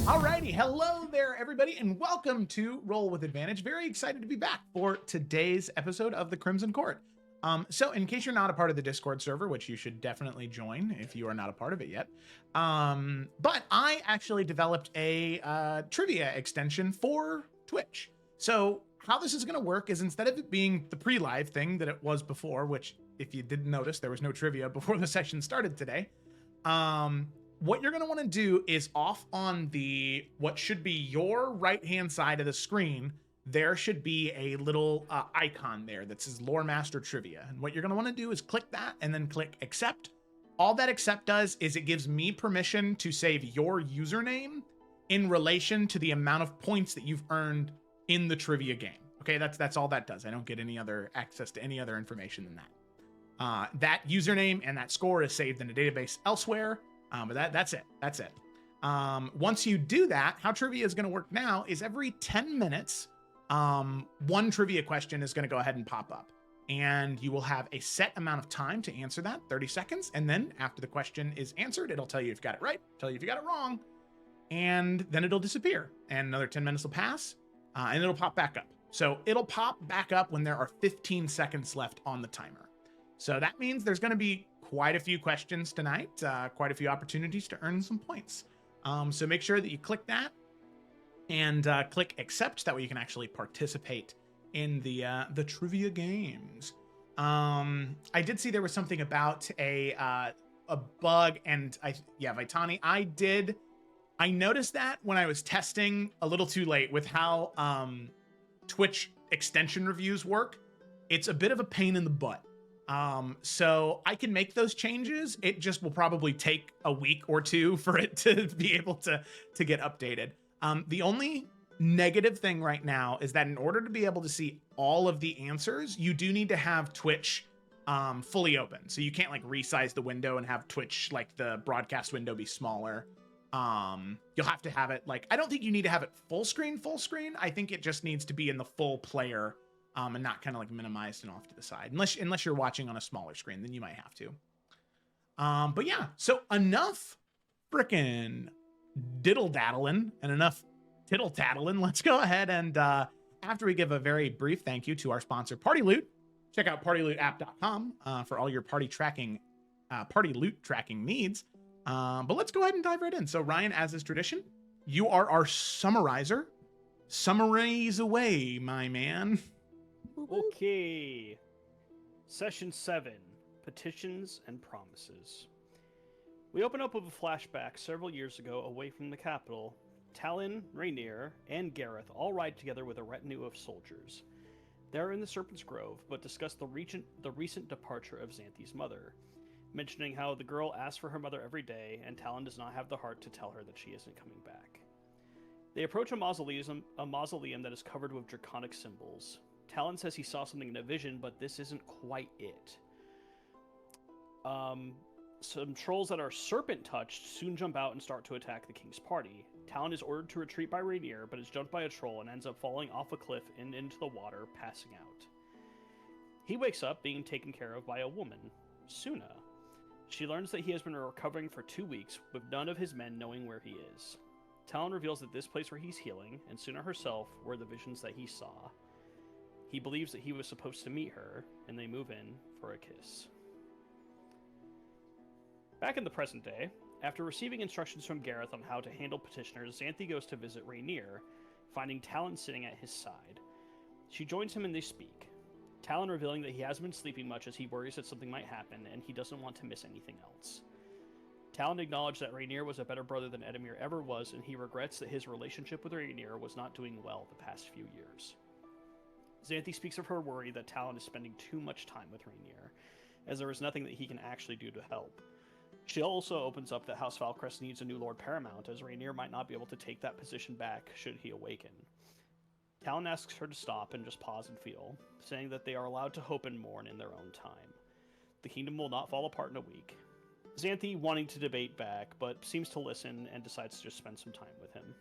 Alrighty, hello there, everybody, and welcome to Roll with Advantage. Very excited to be back for today's episode of the Crimson Court. So in case you're not a part of the Discord server, which you should definitely join if you are not a part of it yet, but I actually developed a trivia extension for Twitch. So how this is going to work is instead of it being the pre-live thing that it was before, which if you didn't notice, there was no trivia before the session started today, what you're going to want to do is off on the what should be your right-hand side of the screen, there should be a little icon there that says Lore Master Trivia. And what you're going to want to do is click that and then click accept. All that accept does is it gives me permission to save your username in relation to the amount of points that you've earned in the trivia game. Okay, that's all that does. I don't get any other access to any other information than that. That username and that score is saved in a database elsewhere. But that's it. That's it. Once you do that, how trivia is going to work now is every 10 minutes, one trivia question is going to go ahead and pop up. And you will have a set amount of time to answer that, 30 seconds. And then after the question is answered, it'll tell you if you got it right, tell you if you got it wrong. And then it'll disappear. And another 10 minutes will pass, and it'll pop back up. So it'll pop back up when there are 15 seconds left on the timer. So that means there's going to be quite a few questions tonight, quite a few opportunities to earn some points. So make sure that you click that and click accept. That way you can actually participate in the trivia games. I did see there was something about a bug, and Vitani, I noticed that when I was testing a little too late with how Twitch extension reviews work. It's a bit of a pain in the butt. So I can make those changes. It just will probably take a week or two for it to be able to get updated. The only negative thing right now is that in order to be able to see all of the answers, you do need to have Twitch fully open. So you can't like resize the window and have Twitch, like the broadcast window, be smaller. You'll have to have it like, I don't think you need to have it full screen. I think it just needs to be in the full player. And not kind of like minimized and off to the side. Unless you're watching on a smaller screen, then you might have to. But yeah, so enough frickin' diddle-daddling and enough tittle-tattling. Let's go ahead and after we give a very brief thank you to our sponsor, Party Loot, check out partylootapp.com for all your party loot tracking needs. But let's go ahead and dive right in. So Ryan, as is tradition, you are our summarizer. Summarize away, my man. Okay. Session 7, Petitions and Promises. We open up with a flashback several years ago away from the capital. Talon, Rainier, and Gareth all ride together with a retinue of soldiers. They're in the Serpent's Grove, but discuss the recent departure of Xanthi's mother, mentioning how the girl asks for her mother every day, and Talon does not have the heart to tell her that she isn't coming back. They approach a mausoleum that is covered with draconic symbols. Talon says he saw something in a vision, but this isn't quite it. Some trolls that are serpent-touched soon jump out and start to attack the king's party. Talon is ordered to retreat by Rainier, but is jumped by a troll and ends up falling off a cliff and into the water, passing out. He wakes up being taken care of by a woman, Suna. She learns that he has been recovering for 2 weeks, with none of his men knowing where he is. Talon reveals that this place where he's healing, and Suna herself, were the visions that he saw. He believes that he was supposed to meet her, and they move in for a kiss. Back in the present day, after receiving instructions from Gareth on how to handle petitioners, Xanthi goes to visit Rainier, finding Talon sitting at his side. She joins him and they speak. Talon revealing that he hasn't been sleeping much as he worries that something might happen, and he doesn't want to miss anything else. Talon acknowledged that Rainier was a better brother than Edamir ever was, and he regrets that his relationship with Rainier was not doing well the past few years. Xanthi speaks of her worry that Talon is spending too much time with Rainier, as there is nothing that he can actually do to help. She also opens up that House Valcrest needs a new Lord Paramount, as Rainier might not be able to take that position back should he awaken. Talon asks her to stop and just pause and feel, saying that they are allowed to hope and mourn in their own time. The kingdom will not fall apart in a week. Xanthi wanting to debate back, but seems to listen and decides to just spend some time with him.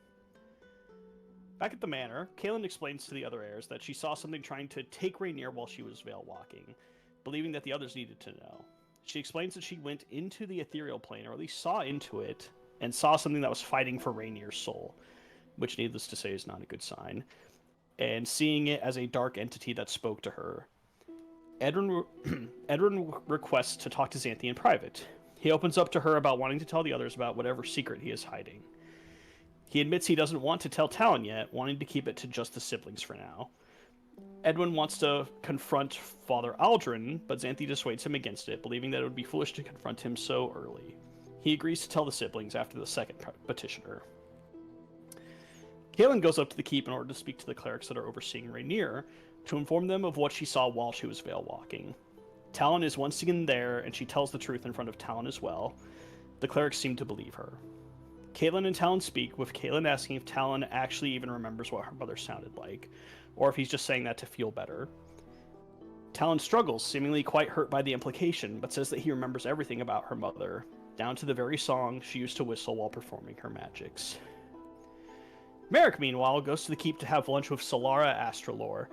Back at the manor, Kaelin explains to the other heirs that she saw something trying to take Rainier while she was veil walking, believing that the others needed to know. She explains that she went into the ethereal plane, or at least saw into it, and saw something that was fighting for Rainier's soul, which needless to say is not a good sign, and seeing it as a dark entity that spoke to her. Edwin requests to talk to Xanthi in private. He opens up to her about wanting to tell the others about whatever secret he is hiding. He admits he doesn't want to tell Talon yet, wanting to keep it to just the siblings for now. Edwin wants to confront Father Aldrin, but Xanthi dissuades him against it, believing that it would be foolish to confront him so early. He agrees to tell the siblings after the second petitioner. Kaelin goes up to the keep in order to speak to the clerics that are overseeing Rainier, to inform them of what she saw while she was veil walking. Talon is once again there, and she tells the truth in front of Talon as well. The clerics seem to believe her. Kaelin and Talon speak, with Kaelin asking if Talon actually even remembers what her mother sounded like, or if he's just saying that to feel better. Talon struggles, seemingly quite hurt by the implication, but says that he remembers everything about her mother, down to the very song she used to whistle while performing her magics. Merrick, meanwhile, goes to the keep to have lunch with Solara Astralore.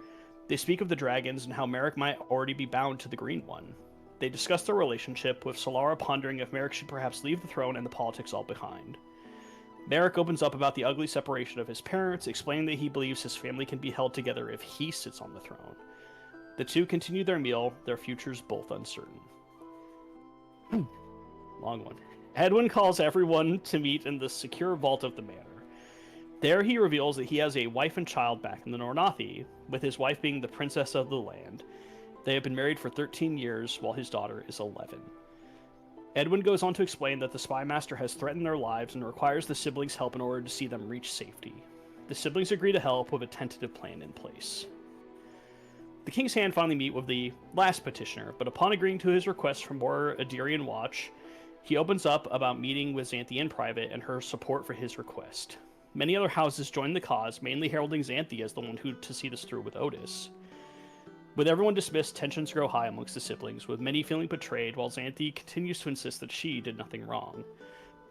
They speak of the dragons and how Merrick might already be bound to the Green One. They discuss their relationship, with Solara pondering if Merrick should perhaps leave the throne and the politics all behind. Merrick opens up about the ugly separation of his parents, explaining that he believes his family can be held together if he sits on the throne. The two continue their meal, their futures both uncertain. Long one. Edwin calls everyone to meet in the secure vault of the manor. There he reveals that he has a wife and child back in the Nornathi, with his wife being the princess of the land. They have been married for 13 years, while his daughter is 11. Edwin goes on to explain that the Spy Master has threatened their lives and requires the siblings' help in order to see them reach safety. The siblings agree to help with a tentative plan in place. The King's Hand finally meet with the last petitioner, but upon agreeing to his request for more Adirian watch, he opens up about meeting with Xanthi in private and her support for his request. Many other houses join the cause, mainly heralding Xanthi as the one who to see this through with Otis. With everyone dismissed, tensions grow high amongst the siblings, with many feeling betrayed, while Xanthi continues to insist that she did nothing wrong.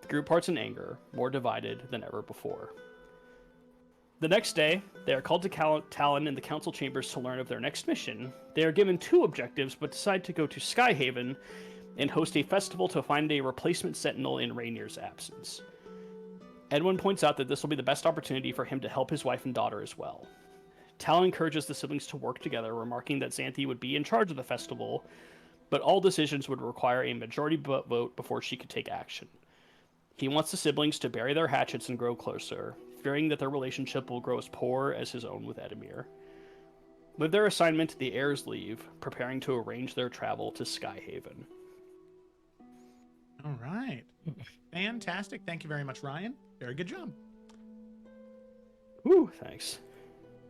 The group parts in anger, more divided than ever before. The next day, they are called to Talon in the council chambers to learn of their next mission. They are given 2 objectives, but decide to go to Skyhaven and host a festival to find a replacement sentinel in Rainier's absence. Edwin points out that this will be the best opportunity for him to help his wife and daughter as well. Talon encourages the siblings to work together, remarking that Xanthi would be in charge of the festival, but all decisions would require a majority vote before she could take action. He wants the siblings to bury their hatchets and grow closer, fearing that their relationship will grow as poor as his own with Edamir. With their assignment, the heirs leave, preparing to arrange their travel to Skyhaven. All right. Fantastic. Thank you very much, Ryan. Very good job. Whew, thanks.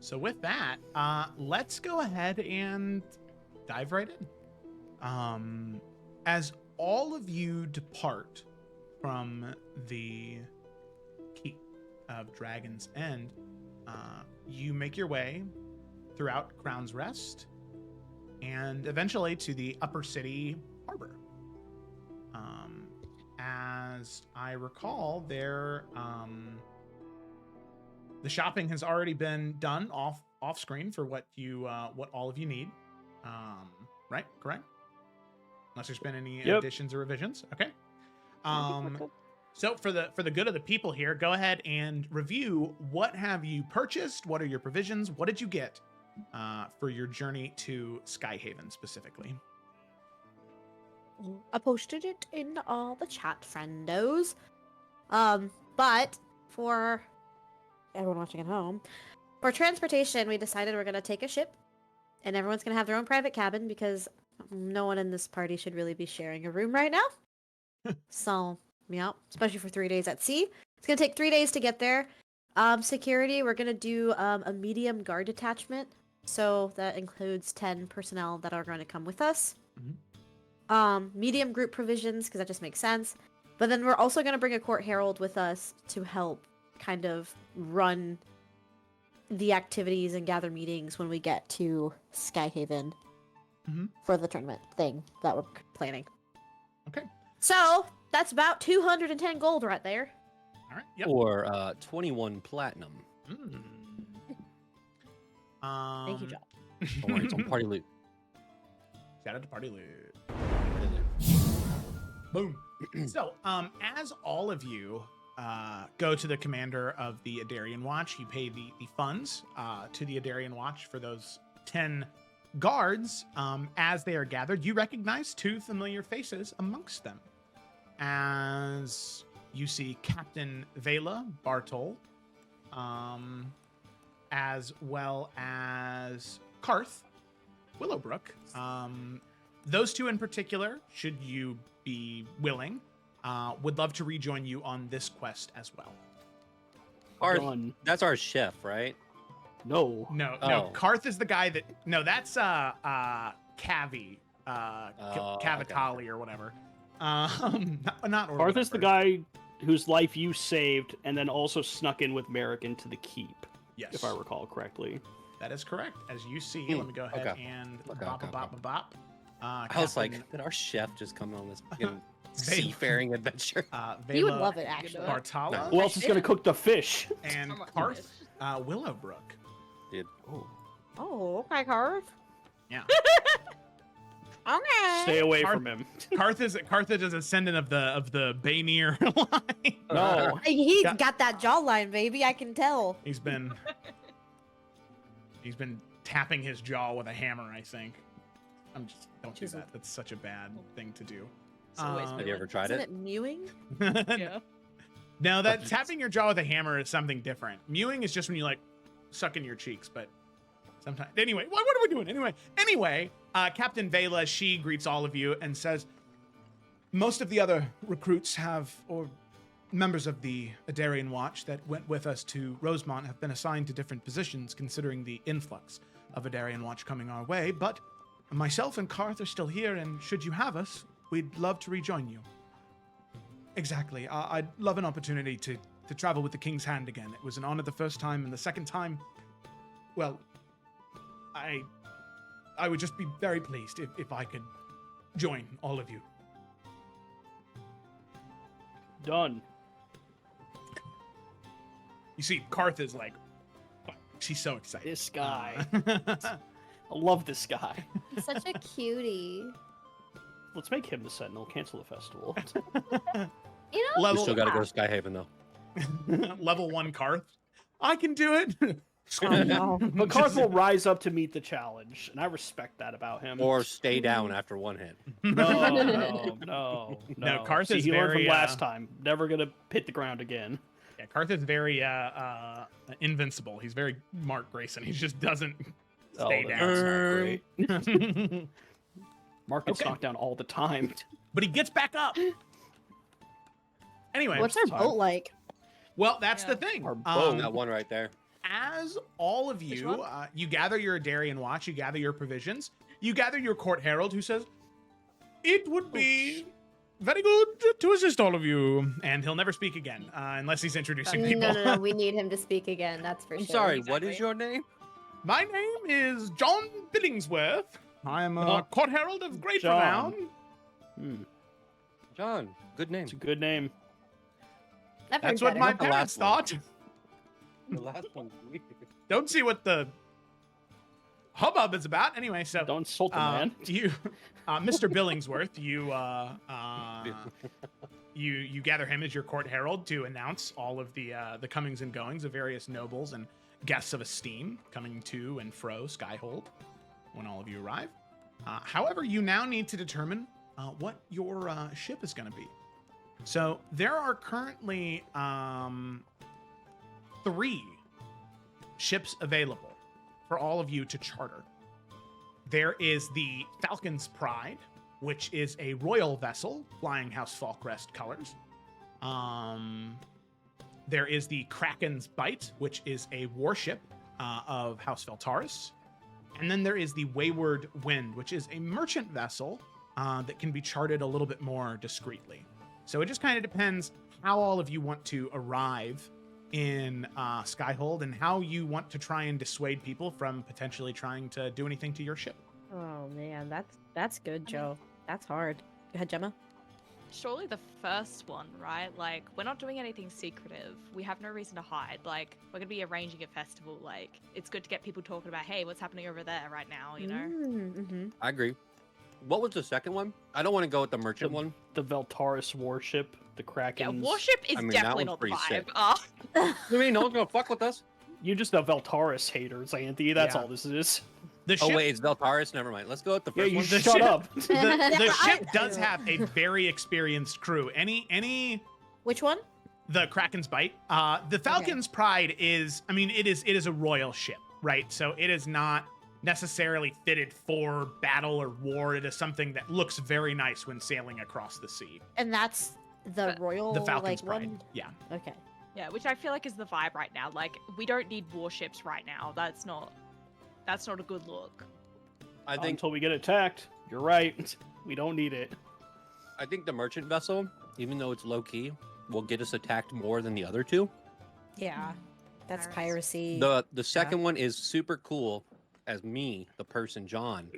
So with that, let's go ahead and dive right in. As all of you depart from the Keep of Dragon's End, you make your way throughout Crown's Rest and eventually to the Upper City Harbor. As I recall, there, the shopping has already been done off screen for what all of you need. Right? Correct? Unless there's been any additions or revisions. Okay. So for the good of the people here, go ahead and review what have you purchased, what are your provisions, what did you get for your journey to Skyhaven specifically. I posted it in all the chat, friendos. But for everyone watching at home, for transportation, we decided we're gonna take a ship, and everyone's gonna have their own private cabin because no one in this party should really be sharing a room right now. So, yeah, especially for 3 days at sea. It's gonna take 3 days to get there. Security, we're gonna do a medium guard detachment, so that includes 10 personnel that are going to come with us. Mm-hmm. Medium group provisions, because that just makes sense. But then we're also going to bring a court herald with us to help kind of run the activities and gather meetings when we get to Skyhaven for the tournament thing that we're planning. Okay. So that's about 210 gold right there. All right. Yep. Or 21 platinum. Thank you, John. Don't worry, it's on party loot. Shout out to Party Loot. Boom. So, as all of you go to the commander of the Adarian Watch, you pay the funds to the Adarian Watch for those 10 guards. As they are gathered, you recognize 2 familiar faces amongst them. As you see Captain Vela Bartol, as well as Karth Willowbrook. Those 2 in particular, should you be willing, would love to rejoin you on this quest as well. Done. That's our chef, right? No. No, Oh. Karth is the guy that. No, that's Cavi, Cavatali okay. or whatever. Not Karth is the guy whose life you saved, and then also snuck in with Merrick into the keep. Yes, If I recall correctly. that is correct. As you see, let me go ahead Okay. and Okay, bop, okay, bop, bop, bop. I was like, Captain, did our chef just come on this fucking Vela- seafaring adventure? You would Vela love it, actually. Bartala Who else is gonna cook the fish? and Oh my Karth Willowbrook. Dude. Oh, okay, Carve. Yeah. Okay. Stay away Karth- from him. Karth is a descendant of the Baynir line. No. He's Yeah. got that jawline, baby. I can tell. He's been tapping his jaw with a hammer, I think. Don't do Chiseled. that. That's such a bad thing to do. It's always Um, Have you ever tried Isn't it? it mewing? Yeah. No, that tapping your jaw with a hammer is something different. Mewing is just when you like suck in your cheeks, but sometimes. Anyway, what are we doing? Anyway, Captain Vela, she greets all of you and says, most of the other recruits or members of the Adarian Watch that went with us to Rosemont have been assigned to different positions considering the influx of Adarian Watch coming our way, but myself and Karth are still here, and should you have us, we'd love to rejoin you. Exactly. I'd love an opportunity to travel with the King's Hand again. It was an honor the first time, and the second time, well, I would just be very pleased if I could join all of you. Done. You see, Karth is like, she's so excited. This guy. Uh, I love this guy. He's such a cutie. Let's make him the Sentinel. Cancel the festival. You know, We level still gotta go to Skyhaven though. level 1 Karth. I can do it. oh, no. But Karth will rise up to meet the challenge, and I respect that about him. Or stay down after one hit. No. No, Karth See, is he learned very, from last time. Never gonna hit the ground again. Yeah, Karth is very invincible. He's very Mark Grayson. He just doesn't stay then down. that's not great. Mark gets Okay. knocked down all the time. But he gets back up. Anyway, What's our time. boat like? well, that's Yeah. the thing. Our boat. That one right there. As all of Which you, one? you gather your Adarian Watch, you gather your provisions, you gather your court herald, who says, "It would be very good to assist all of you," and he'll never speak again unless he's introducing people. No. We need him to speak again. That's for I'm sure. sorry, what is Exactly. your name? My name is John Billingsworth. I am a Oh. court herald of great John. renown. Hmm, John. Good name. it's a good name. I've That's heard what my better. the parents last thought. The last one's weird. Don't see what the hubbub is about. Anyway, so Don't insult the man. you, Mr. Billingsworth, you gather him as your court herald to announce all of the comings and goings of various nobles and guests of esteem coming to and fro Skyhold when all of you arrive. However, you now need to determine what your ship is going to be. So there are currently 3 ships available for all of you to charter. There is the Falcon's Pride, which is a royal vessel flying House Falkrest colors. There is the Kraken's Bite, which is a warship of House Veltaris. And then there is the Wayward Wind, which is a merchant vessel that can be charted a little bit more discreetly. So it just kind of depends how all of you want to arrive in Skyhold and how you want to try and dissuade people from potentially trying to do anything to your ship. Oh man, that's good, Joe. That's hard. Go ahead, Gemma. Surely the first one, right? Like, we're not doing anything secretive. We have no reason to hide. Like, we're gonna be arranging a festival. Like, it's good to get people talking about, hey, what's happening over there right now, you know? Mm-hmm. I agree. What was the second one? I don't want to go with the merchant one. The Veltaris warship, the Yeah, Kraken's... warship is I mean, that definitely one's not the pretty sick. vibe. You mean no one's gonna fuck with us? You're just a Veltaris hater, Xanthi. That's Yeah. all this is. The ship, Oh wait, it's Veltaris. Never mind. Let's go with the Yeah, first you one. shut ship- up. the ship does have a very experienced crew. Any Which one? the Kraken's Bite. The Falcon's Pride is, I mean, it is a royal ship, right? So it is not necessarily fitted for battle or war. It is something that looks very nice when sailing across the sea. And that's the But royal The Falcon's like Pride. one. Yeah. Okay. Yeah, which I feel like is the vibe right now. Like, we don't need warships right now. That's not a good look. I think Until we get attacked. You're right. We don't need it. the merchant vessel, even though it's low key, will get us attacked more than the other two. Yeah. That's Pirates. piracy. The second one is super cool. As me, the person John,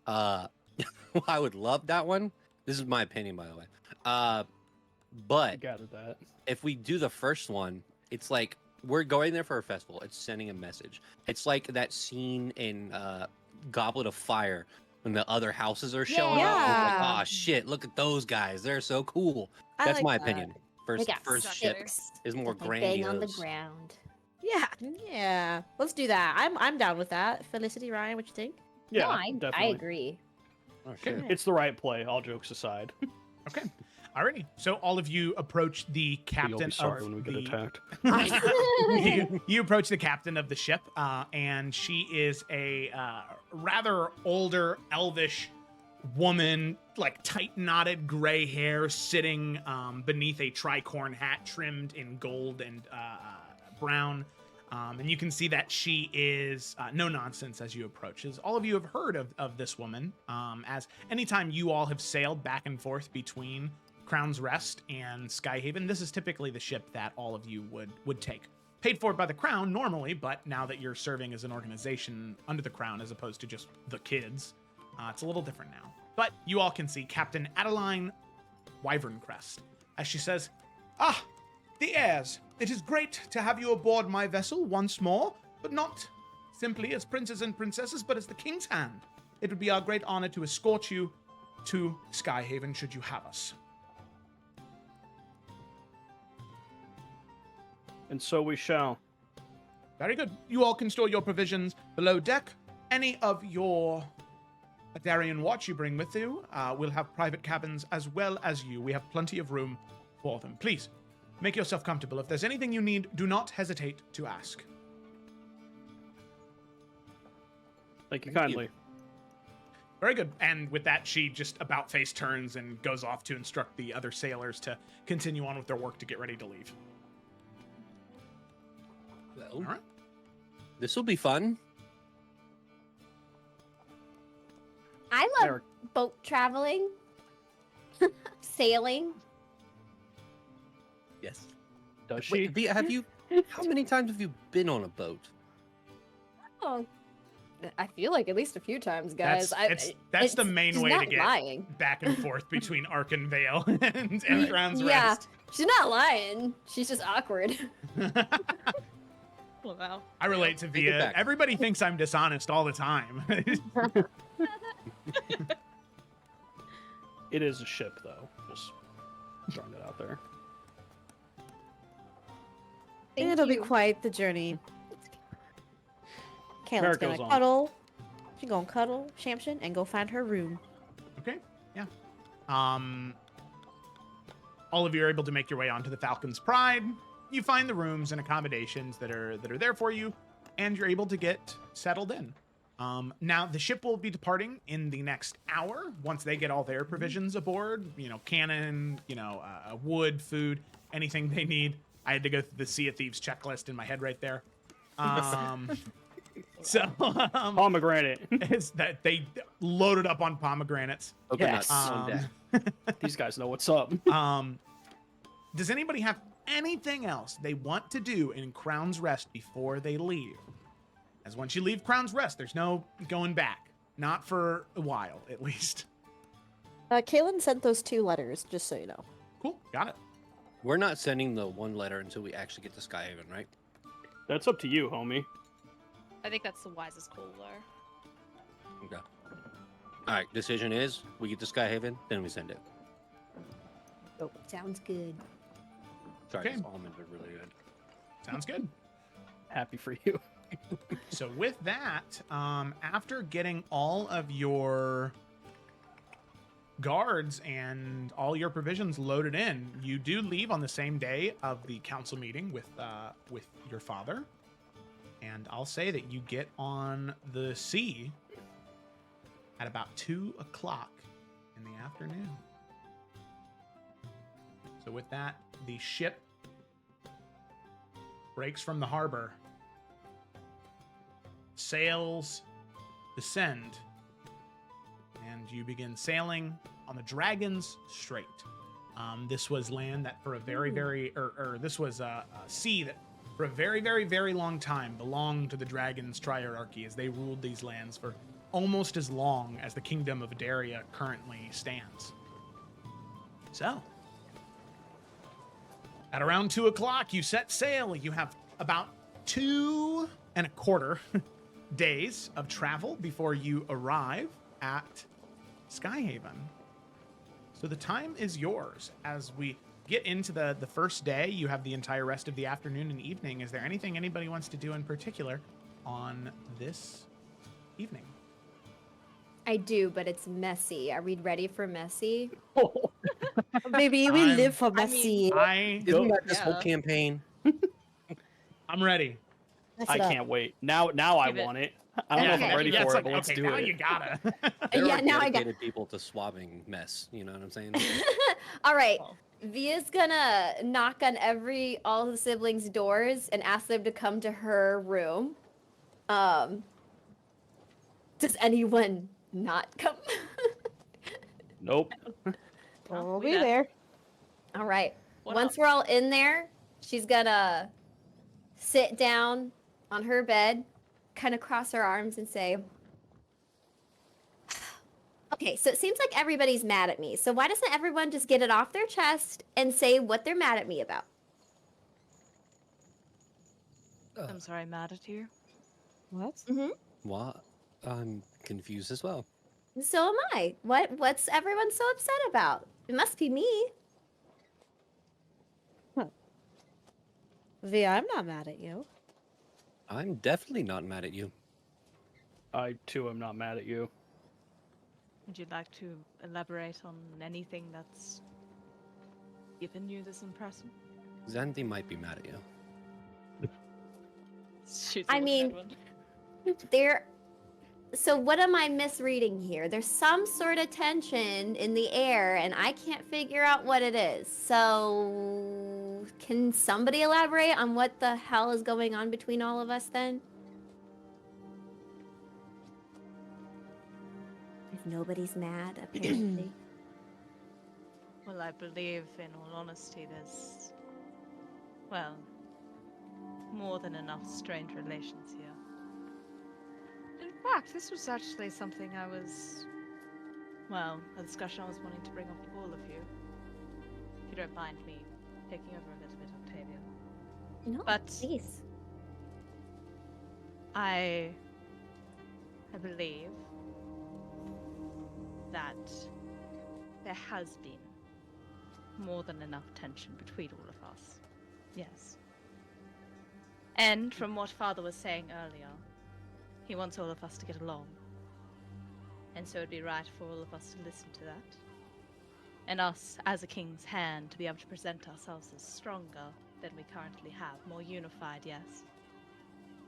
I would love that one. This is my opinion, by the way. I But gathered that. if we do the first one, it's like we're going there for a festival. It's sending a message. It's like that scene in Goblet of Fire when the other houses are showing up. It's like, Yeah. oh shit, look at those guys. They're so cool. I That's like my that. opinion. They First got ship sticks is more That they bang on the grandiose. ground. Yeah. Yeah. Let's do that. I'm down with that. Felicity, Ryan, what you think? Yeah, No, I definitely. agree. Oh shit. It's the right play, all jokes aside. Okay. Alrighty. So all of you approach the You'll captain be sorry of when we get the attacked. you approach the captain of the ship, and she is a rather older, elvish woman, like tight knotted gray hair, sitting beneath a tricorn hat trimmed in gold and brown. And you can see that she is no nonsense as you approach. As all of you have heard of this woman, as anytime you all have sailed back and forth between Crown's Rest and Skyhaven, this is typically the ship that all of you would take. Paid for by the Crown normally, but now that you're serving as an organization under the Crown as opposed to just the kids, it's a little different now. But you all can see Captain Adeline Wyverncrest as she says, "Ah, the heirs. It is great to have you aboard my vessel once more, but not simply as princes and princesses, but as the King's Hand. It would be our great honor to escort you to Skyhaven should you have us." And so we shall. Very good. You all can store your provisions below deck. Any of your Adarian watch you bring with you will have private cabins as well as you. We have plenty of room for them. Please, make yourself comfortable. If there's anything you need, do not hesitate to ask. Thank you Thank you. kindly. Very good. And with that, she just about face turns and goes off to instruct the other sailors to continue on with their work to get ready to leave. Well, All right. this will be fun. I love Eric. boat traveling, sailing. Yes. Does she? Wait, have you? How many times have you been on a boat? Oh, I feel like at least a few times, guys. That's the main she's way to not get lying. back and forth between Ark and Vale and Crown's Yeah, Rest. she's not lying. She's just awkward. Wow. I relate to it Via. back. Everybody thinks I'm dishonest all the time. It is a ship, though. Just throwing it out there. Thank It'll be you. quite the journey. Kaylin's Merrick gonna goes on. cuddle. She's gonna cuddle Shamshin and go find her room. Okay, yeah. All of you are able to make your way onto the Falcon's Pride. You find the rooms and accommodations that are there for you, and you're able to get settled in. Now the ship will be departing in the next hour once they get all their provisions aboard. You know, cannon, wood, food, anything they need. I had to go through the Sea of Thieves checklist in my head right there. Pomegranate. Is that they loaded up on pomegranates. Coconuts Yes. on deck. These guys know what's up. Does anybody have anything else they want to do in Crown's Rest before they leave? As once you leave Crown's Rest, there's no going back. Not for a while, at least. Kaylin sent those 2 letters, just so you know. Cool, got it. We're not sending the one letter until we actually get to Skyhaven, right? That's up to you, homie. I think that's the wisest call, though. Okay. All right, decision is we get to Skyhaven, then we send it. Sounds good. Sorry, Okay. these almonds are really good. Sounds good. Happy for you. So with that, after getting all of your guards and all your provisions loaded in, you do leave on the same day of the council meeting with your father. And I'll say that you get on the sea at about 2 o'clock in the afternoon. So with that, the ship breaks from the harbor. Sails descend, and you begin sailing on the Dragon's Strait. This was land that for a this was a sea that for a very, very, very long time belonged to the Dragon's Triarchy, as they ruled these lands for almost as long as the Kingdom of Adaria currently stands. So, at around 2 o'clock, you set sail. You have about 2 1/4 days of travel before you arrive at Skyhaven. So the time is yours. As we get into the first day, you have the entire rest of the afternoon and evening. Is there anything anybody wants to do in particular on this evening? I do, but it's messy. Are we ready for messy? Baby, we I'm- live for I mean- messy. Isn't that this whole Yeah. campaign? I'm ready. I can't wait. Now I Give it- want it. I don't know if I'm Okay. ready Yeah, it's for like, it, but let's okay, do now it. you gotta. There Yeah, are now I got- dedicated people to swabbing mess. You know what I'm saying? All right. Oh. Via's gonna knock on all the siblings' doors and ask them to come to her room. Does anyone not come? Nope. We'll we be bet. there. All right. What Once up? we're all in there, she's gonna sit down on her bed, kind of cross her arms and say, okay, so it seems like everybody's mad at me. So why doesn't everyone just get it off their chest and say what they're mad at me about? I'm sorry, mad at you. What? What? I'm confused as well. So am I. What's everyone so upset about? It must be me. Via, I'm not mad at you. I'm definitely not mad at you. I too am not mad at you. Would you like to elaborate on anything that's given you this impression? Xanthi might be mad at you. She's I a mean- one. So what am I misreading here? There's some sort of tension in the air and I can't figure out what it is. So can somebody elaborate on what the hell is going on between all of us then? If nobody's mad, apparently. Well, I believe, in all honesty, there's, well, more than enough strained relations here. In fact, this was actually something a discussion I was wanting to bring up to all of you. If you don't mind me taking over a little bit, Octavia. No, But please. I believe that there has been more than enough tension between all of us. Yes. And from what Father was saying earlier, he wants all of us to get along. And so it'd be right for all of us to listen to that. And us, as a king's hand, to be able to present ourselves as stronger than we currently have, more unified, yes.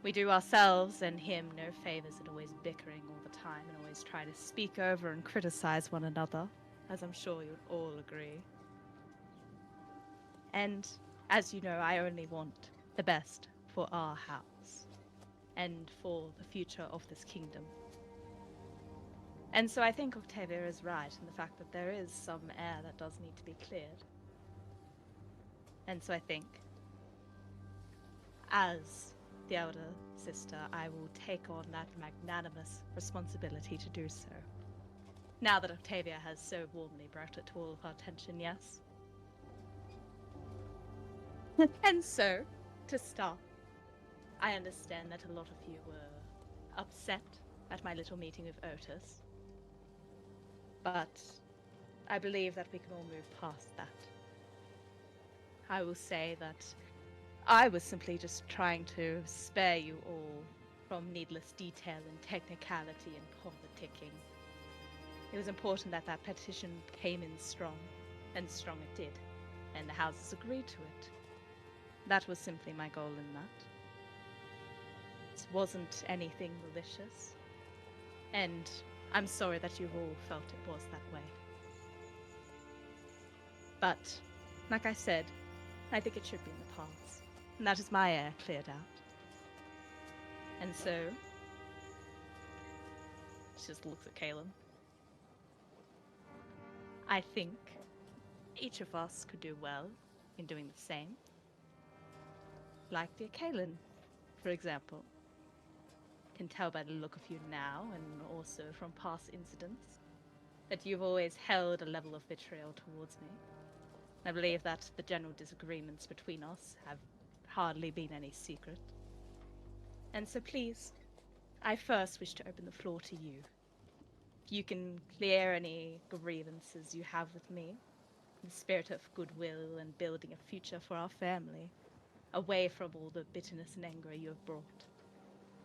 We do ourselves and him no favors in always bickering all the time and always try to speak over and criticize one another, as I'm sure you'd all agree. And as you know, I only want the best for our house and for the future of this kingdom. And so I think Octavia is right in the fact that there is some air that does need to be cleared. And so I think, as the elder sister, I will take on that magnanimous responsibility to do so. Now that Octavia has so warmly brought it to all of our attention, yes? And so, to start, I understand that a lot of you were upset at my little meeting with Otis. But I believe that we can all move past that. I will say that I was simply just trying to spare you all from needless detail and technicality and politicking. It was important that that petition came in strong, and strong it did, and the houses agreed to it. That was simply my goal in that. It wasn't anything malicious, and I'm sorry that you've all felt it was that way. But, like I said, I think it should be in the past, and that is my air cleared out. And so, she just looks at Kaelin. I think each of us could do well in doing the same. Like dear Kaelin, for example. Can tell by the look of you now, and also from past incidents, that you've always held a level of vitriol towards me. I believe that the general disagreements between us have hardly been any secret. And so please, I first wish to open the floor to you. If you can clear any grievances you have with me, in the spirit of goodwill and building a future for our family, away from all the bitterness and anger you have brought.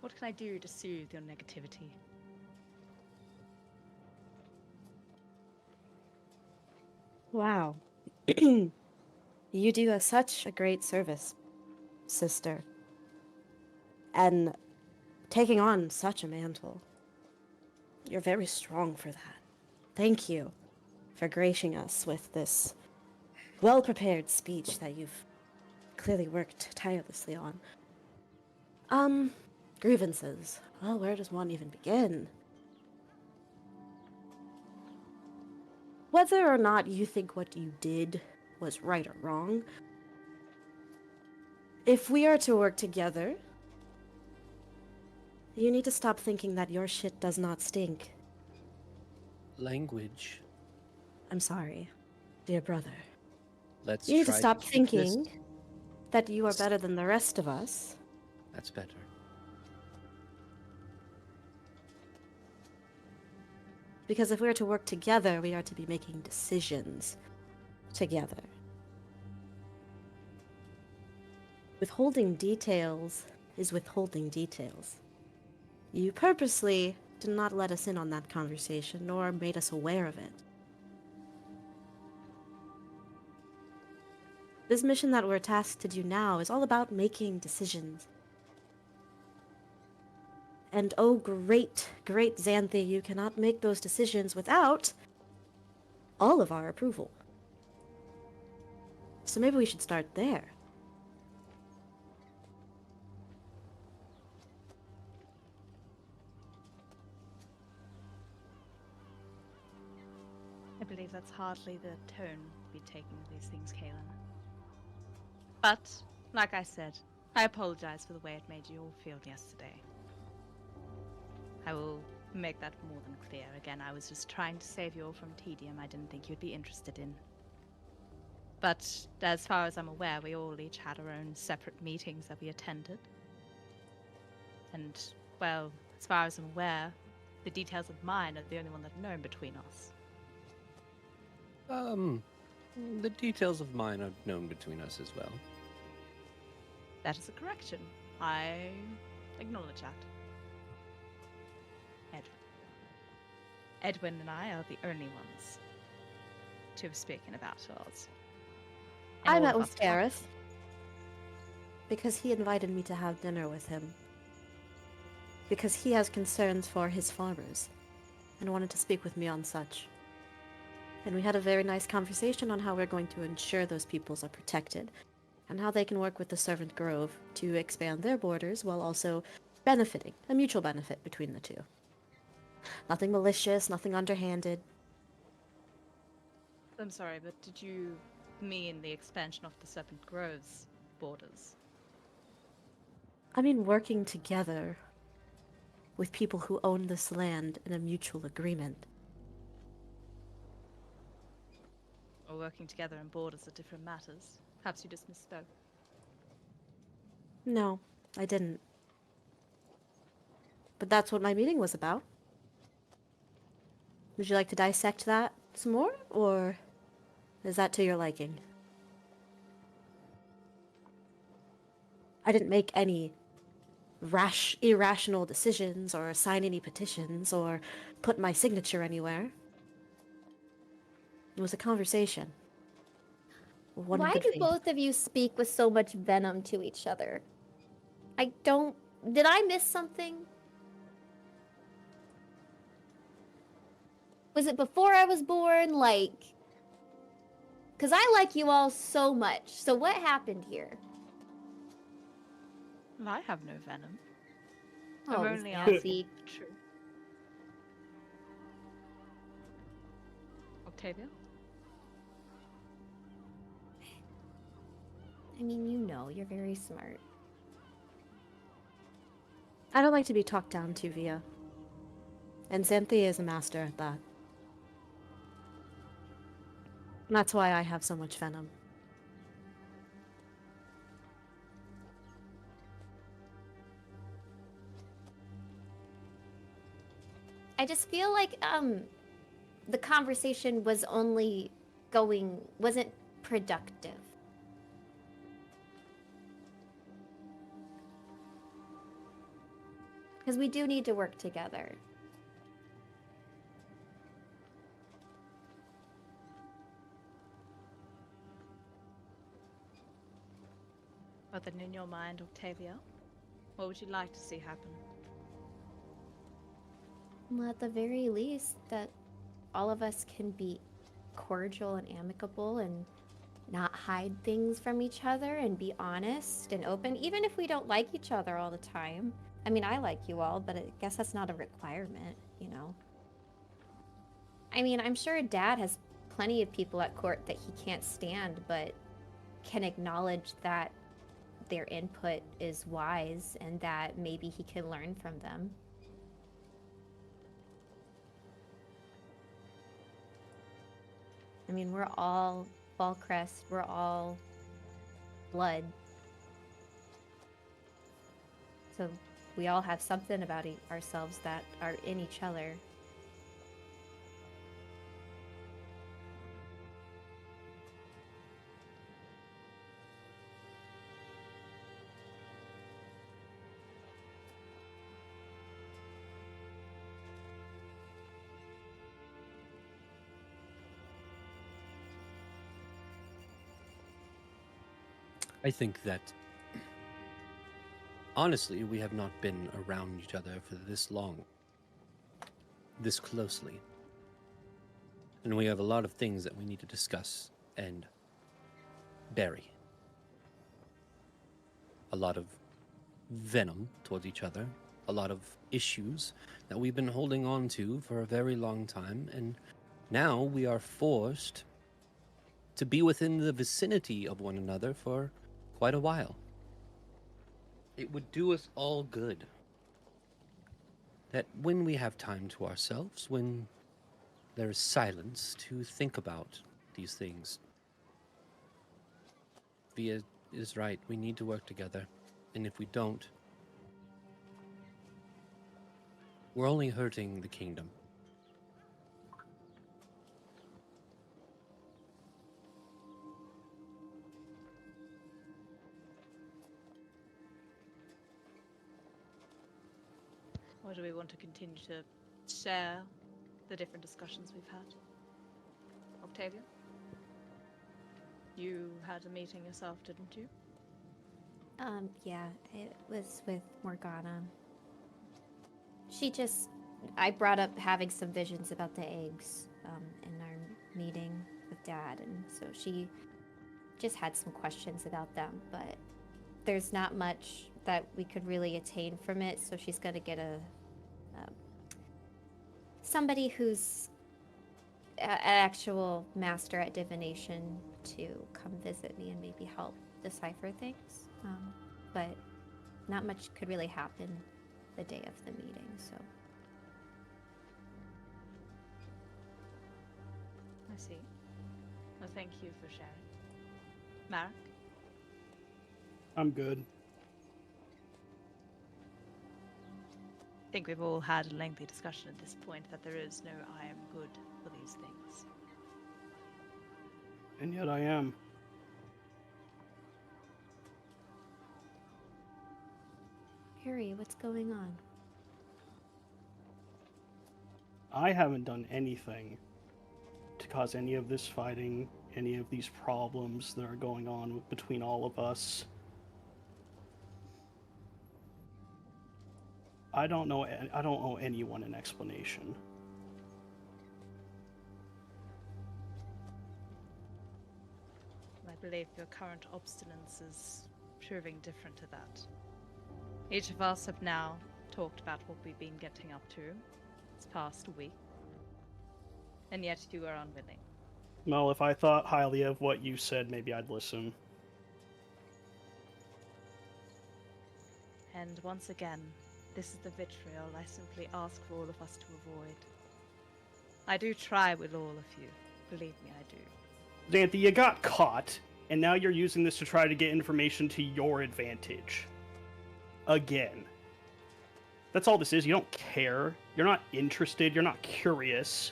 What can I do to soothe your negativity? Wow. You do such a great service, sister. And taking on such a mantle. You're very strong for that. Thank you for gracing us with this well-prepared speech that you've clearly worked tirelessly on. Grievances. Well, where does one even begin? Whether or not you think what you did was right or wrong, if we are to work together, you need to stop thinking that your shit does not stink. Language. I'm sorry, dear brother. Let's You need to try stop keep this- thinking that you are better than the rest of us. That's better. Because if we are to work together, we are to be making decisions together. Withholding details is withholding details. You purposely did not let us in on that conversation, nor made us aware of it. This mission that we're tasked to do now is all about making decisions. And oh great, great Xanthe, you cannot make those decisions without all of our approval. So maybe we should start there. I believe that's hardly the tone we'd be taking with these things, Kaelin. But, like I said, I apologize for the way it made you all feel yesterday. I will make that more than clear. Again, I was just trying to save you all from tedium I didn't think you'd be interested in. But as far as I'm aware, we all each had our own separate meetings that we attended. And, well, as far as I'm aware, the details of mine are the only one that are known between us. The details of mine are known between us as well. That is a correction. I acknowledge that. Edwin and I are the only ones to have spoken about ours. And I all met of with us- Gareth because he invited me to have dinner with him. Because he has concerns for his farmers and wanted to speak with me on such. And we had a very nice conversation on how we're going to ensure those peoples are protected and how they can work with the Servant Grove to expand their borders while also benefiting, a mutual benefit between the two. Nothing malicious, nothing underhanded. I'm sorry, but did you mean the expansion of the Serpent Grove's borders? I mean working together with people who own this land in a mutual agreement. Or working together in borders are different matters? Perhaps you just misspoke. No, I didn't. But that's what my meeting was about. Would you like to dissect that some more, or is that to your liking? I didn't make any irrational decisions or sign any petitions or put my signature anywhere. It was a conversation. One Why good do faith. both of you speak with so much venom to each other? I don't... Did I miss something? Was it before I was born? Like... Because I like you all so much. So what happened here? Well, I have no venom. Oh, I'm only Zanthi. asking the truth. Octavia? I mean, you know, you're very smart. I don't like to be talked down to, Via. And Xanthi is a master at that. And that's why I have so much venom. I just feel like, the conversation was only wasn't productive. Because we do need to work together. But then in your mind, Octavia, what would you like to see happen? Well, at the very least, that all of us can be cordial and amicable and not hide things from each other and be honest and open, even if we don't like each other all the time. I mean, I like you all, but I guess that's not a requirement, you know? I mean, I'm sure Dad has plenty of people at court that he can't stand, but can acknowledge that their input is wise and that maybe he can learn from them. I mean, we're all Fallcrest, we're all blood. So we all have something about ourselves that are in each other. I think that honestly, we have not been around each other for this long, this closely. And we have a lot of things that we need to discuss and bury. A lot of venom towards each other, a lot of issues that we've been holding on to for a very long time, and now we are forced to be within the vicinity of one another for quite a while. It would do us all good that when we have time to ourselves, when there is silence to think about these things. Via is right, we need to work together, and if we don't, we're only hurting the kingdom. Or do we want to continue to share the different discussions we've had? Octavia? You had a meeting yourself, didn't you? Yeah, it was with Morgana. I brought up having some visions about the eggs, in our meeting with Dad, and so she just had some questions about them, but there's not much that we could really attain from it, so she's gonna get somebody who's an actual master at divination to come visit me and maybe help decipher things. But not much could really happen the day of the meeting, so. I see. Well, thank you for sharing. Marek? I'm good. I think we've all had a lengthy discussion at this point that there is no I am good for these things. And yet I am. Harry, what's going on? I haven't done anything to cause any of this fighting, any of these problems that are going on between all of us. I don't owe anyone an explanation. I believe your current obstinance is proving different to that. Each of us have now talked about what we've been getting up to this past week, and yet you are unwilling. Well, if I thought highly of what you said, maybe I'd listen. And once again, this is the vitriol I simply ask for all of us to avoid. I do try with all of you. Believe me, I do. Xanthi, you got caught, and now you're using this to try to get information to your advantage. Again. That's all this is. You don't care. You're not interested. You're not curious.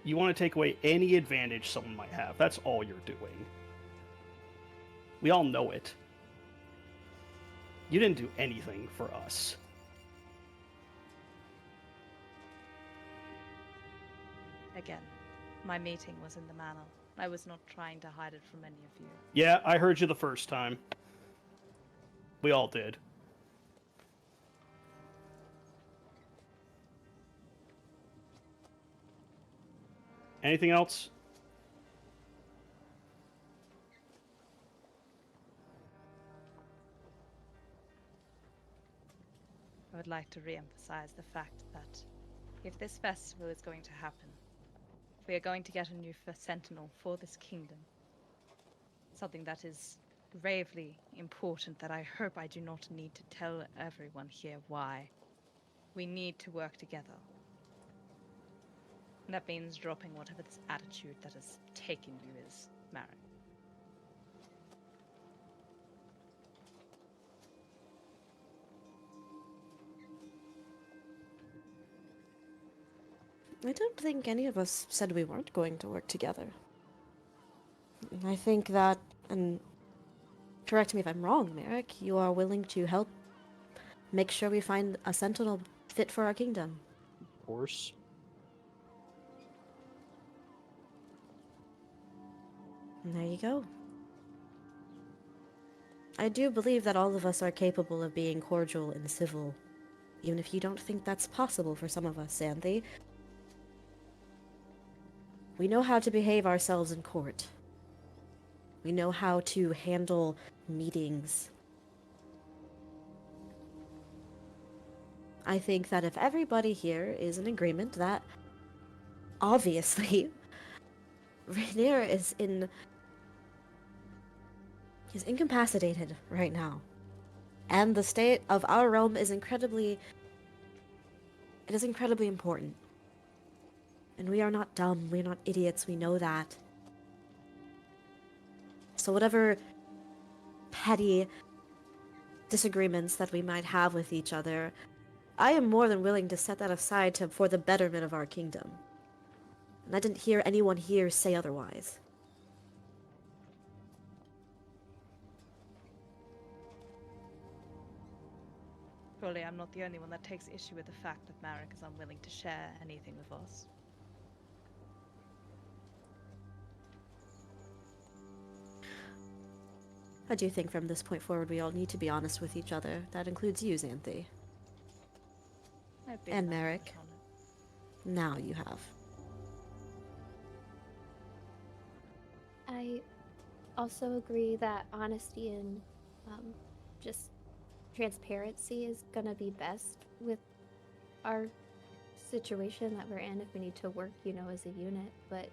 You want to take away any advantage someone might have. That's all you're doing. We all know it. You didn't do anything for us. Again, my meeting was in the manor. I was not trying to hide it from any of you. Yeah, I heard you the first time. We all did. Anything else? I would like to re-emphasize the fact that if this festival is going to happen, if we are going to get a new sentinel for this kingdom, something that is gravely important that I hope I do not need to tell everyone here why, we need to work together. And that means dropping whatever this attitude that has taken you is, Marek. I don't think any of us said we weren't going to work together. I think that, and correct me if I'm wrong, Merrick, you are willing to help make sure we find a sentinel fit for our kingdom. Of course. And there you go. I do believe that all of us are capable of being cordial and civil, even if you don't think that's possible for some of us, Xanthi. We know how to behave ourselves in court. We know how to handle meetings. I think that if everybody here is in agreement that, obviously, Rainier is incapacitated right now. And the state of our realm is incredibly important. And we are not dumb, we're not idiots, we know that. So whatever petty disagreements that we might have with each other, I am more than willing to set that aside for the betterment of our kingdom. And I didn't hear anyone here say otherwise. Surely I'm not the only one that takes issue with the fact that Marek is unwilling to share anything with us. I do think from this point forward we all need to be honest with each other. That includes you, Xanthi. I've been And that Merrick. on it. Now you have. I also agree that honesty and just transparency is gonna be best with our situation that we're in if we need to work, as a unit. But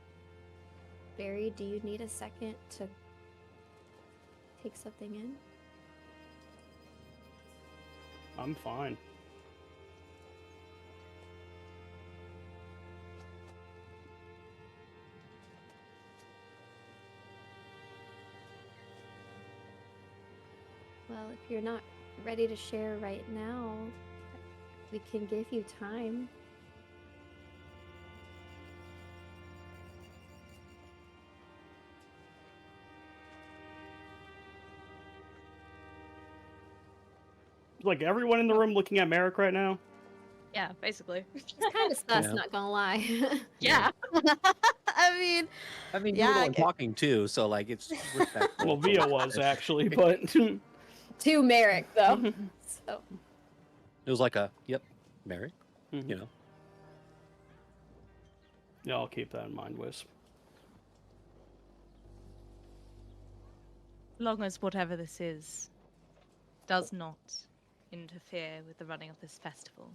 Barry, do you need a second to take something in? I'm fine. Well, if you're not ready to share right now, We can give you time. Like everyone in the room looking at Merrick right now. Yeah, basically. It's kind of sus, Yeah. not gonna lie. Yeah. I mean, I mean, you Yeah, were the I one get- talking too, so like it's respectful. Well, Via was actually, but To Merrick, though. So It was like a yep, Merrick. Mhm. You know, yeah, I'll keep that in mind, Wiz. Long as whatever this is does not interfere with the running of this festival.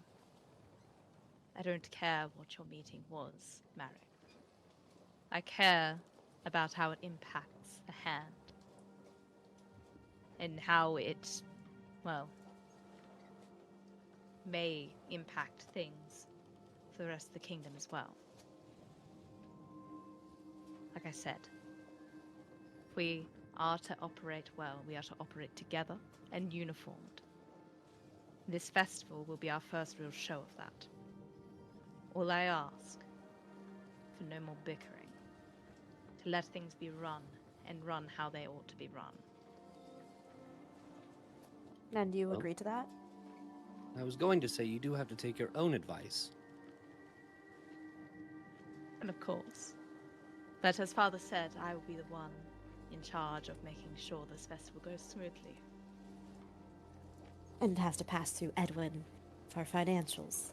I don't care what your meeting was, Marek. I care about how it impacts a hand. And how it, well, may impact things for the rest of the kingdom as well. Like I said, if we are to operate well, we are to operate together and uniformed. This festival will be our first real show of that. All I ask, for no more bickering, to let things be run and run how they ought to be run. and you Well. agree to that? I was going to say you do have to take your own advice. And of course. But as Father said, I will be the one in charge of making sure this festival goes smoothly. And it has to pass through Edwin for financials.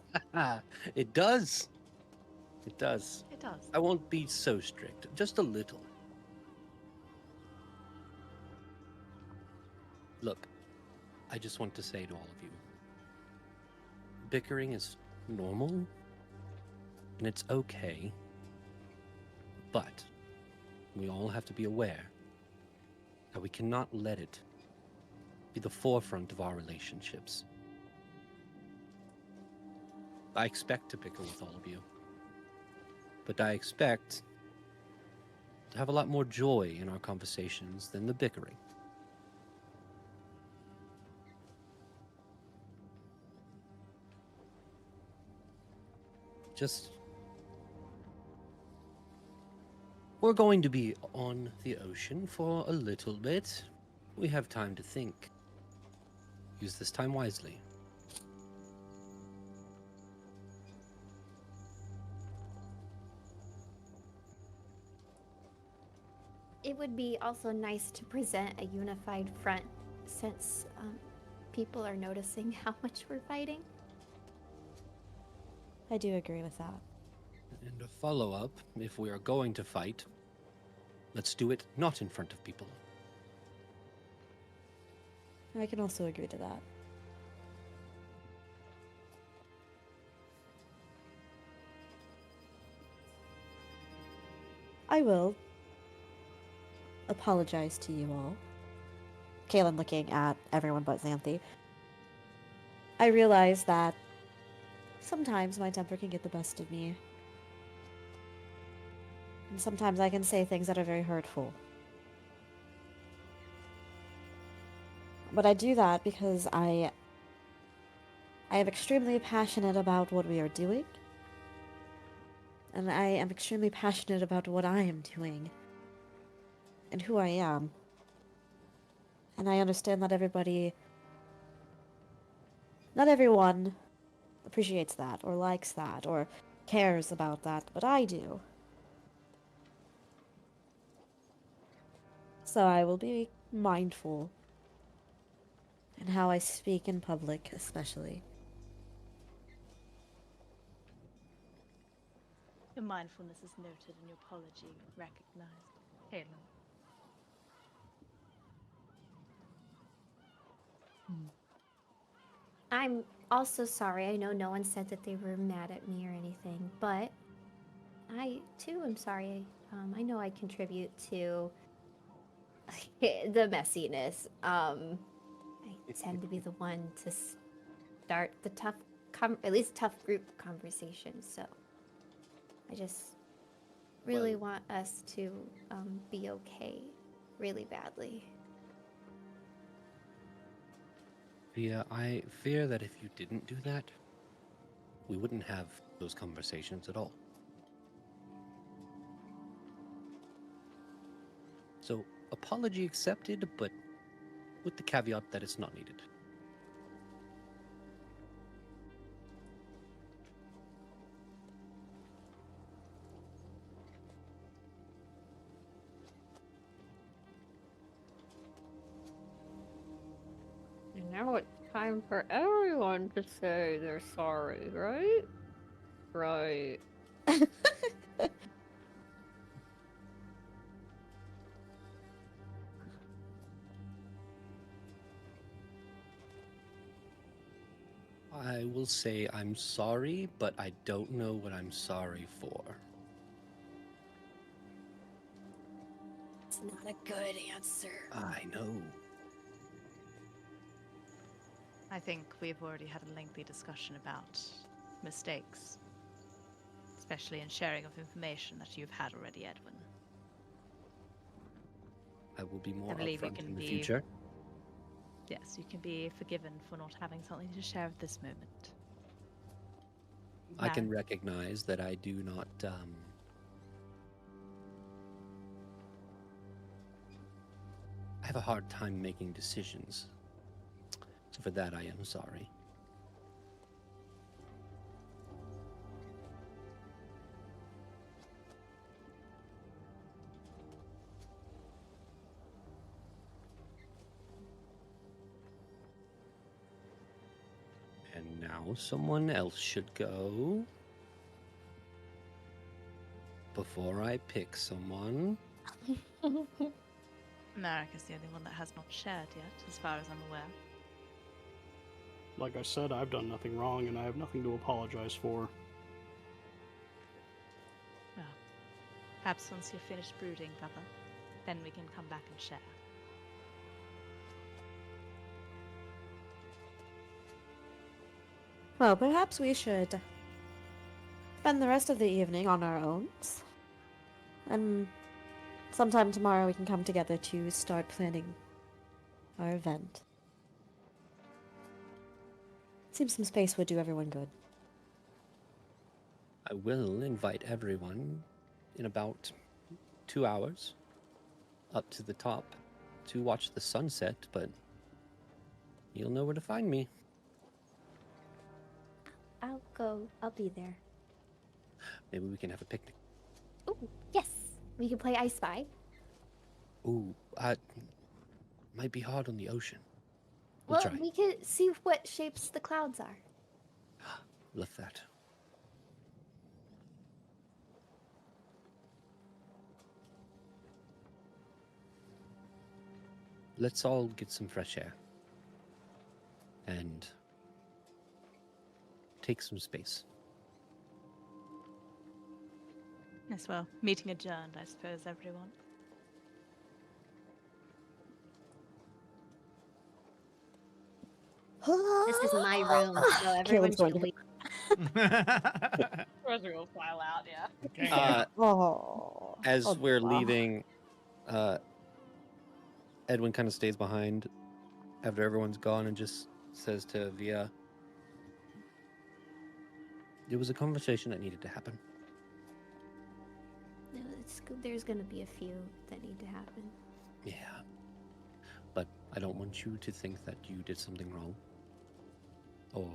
It does. It does. It does. I won't be so strict, just a little. Look, I just want to say to all of you, bickering is normal, and it's okay, but we all have to be aware that we cannot let it be the forefront of our relationships. I expect to bicker with all of you, but I expect to have a lot more joy in our conversations than the bickering. Just... We're going to be on the ocean for a little bit. We have time to think. Use this time wisely. it would be also nice to present a unified front since people are noticing how much we're fighting. I do agree with that. And a follow-up, if we are going to fight, let's do it not in front of people. I can also agree to that. I will apologize to you all. Kaylin looking at everyone but Xanthi. I realize that sometimes my temper can get the best of me. And sometimes I can say things that are very hurtful. But I do that because I am extremely passionate about what we are doing. And I am extremely passionate about what I am doing. And who I am. And I understand that not everyone appreciates that, or likes that, or cares about that, but I do. So I will be mindful in how I speak in public, especially. Your mindfulness is noted and your apology recognized. Caitlin. I'm also sorry. I know no one said that they were mad at me or anything, but I too am sorry. I know I contribute to the messiness. I tend to be the one to start the tough, at least tough group conversations. So I just really want us to be okay, really badly. Yeah, I fear that if you didn't do that, we wouldn't have those conversations at all. So, apology accepted, but with the caveat that it's not needed. And now it's time for everyone to say they're sorry, right? Right. I will say I'm sorry, but I don't know what I'm sorry for. It's not a good answer. I know. I think we've already had a lengthy discussion about mistakes, especially in sharing of information that you've had already, Edwin. I will be more I believe you upfront can in the be- future. Yes, you can be forgiven for not having something to share at this moment. I can Now- recognize that I do not I have a hard time making decisions. So for that I am sorry. And now someone else should go. Before I pick someone. Merrick is the only one that has not shared yet, as far as I'm aware. Like I said, I've done nothing wrong, and I have nothing to apologize for. Well, perhaps once you're finished brooding, brother, then we can come back and share. Well, perhaps we should spend the rest of the evening on our own. And sometime tomorrow we can come together to start planning our event. Seems some space would do everyone good. I will invite everyone in about 2 hours up to the top to watch the sunset, but you'll know where to find me. I'll go. I'll be there. Maybe we can have a picnic. Ooh, yes. We can play I Spy. Ooh, might be hard on the ocean. We'll Well, try. we could see what shapes the clouds are. Love that. Let's all get some fresh air. And take some space. Yes, well, meeting adjourned, I suppose, everyone. This is my room, so everyone Caleb's going should to- leave. Rosie will file out, yeah. Okay. Oh. As Oh, we're wow. leaving, Edwin kind of stays behind after everyone's gone and just says to Via, it was a conversation that needed to happen. No, there's gonna be a few that need to happen. Yeah. But I don't want you to think that you did something wrong. Or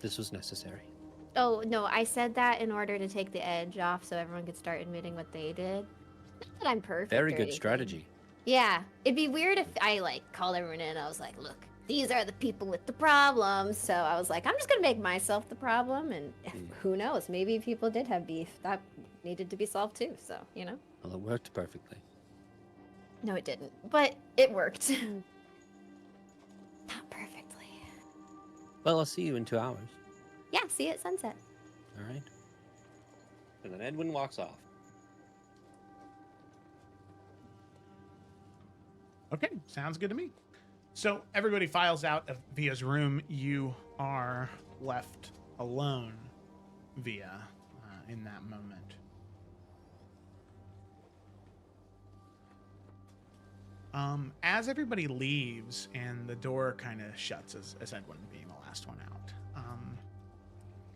this was necessary. Oh, no, I said that in order to take the edge off so everyone could start admitting what they did. Not that I'm perfect. Very or good anything. strategy. Yeah, it'd be weird if I, called everyone in and I was like, look, these are the people with the problems. So I was like, I'm just gonna make myself the problem, and who knows, maybe people did have beef that needed to be solved too, so, you know? Well, it worked perfectly. No, it didn't, but it worked. Not perfectly. Well, I'll see you in 2 hours. Yeah, see you at sunset. All right. And then Edwin walks off. Okay, sounds good to me. So everybody files out of Via's room. You are left alone, Via, in that moment. As everybody leaves and the door kind of shuts, as Edwin being the last one out,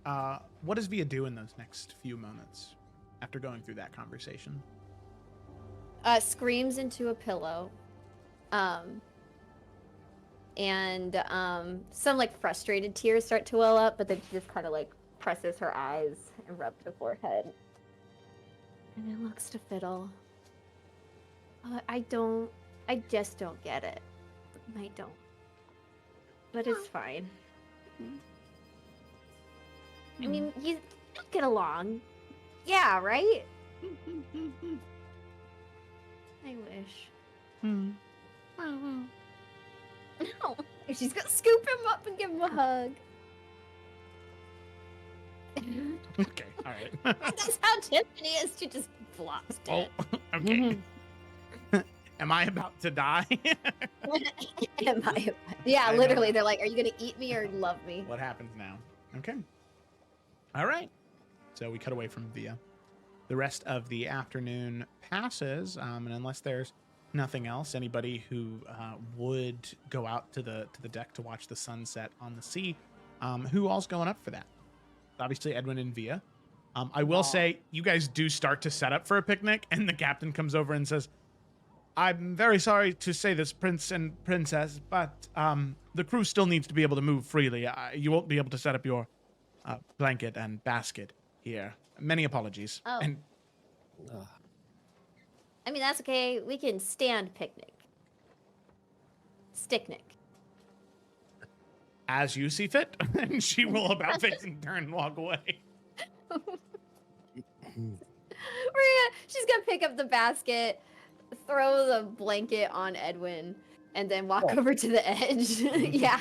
what does Via do in those next few moments after going through that conversation? Screams into a pillow. And some like frustrated tears start to well up, but then she just kind of like presses her eyes and rubs her forehead. And then looks to Fiddle. I just don't get it. I don't. But it's fine. I mean, you get along. Yeah, right? I wish. No. She's gonna scoop him up and give him a hug. Okay, all right. That's how Tiffany is. She just flops Oh, dead. okay. Am I about to die? Am I? Yeah, I know. literally. They're like, "Are you gonna eat me or love me?" What happens now? Okay. All right. So we cut away from Via. The rest of the afternoon passes, and unless there's nothing else, anybody who would go out to the deck to watch the sunset on the sea, who all's going up for that? Obviously, Edwin and Via. I will say, you guys do start to set up for a picnic, and the captain comes over and says, "I'm very sorry to say this, Prince and Princess, but the crew still needs to be able to move freely. You won't be able to set up your blanket and basket here. Many apologies." Oh. And I mean, that's okay. We can stand picnic. Sticknick. as you see fit, and she will about face and turn and walk away. She's gonna pick up the basket, throw the blanket on Edwin, and then walk over to the edge. Yeah.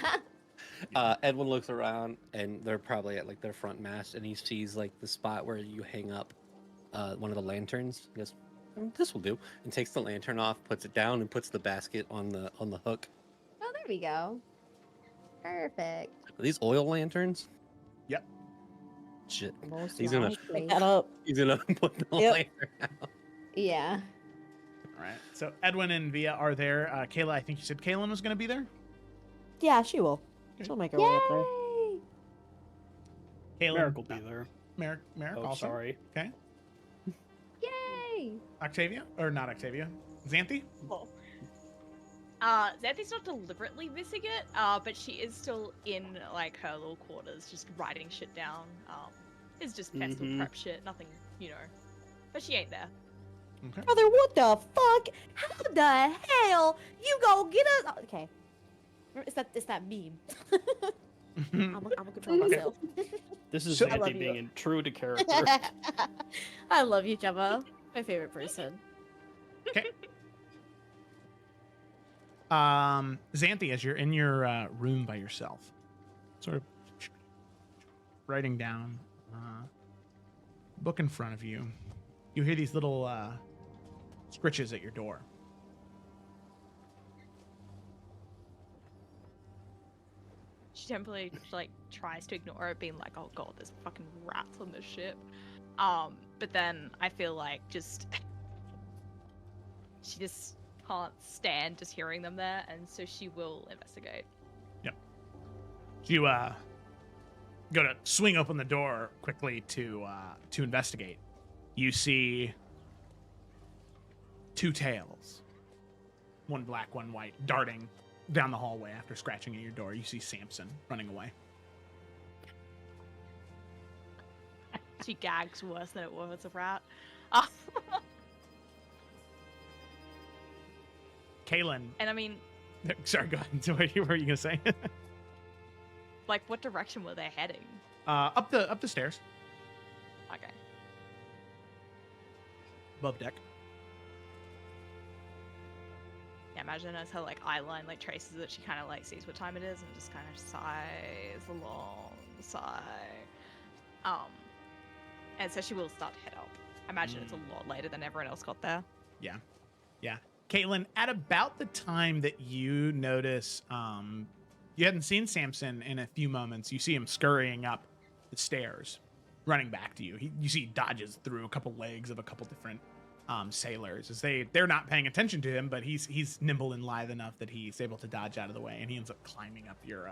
Edwin looks around, and they're probably at like their front mast, and he sees like the spot where you hang up one of the lanterns. He goes, "This will do," and takes the lantern off, puts it down, and puts the basket on the hook. Oh, there we go. Perfect. Are these oil lanterns? Yep. Shit. Most He's gonna- likely. Pick that up. He's gonna put the Yep. lantern out. Yeah. All right. So Edwin and Via are there. Kayla, I think you said Kaylin was going to be there. Yeah, she will. She'll make her way up there. Yay! Kaylin, Merrick will be there. Merrick Oh, also. sorry. Okay. Yay! Octavia or not Octavia? Xanthi. Xanthi's not deliberately missing it, but she is still in like her little quarters, just writing shit down. It's just festival Mhm. prep shit, nothing, but she ain't there. Okay. Brother, what the fuck? How the hell you go get us? Okay. It's that meme. I'm gonna control Okay. myself. This is So- I love Xanthi you. being true to character. I love you, Gemma. My favorite person. Xanthi, as you're in your room by yourself, sort of writing down, book in front of you, you hear these little scritches at your door. She temporarily like tries to ignore it, being like, "Oh god, there's fucking rats on this ship." But then I feel like just she just can't stand just hearing them there, and so she will investigate. You go to swing open the door quickly to investigate. You see two tails, one black, one white, darting down the hallway after scratching at your door. You see Samson running away. She gags worse than it was a rat. Kaylin, And I mean, sorry, go ahead. So what were you gonna say? like, what direction were they heading? Up the stairs, Okay. above deck. Yeah, imagine as her like eye line like traces it, she kind of like sees what time it is and just kind of sighs a long sigh. And so she will start to head up. I imagine it's a lot later than everyone else got there. Yeah. Caitlin, at about the time that you notice, you hadn't seen Samson in a few moments. You see him scurrying up the stairs, running back to you. You see he dodges through a couple legs of a couple different sailors as they're not paying attention to him, but he's nimble and lithe enough that he's able to dodge out of the way, and he ends up climbing up your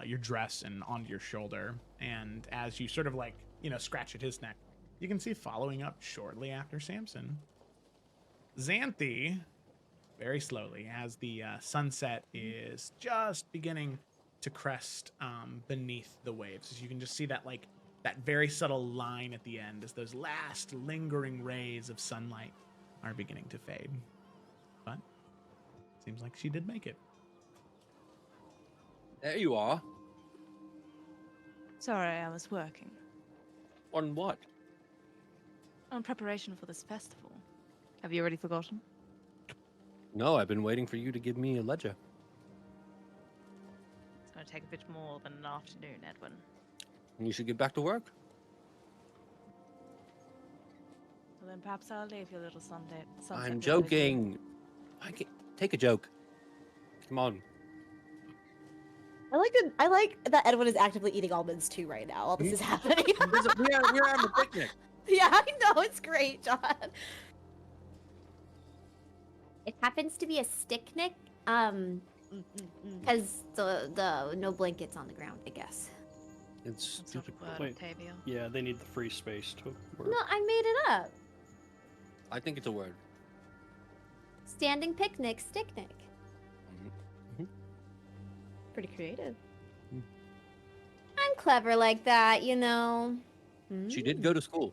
your dress and onto your shoulder. And as you sort of like, scratch at his neck, you can see following up shortly after Samson, Xanthi, very slowly, as the sunset is just beginning to crest beneath the waves. As you can just see that very subtle line at the end as those last lingering rays of sunlight are beginning to fade. But seems like she did make it. There you are. Sorry, I was working On what? on preparation for this festival. Have you already forgotten? No, I've been waiting for you to give me a ledger. It's going to take a bit more than an afternoon, Edwin. You should get back to work. Well, then perhaps I'll leave your little sunset. I'm with you. joking. Take a joke. Come on. I like that Edwin is actively eating almonds too right now while this is happening. We're having a picnic. Yeah, I know, it's great, John. It happens to be a sticknick, because the no blankets on the ground, I guess. It's That's not stupid. a word, Wait. Octavia. Yeah, they need the free space to work. No, I made it up. I think it's a word. Standing picnic, sticknick. Pretty creative. I'm clever like that, you know. She did go to school.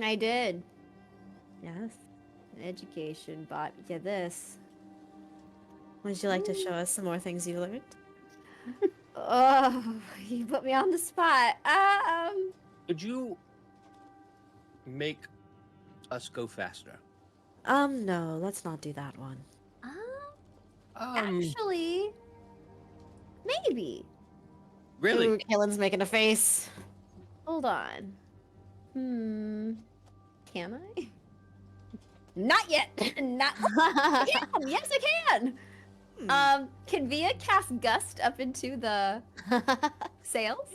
I did. Yes. Education bought you this. Would you like to show us some more things you learned? Oh, you put me on the spot. Could you make us go faster? No, let's not do that one. Actually, maybe. Really? Ooh, Kalen's making a face. Hold on. Can I? Not yet. Not. I can. Yes, I can. Can Via cast Gust up into the sails?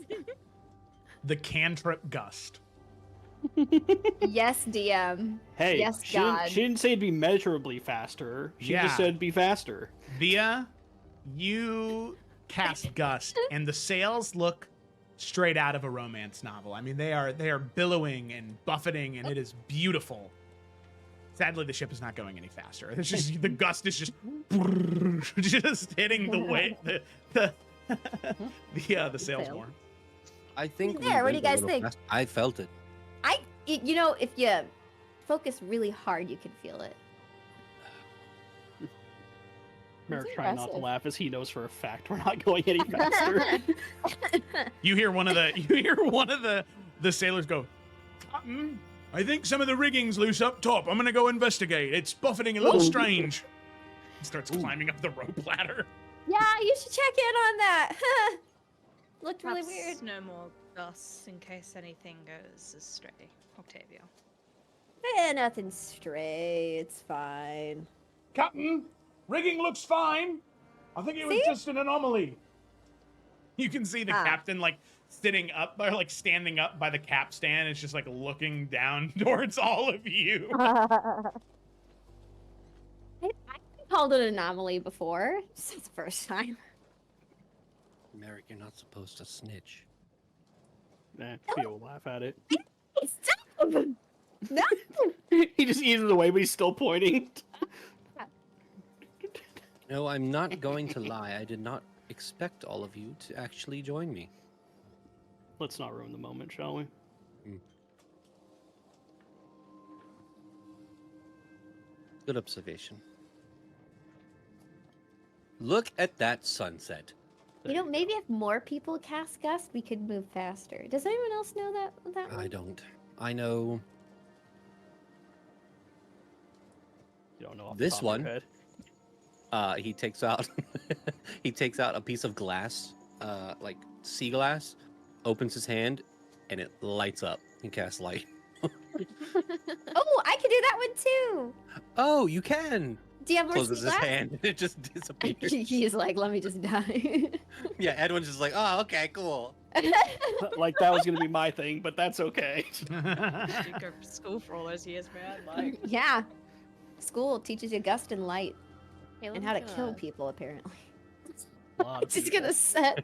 The cantrip gust. Yes, DM. Hey, Yes, she didn't, God. she didn't say it'd be measurably faster. She Yeah. just said be faster. Via, you cast gust, and the sails look straight out of a romance novel. I mean, they are billowing and buffeting, and it is beautiful. Sadly, the ship is not going any faster. It's just the gust is just just hitting the way the sails more. I think. There, what do went you a guys little think? fast. I felt it. You know, if you focus really hard, you can feel it. Merrick's That's trying not to impressive. laugh as he knows for a fact we're not going any faster. You hear one of the sailors go, "Captain, I think some of the rigging's loose up top. I'm gonna go investigate. It's buffeting a little strange." He starts climbing up the rope ladder. Yeah, you should check in on that. Looked really Perhaps weird. no more Gus in case anything goes astray, Octavia. Nothing stray. It's fine. Captain, rigging looks fine. I think it was See? just an anomaly. You can see the captain sitting up or standing up by the capstan. It's just looking down towards all of you. I called it an anomaly before. This is the first time. Merrick, you're not supposed to snitch. Nah, Theo will laugh at it. Stop! No! He just eases away, but he's still pointing. No, I'm not going to lie. I did not expect all of you to actually join me. Let's not ruin the moment, shall we? Good observation. Look at that sunset. You know, maybe if more people cast Gust, we could move faster. Does anyone else know that I one? don't. I know You don't know off the this top of your one. head. He takes out he takes out a piece of glass, like sea glass, opens his hand, and it lights up. He casts light. Oh, I can do that one too. Oh, you can. Do you have more Closes sea his glass? hand and it just disappears. He's like, let me just die. Yeah, Edwin's just like, oh, okay, cool. Like that was gonna be my thing, but that's okay. You go to school for all those years, man. Like, Yeah. School teaches you Gust and light and how to kill Kalen's people, apparently. A lot of She's people. gonna set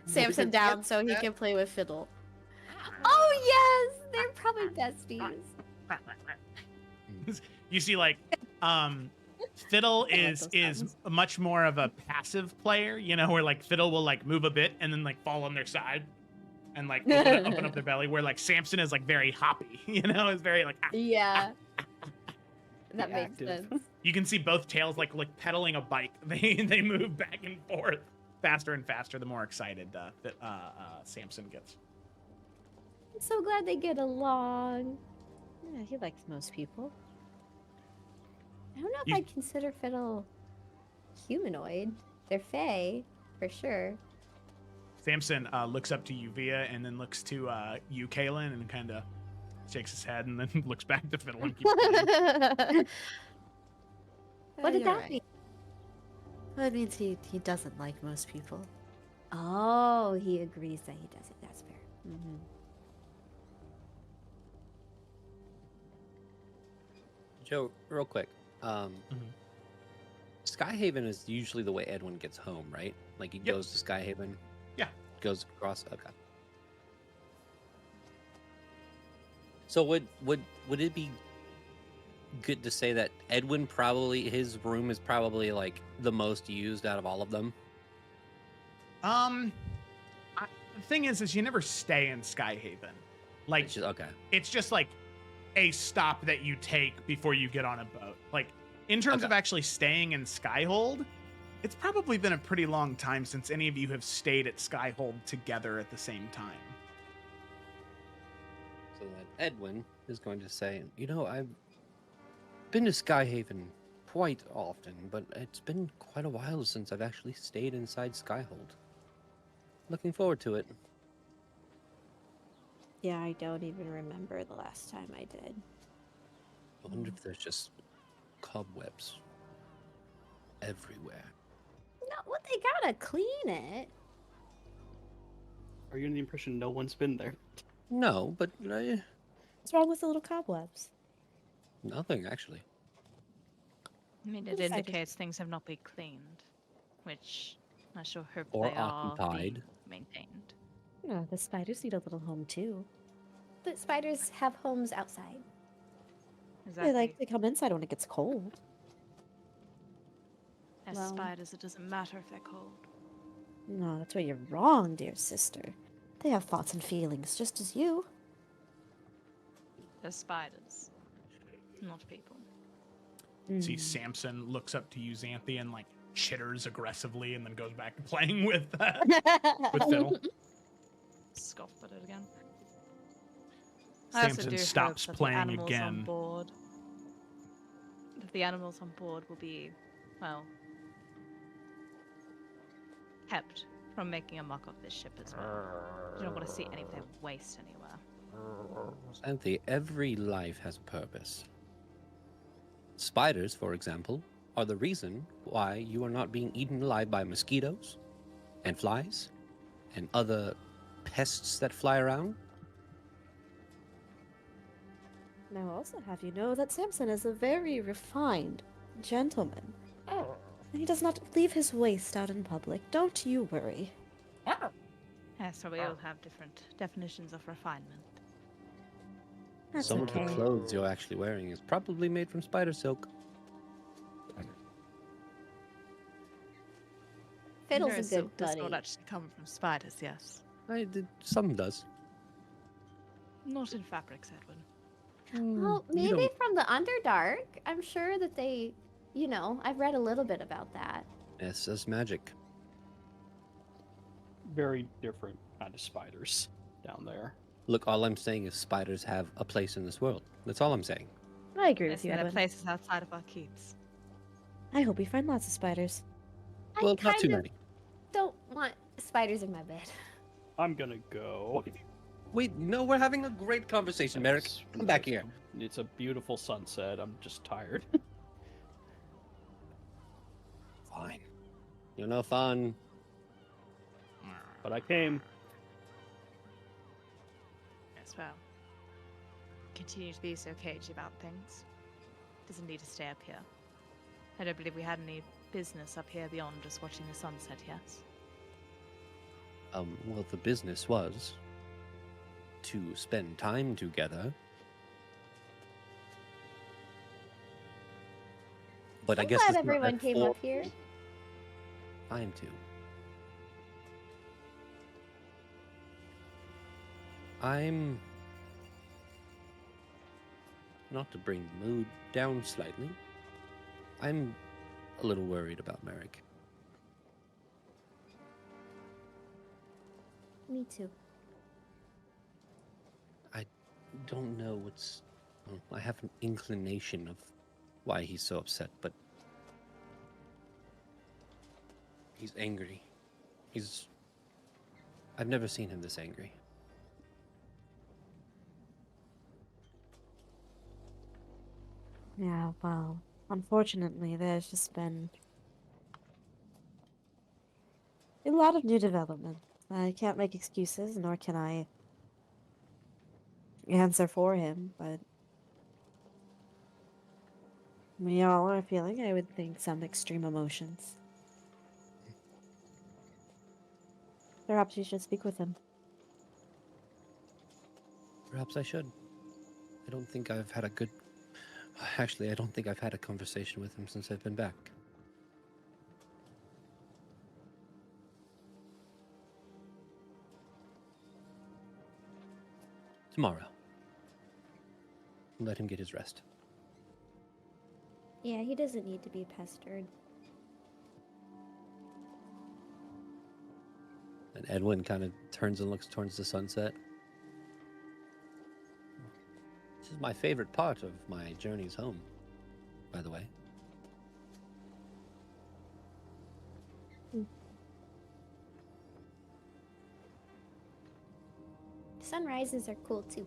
Samson Forget down so he that. can play with Fiddle. Oh yes, they're probably besties. You see, like, Fiddle I like is those sounds. much more of a passive player, you know, where like Fiddle will like move a bit and then like fall on their side and like open up their belly, where like Samson is like very hoppy, you know, is very like Yeah, that makes Active. sense. you can see both tails like pedaling a bike. They move back and forth faster and faster the more excited Samson gets. I'm so glad they get along. Yeah, he likes most people. I don't know if You- I'd consider Fiddle humanoid. They're fae, for sure. Samson looks up to you, Via, and then looks to you, Kaylin, and kind of shakes his head and then looks back to Fiddle and keeps going. What did You're that right. mean? That means he doesn't like most people. Oh, he agrees that he does it. That's fair. Mm-hmm. Joe, real quick. Skyhaven is usually the way Edwin gets home, right? Like he Yep. goes to Skyhaven. Yeah. Goes across. Okay. So would it be good to say that Edwin probably his room is probably like the most used out of all of them? The thing is you never stay in Skyhaven. Like, It's just, okay. it's just like a stop that you take before you get on a boat. Like, in terms of Okay. actually staying in Skyhold, it's probably been a pretty long time since any of you have stayed at Skyhold together at the same time. So that Edwin is going to say, I've been to Skyhaven quite often, but it's been quite a while since I've actually stayed inside Skyhold. Looking forward to it. Yeah, I don't even remember the last time I did. I wonder if there's just cobwebs everywhere. No, well, they gotta clean it. Are you under the impression no one's been there? No, but What's wrong with the little cobwebs? nothing actually. I mean, What it if I just- indicates things have not been cleaned, which I sure hope Or they are occupied. being maintained. No, the spiders need a little home too. But spiders have homes outside. Exactly. They like to come inside when it gets cold. As well- spiders, it doesn't matter if they're cold. No, that's where you're wrong, dear sister. They have thoughts and feelings just as you. They're spiders, not people. See, Mm. Samson looks up to you, Xanthi, and like chitters aggressively and then goes back to playing with Fiddle. Scoff at it again. I also Samson do stops hope that playing the animals again. On board, that the animals on board will be, well, kept from making a mock of this ship as well. You don't want to see any of their waste anywhere. Anthony, every life has a purpose. Spiders, for example, are the reason why you are not being eaten alive by mosquitoes and flies and other pests that fly around. Now, also have you know that Samson is a very refined gentleman. And he does not leave his waste out in public. Don't you worry. Yeah, so we all have different definitions of refinement. That's Some okay. of the clothes you're actually wearing is probably made from spider silk. Fiddle's Mirror a silk good does buddy. not actually come from spiders, yes. Some does. Not in fabrics, Edwin. Well, You maybe don't- from the Underdark. I'm sure that they, I've read a little bit about that. Yes, that's magic. Very different kind of spiders down there. Look, all I'm saying is spiders have a place in this world. That's all I'm saying. I agree Yes, with you, there are Edwin. places outside of our keeps. I hope we find lots of spiders. Well, I not too kind of many. don't want spiders in my bed. I'm gonna go. Wait, no, we're having a great conversation, Merrick. It's- Come back here. It's a beautiful sunset. I'm just tired. Fine. You're no fun. But I came. As well. Continue to be so cagey about things. Doesn't need to stay up here. I don't believe we had any business up here beyond just watching the sunset, yes? Well, the business was to spend time together. But I I'm guess glad it's not everyone at came four. up here. I am too. I'm not to bring the mood down slightly. I'm a little worried about Merrick. Me too. I don't know what's. Well, I have an inclination of why he's so upset, but he's angry. I've never seen him this angry. Yeah, well, unfortunately, there's just been a lot of new development. I can't make excuses, nor can I answer for him, but we all are feeling, I would think, some extreme emotions. Perhaps you should speak with him. Perhaps I should. I don't think I've had a good. Actually, I don't think I've had a conversation with him since I've been back. Tomorrow. Let him get his rest. Yeah, he doesn't need to be pestered. And Edwin kind of turns and looks towards the sunset. This is my favorite part of my journeys home, by the way. Sunrises are cool too.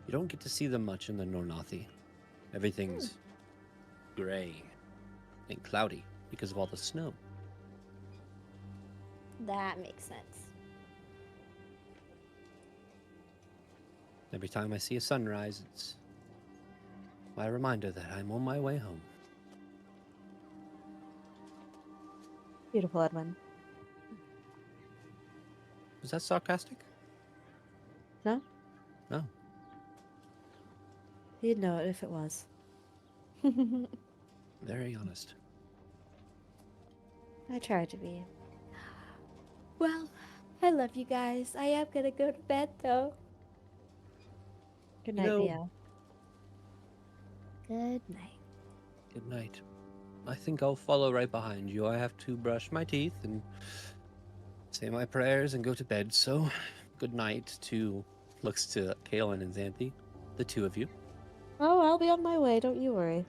You don't get to see them much in the Nornathi. Everything's gray and cloudy because of all the snow. That makes sense. Every time I see a sunrise, it's my reminder that I'm on my way home. Beautiful, Edwin. Was that sarcastic? No? No. You'd know it if it was. Very honest. I tried to be. Well, I love you guys. I am gonna go to bed though. Good You night, know- Theo. Good night. Good night. I think I'll follow right behind you. I have to brush my teeth and say my prayers and go to bed. So, good night to. Looks to Kaelin and Xanthi, the two of you. Oh, I'll be on my way. Don't you worry.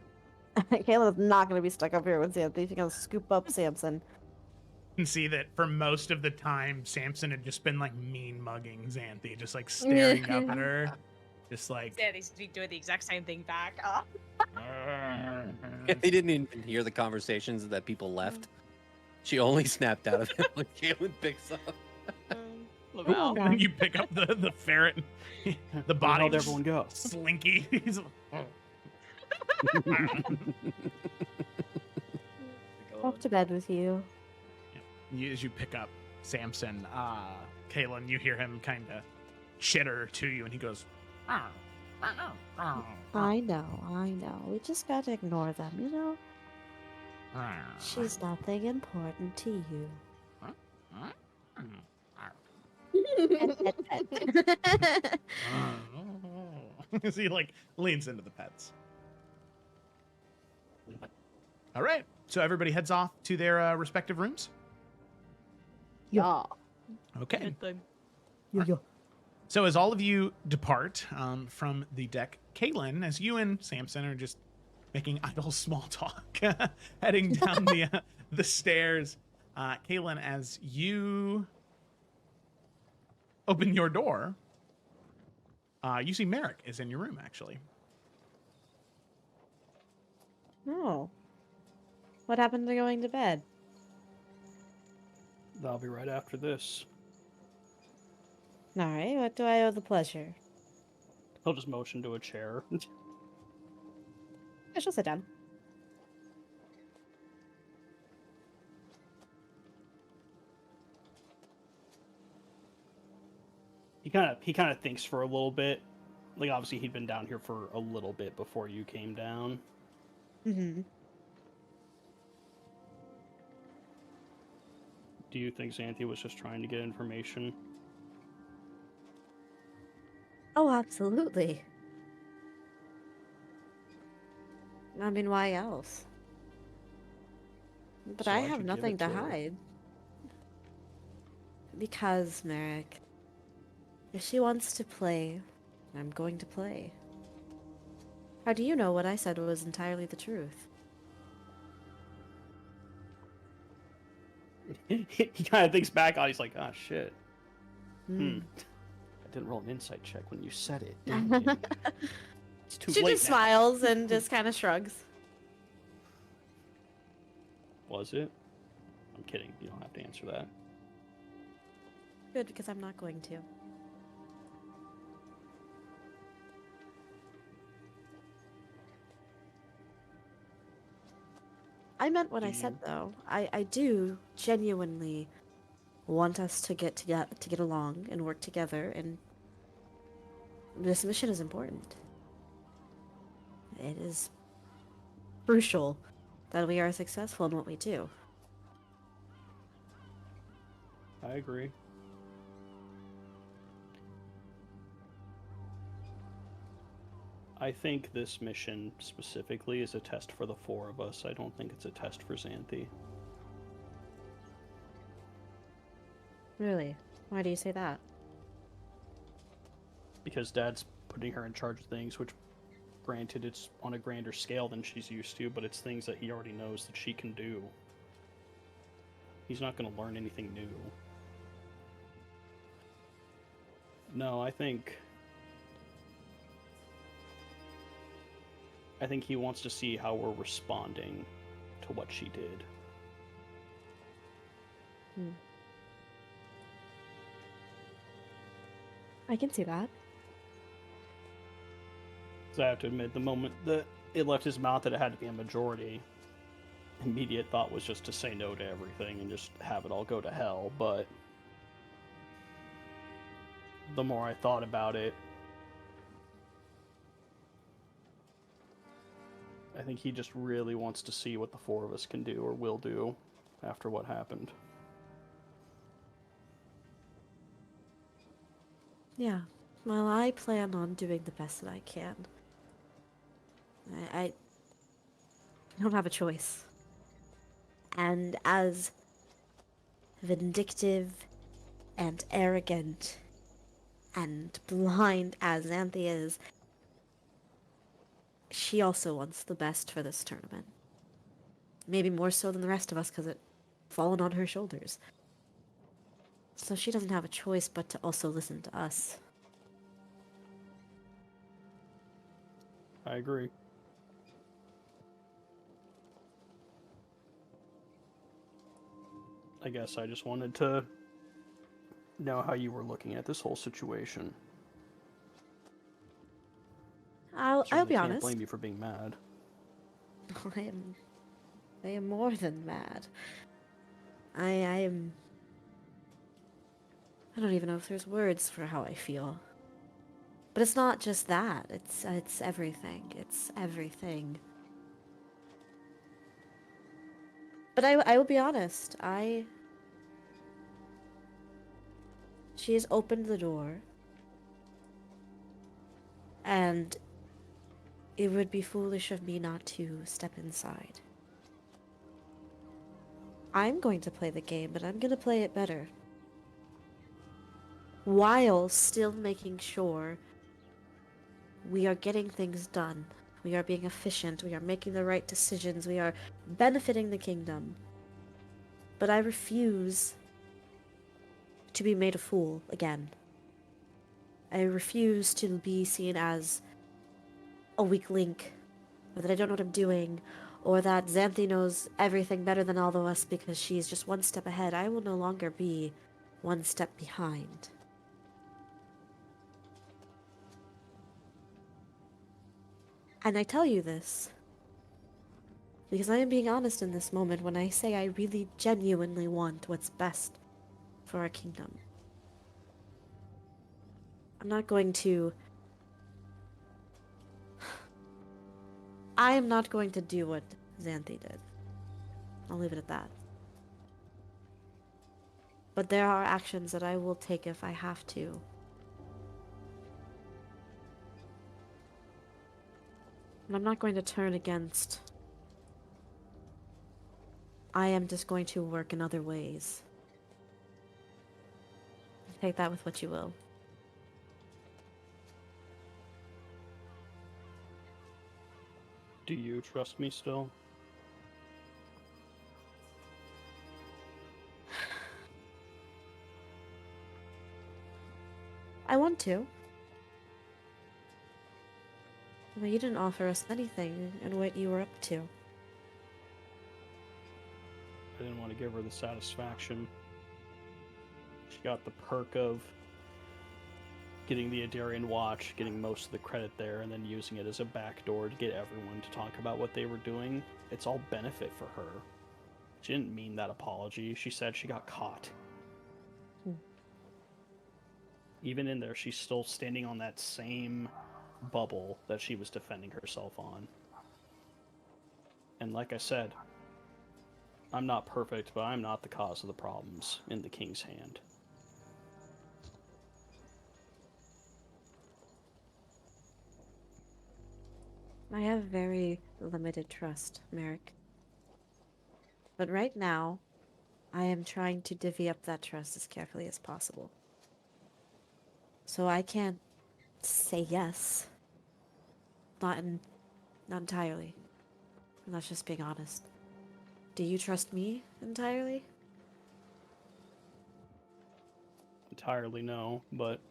Kayla's not going to be stuck up here with Xanthi. She's going to scoop up Samson. And see that for most of the time, Samson had just been like mean mugging Xanthi, just like staring up at her, just like. Yeah, they be doing the exact same thing back. Oh. They didn't even hear the conversations that people left. She only snapped out of it when Kaelin picks up. Look out. And then you pick up the ferret, the body. How'd everyone go? Slinky. He's like, Off to bed with you. as you pick up Samson, Kaelin, you hear him kind of chitter to you, and he goes, I know. We just got to ignore them, you know? She's nothing important to you. As he like leans into the pets. All right, so everybody heads off to their respective rooms. Yeah. Okay. Good thing. Yo. So as all of you depart from the deck, Kaelin, as you and Samson are just making idle small talk, heading down the stairs, Kaelin, as you open your door, you see Merrick is in your room, actually. Oh. What happened to going to bed? That'll be right after this. Alright, what do I owe the pleasure? He'll just motion to a chair. I shall sit down. He kind of thinks for a little bit. Like, obviously, he'd been down here for a little bit before you came down. Mm-hmm. Do you think Xanthi was just trying to get information? Oh, absolutely. I mean, why else? But So I why'd have you give nothing it to to her? hide. Because, Merrick, if she wants to play, I'm going to play. How do you know what I said was entirely the truth? He kind of thinks back on it. He's like, oh, shit. Hmm. I didn't roll an insight check when you said it. Dang it. It's too She late just now. smiles and just kind of shrugs. Was it? I'm kidding. You don't have to answer that. Good, because I'm not going to. I meant what Do I said, you- though. I do genuinely want us to get along and work together, and this mission is important. It is crucial that we are successful in what we do. I agree. I think this mission specifically is a test for the four of us. I don't think it's a test for Xanthi. Really? Why do you say that? Because Dad's putting her in charge of things, which, granted, it's on a grander scale than she's used to, but it's things that he already knows that she can do. He's not going to learn anything new. No, I think he wants to see how we're responding to what she did. I can see that. Because I have to admit, the moment that it left his mouth that it had to be a majority, immediate thought was just to say no to everything and just have it all go to hell. But the more I thought about it, I think he just really wants to see what the four of us can do or will do after what happened. Yeah. Well, I plan on doing the best that I can. I don't have a choice. And as vindictive and arrogant and blind as Xanthi is, she also wants the best for this tournament. Maybe more so than the rest of us because it's fallen on her shoulders. So she doesn't have a choice but to also listen to us. I agree. I guess I just wanted to know how you were looking at this whole situation. I'll Certainly be can't honest. blame you for being mad. I am more than mad. I don't even know if there's words for how I feel. But it's not just that. It's everything. It's everything. But I will be honest. She has opened the door. And it would be foolish of me not to step inside. I'm going to play the game, but I'm going to play it better. While still making sure we are getting things done. We are being efficient. We are making the right decisions. We are benefiting the kingdom. But I refuse to be made a fool again. I refuse to be seen as a weak link, or that I don't know what I'm doing, or that Xanthi knows everything better than all of us because she's just one step ahead. I will no longer be one step behind. And I tell you this because I am being honest in this moment when I say I really genuinely want what's best for our kingdom. I'm not going to... I am not going to do what Xanthi did. I'll leave it at that. But there are actions that I will take if I have to. And I'm not going to turn against... I am just going to work in other ways. Take that with what you will. Do you trust me still? I want to. But you didn't offer us anything in what you were up to. I didn't want to give her the satisfaction. She got the perk of getting the Adarian watch, getting most of the credit there, and then using it as a backdoor to get everyone to talk about what they were doing. It's all benefit for her. She didn't mean that apology. She said she got caught. Even in there, she's still standing on that same bubble that she was defending herself on. And like I said, I'm not perfect, but I'm not the cause of the problems in the King's hand. I have very limited trust, Merrick. But right now, I am trying to divvy up that trust as carefully as possible. So I can't say yes. Not entirely. And that's just being honest. Do you trust me entirely? Entirely no, but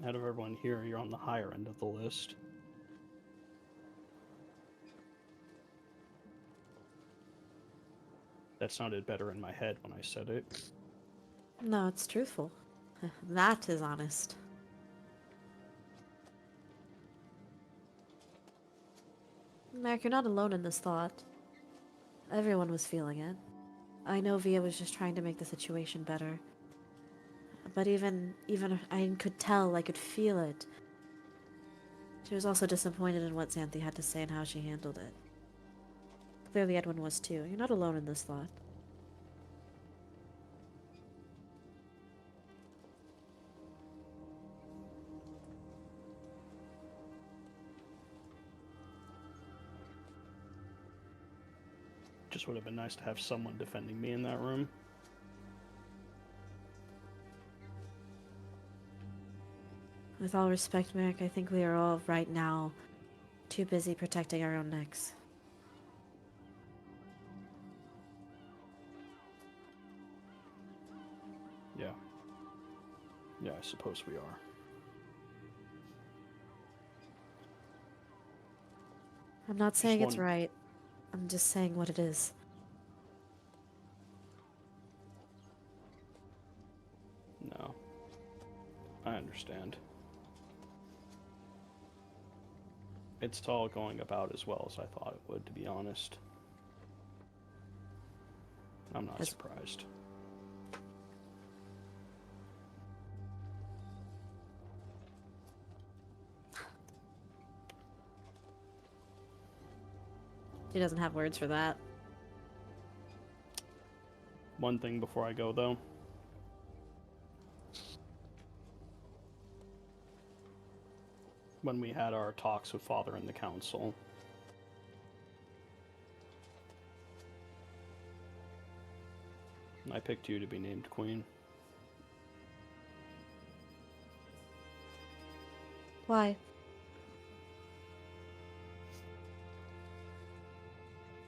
out of everyone here, you're on the higher end of the list. That sounded better in my head when I said it. No, it's truthful. That is honest. Merrick, you're not alone in this thought. Everyone was feeling it. I know Via was just trying to make the situation better. But even I could tell, I could feel it. She was also disappointed in what Xanthi had to say and how she handled it. Clearly Edwin was too. You're not alone in this thought. Just would have been nice to have someone defending me in that room. With all respect, Merrick, I think we are all, right now, too busy protecting our own necks. Yeah. Yeah, I suppose we are. I'm not saying it's one- right. I'm just saying what it is. No. I understand. It's all going about as well as I thought it would, to be honest. I'm not surprised. She doesn't have words for that. One thing before I go, though. When we had our talks with Father and the Council, I picked you to be named Queen. Why?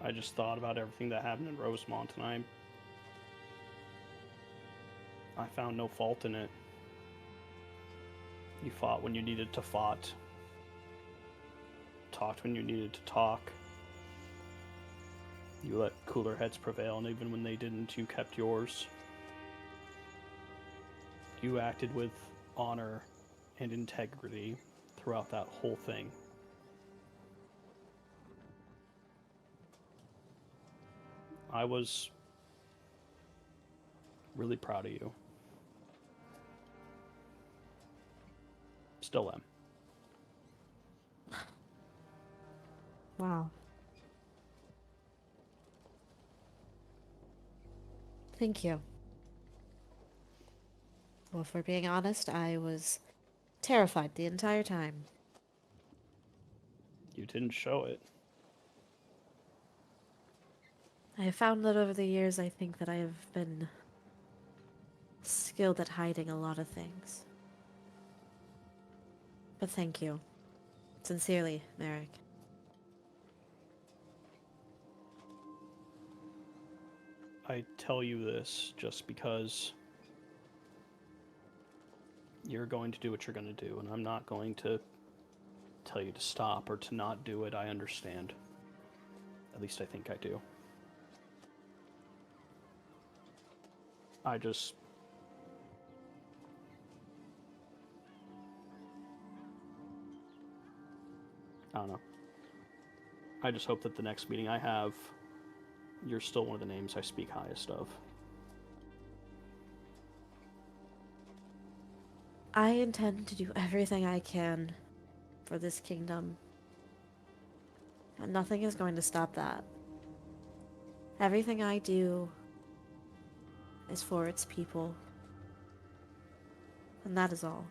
I just thought about everything that happened in Rosemont, and I found no fault in it. You fought when you needed to fight. Talked when you needed to talk. You let cooler heads prevail, and even when they didn't, you kept yours. You acted with honor and integrity throughout that whole thing. I was really proud of you. Still am. Wow. Thank you. Well, for being honest, I was terrified the entire time. You didn't show it. I have found that over the years, I think that I have been skilled at hiding a lot of things. But thank you. Sincerely, Merrick. I tell you this just because you're going to do what you're going to do, and I'm not going to tell you to stop or to not do it. I understand. At least I think I do. I don't know. I just hope that the next meeting I have, you're still one of the names I speak highest of. I intend to do everything I can for this kingdom. And nothing is going to stop that. Everything I do is for its people. And that is all.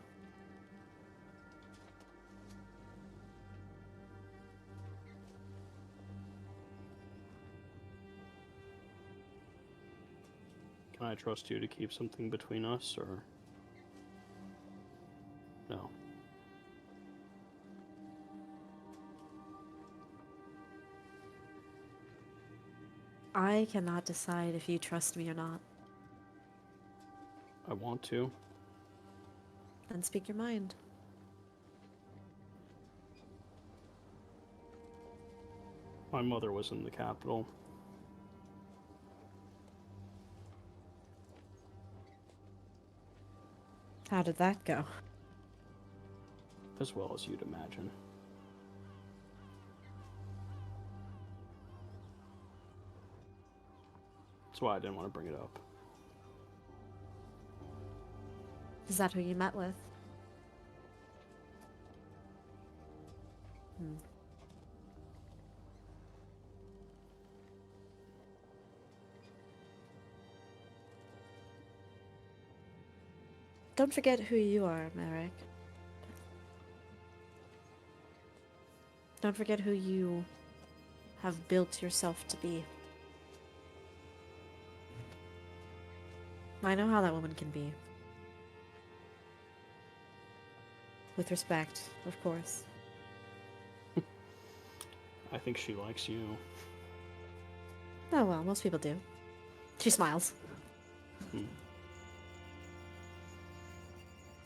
Can I trust you to keep something between us, or no? I cannot decide if you trust me or not. I want to. Then speak your mind. My mother was in the capital. How did that go? As well as you'd imagine. That's why I didn't want to bring it up. Is that who you met with? Don't forget who you are, Merrick. Don't forget who you have built yourself to be. I know how that woman can be. With respect, of course. I think she likes you. Oh well, most people do. She smiles.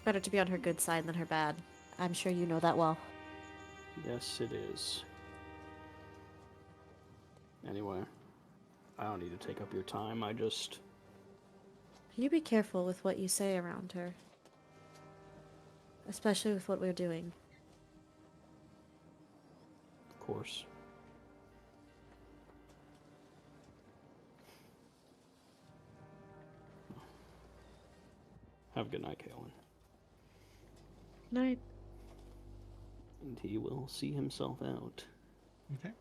Better to be on her good side than her bad. I'm sure you know that well. Yes, it is. Anyway, I don't need to take up your time. You be careful with what you say around her. Especially with what we're doing. Of course. Have a good night, Kaelin. Night. And he will see himself out. Okay.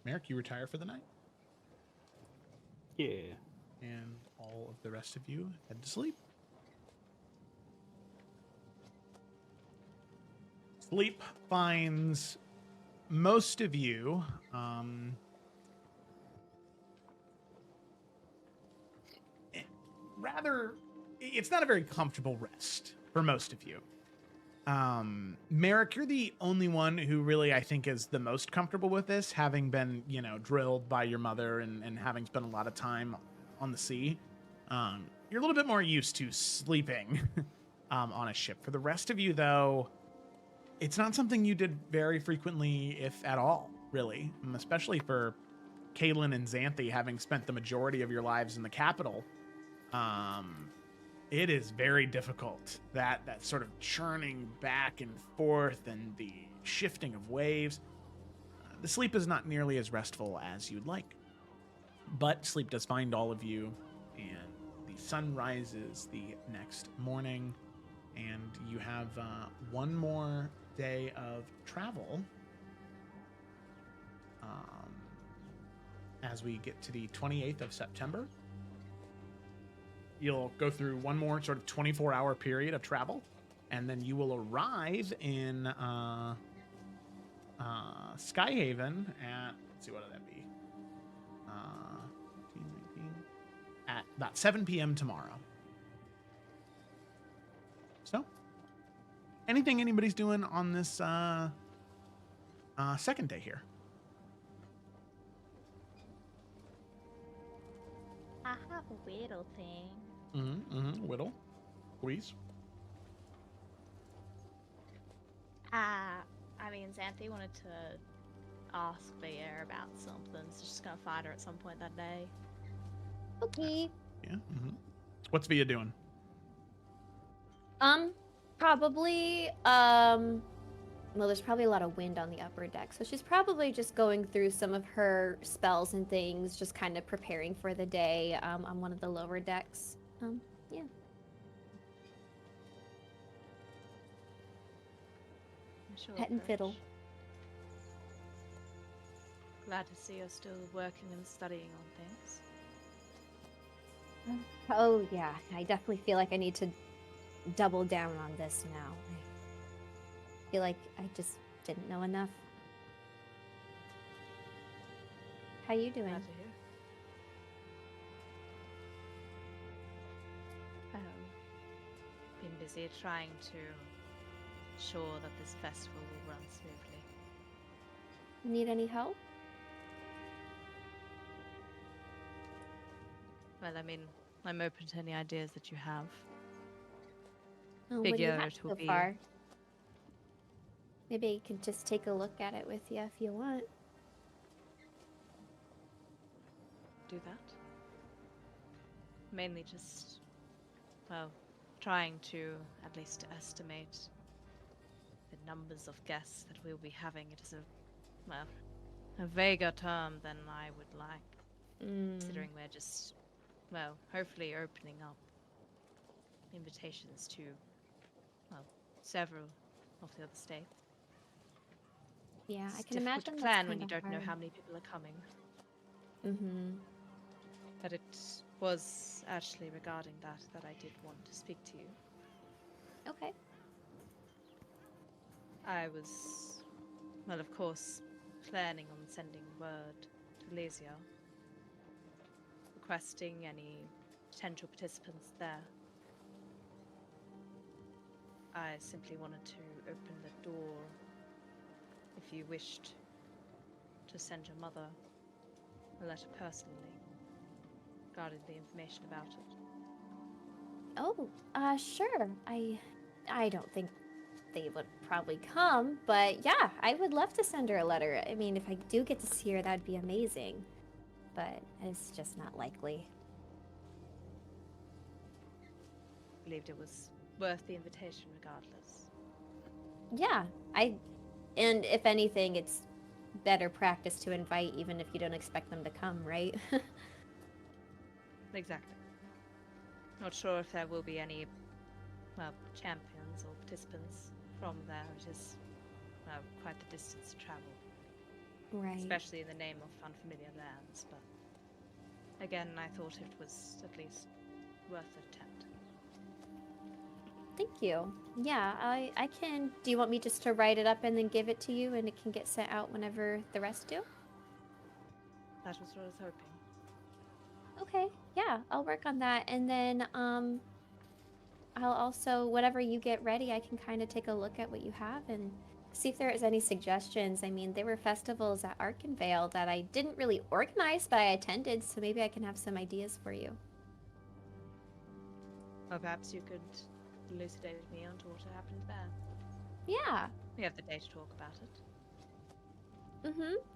Merrick, you retire for the night, Yeah. and all of the rest of you head to sleep. Sleep finds most of you it's not a very comfortable rest for most of you. Merrick, you're the only one who really, I think, is the most comfortable with this, having been, drilled by your mother and having spent a lot of time on the sea. You're a little bit more used to sleeping on a ship. For the rest of you, though, it's not something you did very frequently, if at all, really, especially for Kaelin and Xanthi, having spent the majority of your lives in the capital. It is very difficult, that sort of churning back and forth and the shifting of waves. The sleep is not nearly as restful as you'd like, but sleep does find all of you, and the sun rises the next morning. and you have one more day of travel as we get to the 28th of September. You'll go through one more sort of 24-hour period of travel, and then you will arrive in Skyhaven at, let's see, what would that be? 19, at about 7 p.m. tomorrow. So, anything anybody's doing on this second day here? I have a whittle thing. Whittle, please. I mean, Xanthi wanted to ask Via about something, so she's gonna find her at some point that day. Okay. Yeah. What's Via doing? Probably, well, there's probably a lot of wind on the upper deck, so she's probably just going through some of her spells and things, just kind of preparing for the day, on one of the lower decks. Yeah. Sure, Pet and fiddle. Glad to see you're still working and studying on things. Oh, yeah. I definitely feel like I need to double down on this now. I feel like I just didn't know enough. How you doing? Glad to hear. Been busy trying to ensure that this festival will run smoothly. Need any help? Well, I mean, I'm open to any ideas that you have. Oh, what do you Figure have it will so be- far? Maybe I can just take a look at it with you if you want. Do that. Mainly just, well, trying to at least estimate the numbers of guests that we'll be having. It is a vaguer term than I would like, considering we're just, well, hopefully opening up invitations to, well, several of the other states. Yeah, I It's can difficult imagine to that's plan when kinda you don't know hard. how many people are coming. But it was actually regarding that I did want to speak to you. Okay. I was, well, of course, planning on sending word to Lesia, requesting any potential participants there. I simply wanted to open the door if you wished to send your mother a letter personally regarding the information about it. Oh, sure. I don't think they would probably come, but yeah, I would love to send her a letter. I mean, if I do get to see her, that'd be amazing. But it's just not likely. Believed it was worth the invitation regardless. Yeah, and if anything, it's better practice to invite even if you don't expect them to come, right? Exactly. Not sure if there will be any, well, champions or participants from there. It is, well, quite the distance to travel, Right. especially in the name of unfamiliar lands. But again, I thought it was at least worth an attempt. Thank you. Yeah, I can. Do you want me just to write it up and then give it to you and it can get sent out whenever the rest do? That was what I was hoping. Okay, yeah, I'll work on that. And then I'll also, whatever you get ready, I can kind of take a look at what you have and see if there is any suggestions. I mean, there were festivals at Arkenvale that I didn't really organize, but I attended, so maybe I can have some ideas for you. Or perhaps you could elucidate me onto what happened there. Yeah. We have the day to talk about it.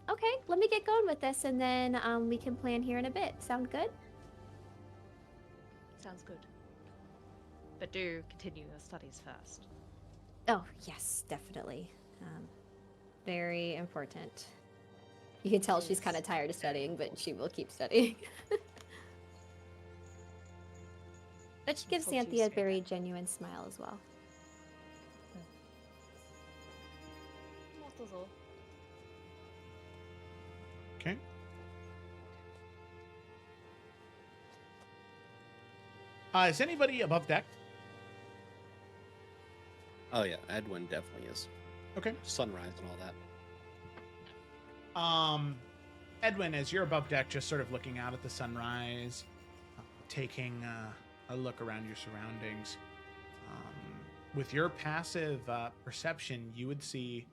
Okay, let me get going with this and then we can plan here in a bit. Sound good? Sounds good. But do continue your studies first. Oh, yes, definitely. Very important. You can tell she's kind of tired of studying, but she will keep studying. But she gives Hope you Xanthia a stay very there. genuine smile as well. Okay. Is anybody above deck? Oh yeah, Edwin definitely is. Okay. Sunrise and all that. Edwin, as you're above deck, just sort of looking out at the sunrise, taking a look around your surroundings. With your passive perception, you would see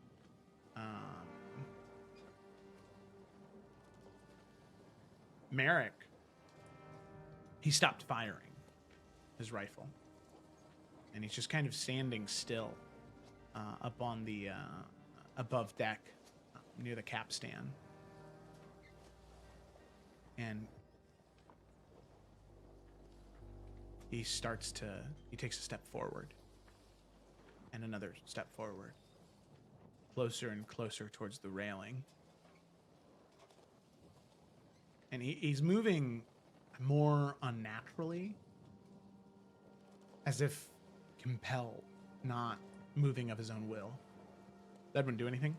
Merrick. He stopped firing his rifle, and he's just kind of standing still up on the above deck near the capstan. And he takes a step forward and another step forward, closer and closer towards the railing. And he's moving more unnaturally, as if compelled, not moving of his own will. Did Edwin do anything?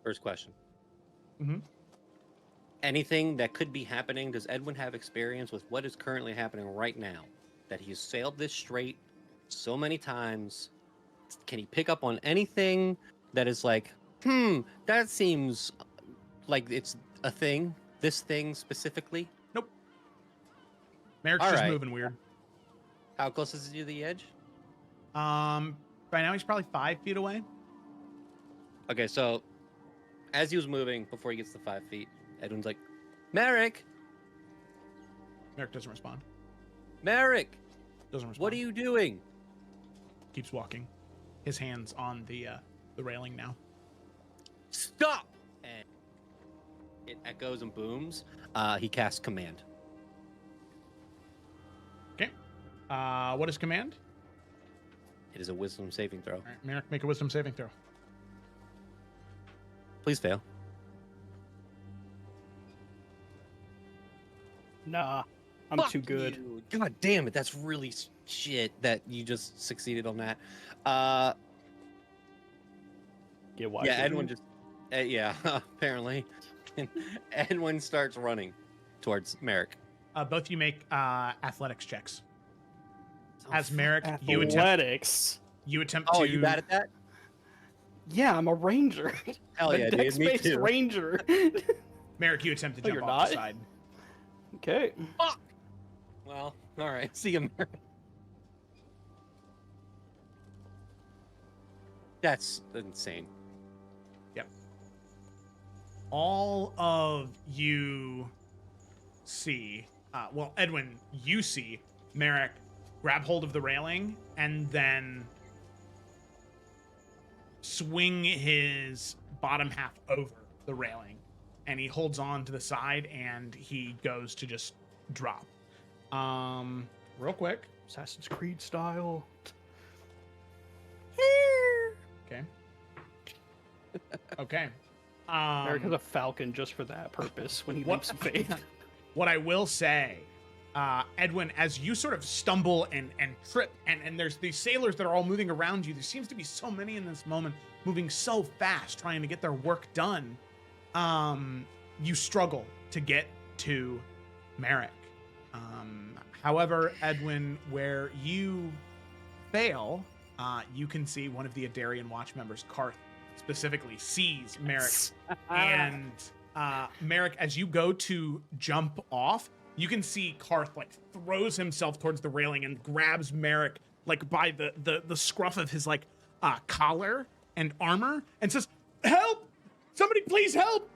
First question. Mm-hmm. Anything that could be happening, does Edwin have experience with what is currently happening right now? That he's sailed this strait so many times. Can he pick up on anything that is like, that seems like it's a thing? This thing specifically? Nope. Merrick's All just right. moving weird. How close is he to the edge? By now he's probably 5 feet away. Okay, so as he was moving before he gets to 5 feet, Edwin's like, Merrick! Merrick doesn't respond. Merrick! Doesn't respond. What are you doing? Keeps walking. His hands on the railing now. Stop! And it echoes and booms. He casts command. Okay. What is command? It is a wisdom saving throw. All right, Merrick, make a wisdom saving throw. Please fail. Nah, I'm Fuck too good. you. God damn it, that's really shit that you just succeeded on that. Get why? Yeah, Edwin just... yeah, apparently. Edwin starts running towards Merrick. Both of you make athletics checks. As Merrick, you Athletics. attempt Oh, to... are you bad at that? Yeah, I'm a ranger. Hell I'm yeah, a dude, me dex-based too. ranger. Merrick, you attempt to Oh, jump you're off not? the side. Okay. Fuck! Well, alright, see you, Merrick. That's insane. All of you see, well, Edwin, you see Merrick grab hold of the railing and then swing his bottom half over the railing. And he holds on to the side and he goes to just drop. Real quick. Assassin's Creed style. Okay. Okay. Eric has a falcon just for that purpose when he leaps of faith. What I will say, Edwin, as you sort of stumble and trip, and there's these sailors that are all moving around you. There seems to be so many in this moment, moving so fast, trying to get their work done. You struggle to get to Merrick. However, Edwin, where you fail, you can see one of the Adarian watch members, Karth, specifically sees Merrick. And Merrick, as you go to jump off, you can see Karth like throws himself towards the railing and grabs Merrick like by the scruff of his like collar and armor and says, "Help! Somebody please help!"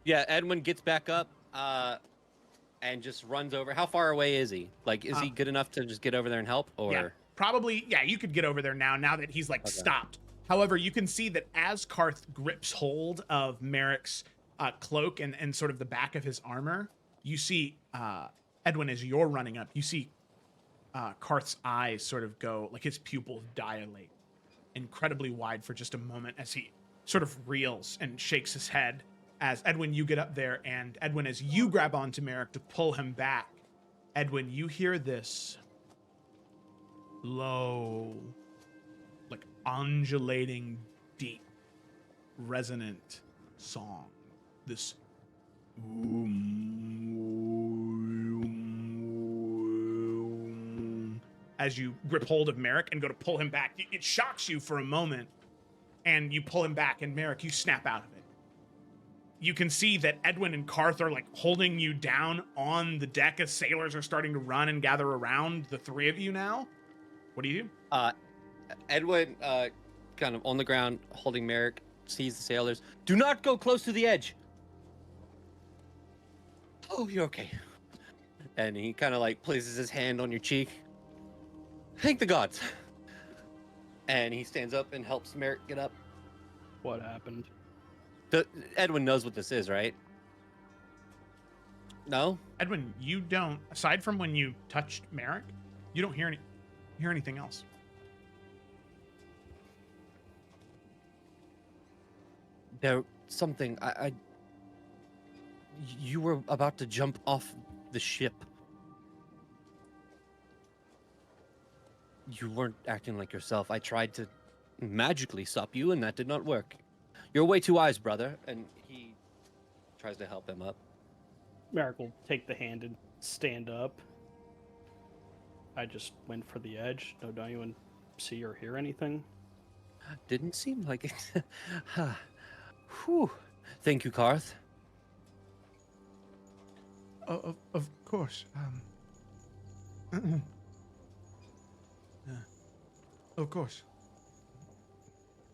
Yeah, Edwin gets back up and just runs over. How far away is he? Like, is he good enough to just get over there and help? Or Yeah, probably. Yeah, you could get over there now that he's like stopped. However, you can see that as Karth grips hold of Merrick's cloak and sort of the back of his armor, you see, Edwin, as you're running up, you see Karth's eyes sort of go, like his pupils dilate incredibly wide for just a moment as he sort of reels and shakes his head. As Edwin, you get up there, and Edwin, as you grab onto Merrick to pull him back, Edwin, you hear this low, like undulating, deep, resonant song, this as you grip hold of Merrick and go to pull him back. It shocks you for a moment, and you pull him back, and Merrick, you snap out of it. You can see that Edwin and Karth are like holding you down on the deck as sailors are starting to run and gather around the three of you now. What do you do? Edwin, kind of on the ground, holding Merrick, sees the sailors. Do not go close to the edge. Oh, you're okay. And he kind of like places his hand on your cheek. Thank the gods. And he stands up and helps Merrick get up. What happened? Edwin knows what this is, right? No? Edwin, you don't, aside from when you touched Merrick, you don't hear anything else. There something you were about to jump off the ship. You weren't acting like yourself. I tried to magically stop you, and that did not work. You're way too wise, brother. And he tries to help him up. Merrick will take the hand and stand up. I just went for the edge. No, don't anyone see or hear anything? Didn't seem like it. Whew. Thank you, Karth. Of course. Of course.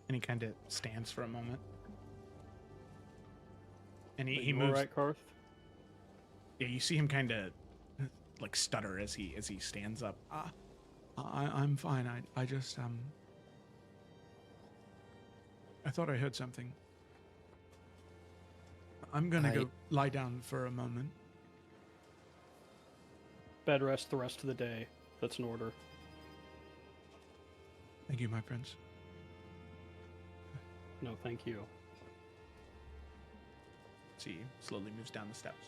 And he kind of stands for a moment. And he moves. All right, Karth? Yeah, you see him kind of like stutter as he stands up. I'm fine. I just I thought I heard something. I'm gonna go lie down for a moment. Bed rest the rest of the day. That's an order. Thank you, my prince. No, thank you. See, he slowly moves down the steps.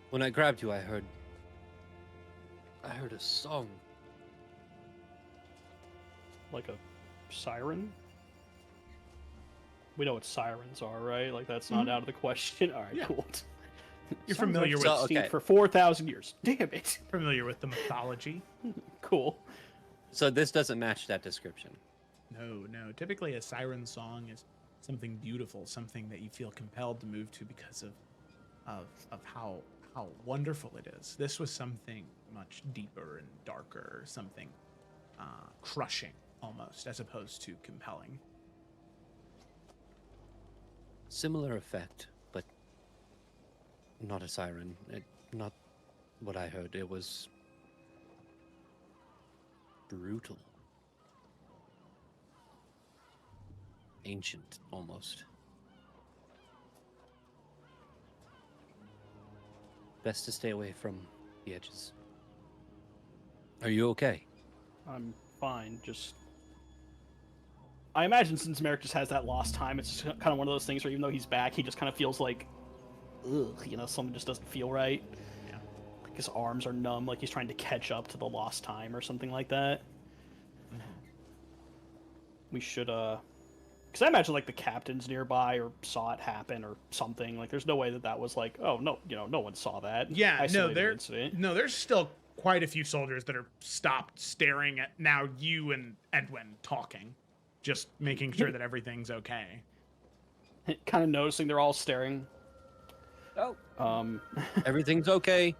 When I grabbed you, I heard a song. Like a siren? We know what sirens are, right? Like, that's not out of the question. All right, Yeah. cool. You're Sounds familiar like with it's been okay. for 4,000 years. Damn it. familiar with the mythology. Cool. So this doesn't match that description. No. Typically, a siren song is something beautiful, something that you feel compelled to move to because of how wonderful it is. This was something much deeper and darker, something crushing almost, as opposed to compelling. Similar effect, but not a siren. Not what I heard. It was brutal. Ancient, almost. Best to stay away from the edges. Are you okay? I'm fine. Just, I imagine since Merrick just has that lost time, it's just kind of one of those things where even though he's back, he just kind of feels like, ugh, something just doesn't feel right. Yeah. Like his arms are numb, like he's trying to catch up to the lost time or something like that. We should, because I imagine like the captain's nearby or saw it happen or something. Like, there's no way that was like, oh no, no one saw that. Yeah, Isolated incident. there's still quite a few soldiers that are stopped staring at now you and Edwin talking, just making sure that everything's okay. Kind of noticing they're all staring. Oh. We Everything's okay.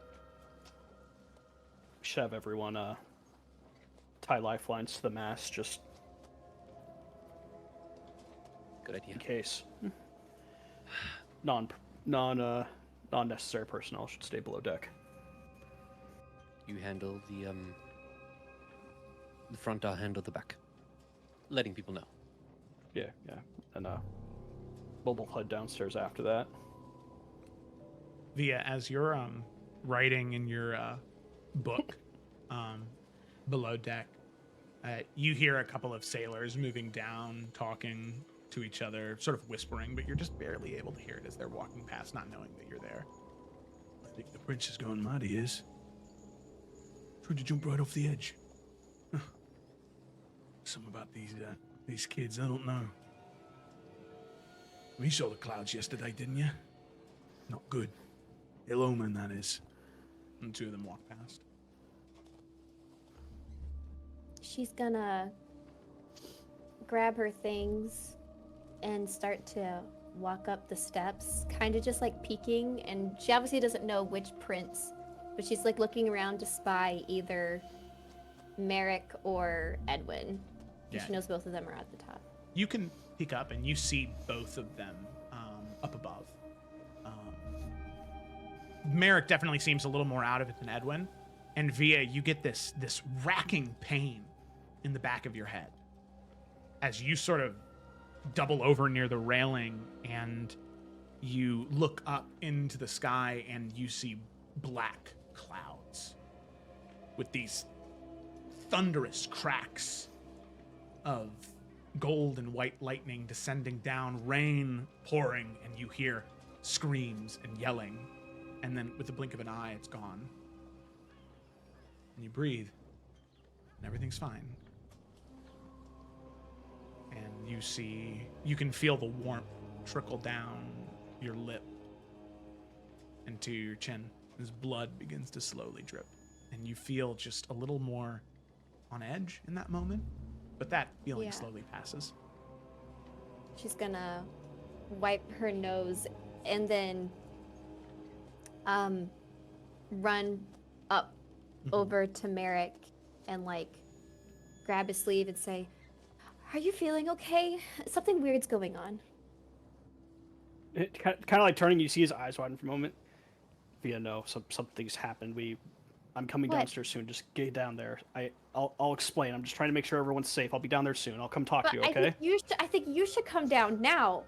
should have everyone tie lifelines to the mast just Good idea. in case. Non-necessary personnel should stay below deck. You handle the front, I'll handle the back. Letting people know. Yeah. And we'll head downstairs after that. Via, as you're writing in your book below deck, you hear a couple of sailors moving down, talking to each other, sort of whispering, but you're just barely able to hear it as they're walking past, not knowing that you're there. I think the prince has gone mad, he is. Tried to jump right off the edge. Something about these These kids, I don't know. You saw the clouds yesterday, didn't you? Not good. Ill omen, that is. And two of them walk past. She's gonna grab her things and start to walk up the steps, kind of just like peeking, and she obviously doesn't know which prince, but she's like looking around to spy either Merrick or Edwin. Yeah. She knows both of them are at the top. You can peek up and you see both of them up above. Merrick definitely seems a little more out of it than Edwin. And Via, you get this racking pain in the back of your head as you sort of double over near the railing and you look up into the sky and you see black clouds with these thunderous cracks of gold and white lightning descending down, rain pouring, and you hear screams and yelling. And then with the blink of an eye, it's gone. And you breathe, and everything's fine. And you can feel the warmth trickle down your lip into your chin as blood begins to slowly drip. And you feel just a little more on edge in that moment, but that feeling slowly passes. She's gonna wipe her nose and then run up over to Merrick and like grab his sleeve and say, "Are you feeling okay? Something weird's going on." It kind of like turning, you see his eyes widen for a moment. Via, no, something's happened. I'm coming What? downstairs soon. Just get down there. I'll explain. I'm just trying to make sure everyone's safe. I'll be down there soon. I'll come talk to you, okay? I think you should come down now.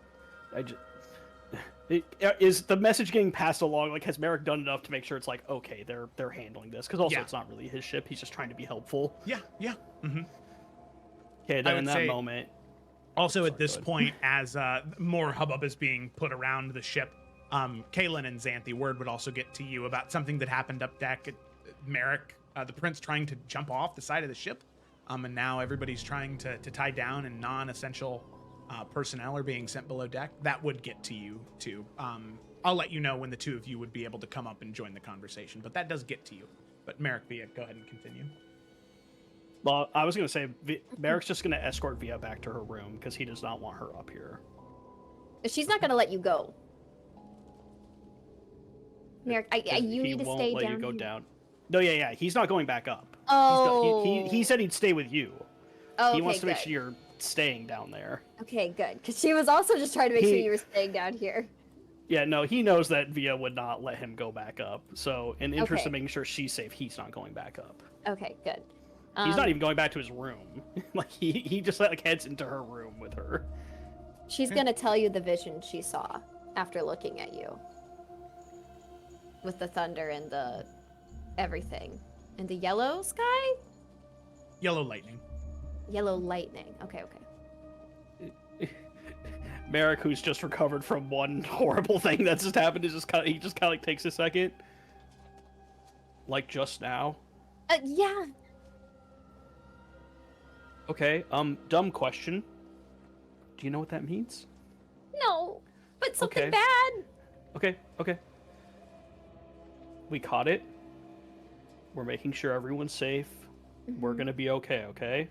Is the message getting passed along? Like, has Merrick done enough to make sure it's like, okay, they're handling this? Because also, it's not really his ship. He's just trying to be helpful. Yeah. Mm-hmm. Okay, then in that moment. Also, at this point, as more hubbub is being put around the ship, Kaylin and Xanthi, word would also get to you about something that happened up deck. Merrick, the prince, trying to jump off the side of the ship, and now everybody's trying to tie down, and non-essential personnel are being sent below deck. That would get to you too. I'll let you know when the two of you would be able to come up and join the conversation, but that does get to you. But Merrick, Via, go ahead and continue. Well, I was going to say, Merrick's just going to escort Via back to her room because he does not want her up here. She's not gonna let you go. Merrick, you need to stay down. He won't let you go down. No, yeah, he's not going back up. Oh. He said he'd stay with you. Oh, he wants to make sure you're staying down there. Okay, good. Because she was also just trying to make sure you were staying down here. Yeah, no, he knows that Via would not let him go back up. So, in the interest of making sure she's safe, he's not going back up. Okay, good. He's not even going back to his room. Like, he just like heads into her room with her. She's gonna tell you the vision she saw after looking at you. With the thunder and the everything. And the yellow sky? Yellow lightning. Yellow lightning. Okay. Merrick, who's just recovered from one horrible thing that's just happened, is just kind of like takes a second. Like just now. Yeah. Okay, dumb question. Do you know what that means? No, but something bad. Okay. We caught it. We're making sure everyone's safe. Mm-hmm. We're gonna be okay?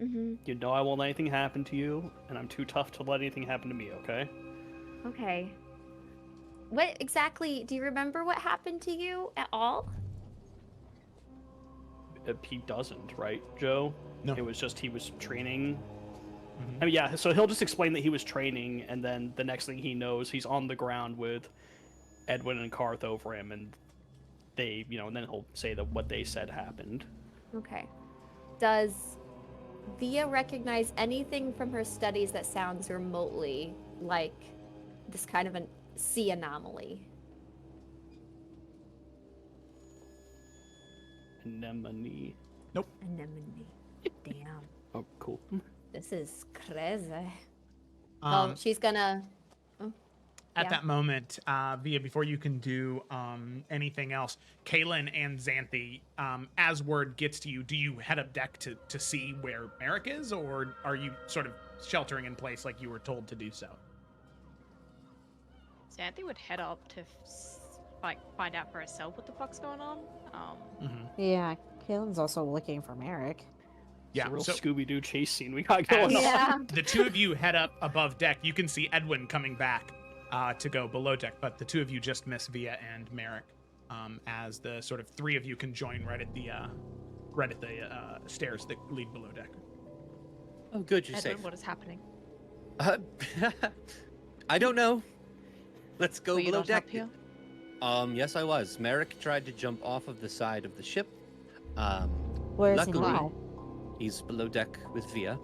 Mm-hmm. You know I won't let anything happen to you, and I'm too tough to let anything happen to me, okay? Okay. What exactly, do you remember what happened to you at all? He doesn't, right, Joe? No. It was just he was training. Mm-hmm. I mean, yeah, so he'll just explain that he was training, and then the next thing he knows, he's on the ground with Edwin and Karth over him, and they, and then he'll say that what they said happened. Okay. Does Via recognize anything from her studies that sounds remotely like this kind of a sea anomaly? Anemone. Nope. Anemone. Damn. Oh, cool. This is crazy. Um, She's gonna... at Yeah. that moment, Via, before you can do anything else, Kaylin and Xanthi, as word gets to you, do you head up deck to see where Merrick is, or are you sort of sheltering in place like you were told to do so? Xanthi would head up to like find out for herself what the fuck's going on. Yeah, Kaylin's also looking for Merrick. It's Yeah, a real so Scooby-Doo chase scene we got going on. Yeah. the two of you head up above deck. You can see Edwin coming back to go below deck, but the two of you just miss Via and Merrick, as the sort of three of you can join right at the stairs that lead below deck. Oh, good, you're Edwin, safe. what is happening? I don't know. Let's go Were you below not deck. up here? Yes, I was. Merrick tried to jump off of the side of the ship. Where is he Luckily, now? he's below deck with Via.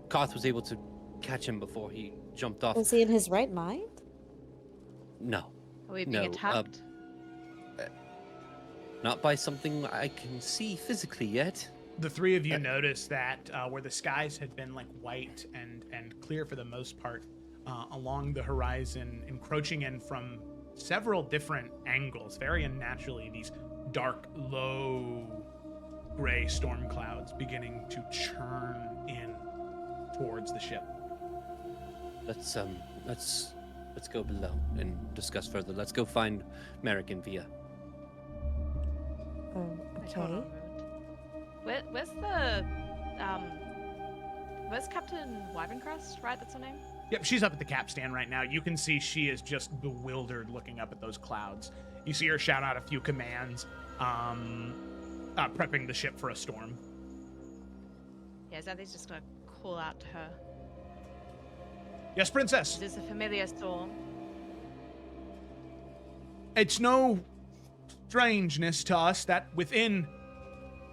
Koth was able to catch him before he jumped off. Is he in his right mind? No, Are we being No, attacked? not by something I can see physically yet. The three of you notice that where the skies had been like white and clear for the most part, along the horizon, encroaching in from several different angles, very unnaturally, these dark, low, gray storm clouds beginning to churn in towards the ship. Let's go below and discuss further. Let's go find Merrick and Via. Wait, hold on a Okay. moment. Where's Captain Wyverncrest, right? That's her name? Yep, she's up at the capstan right now. You can see she is just bewildered looking up at those clouds. You see her shout out a few commands, prepping the ship for a storm. Yeah, Xanthi's just gonna call out to her. Yes, Is Princess. this a familiar storm? It's no strangeness to us that within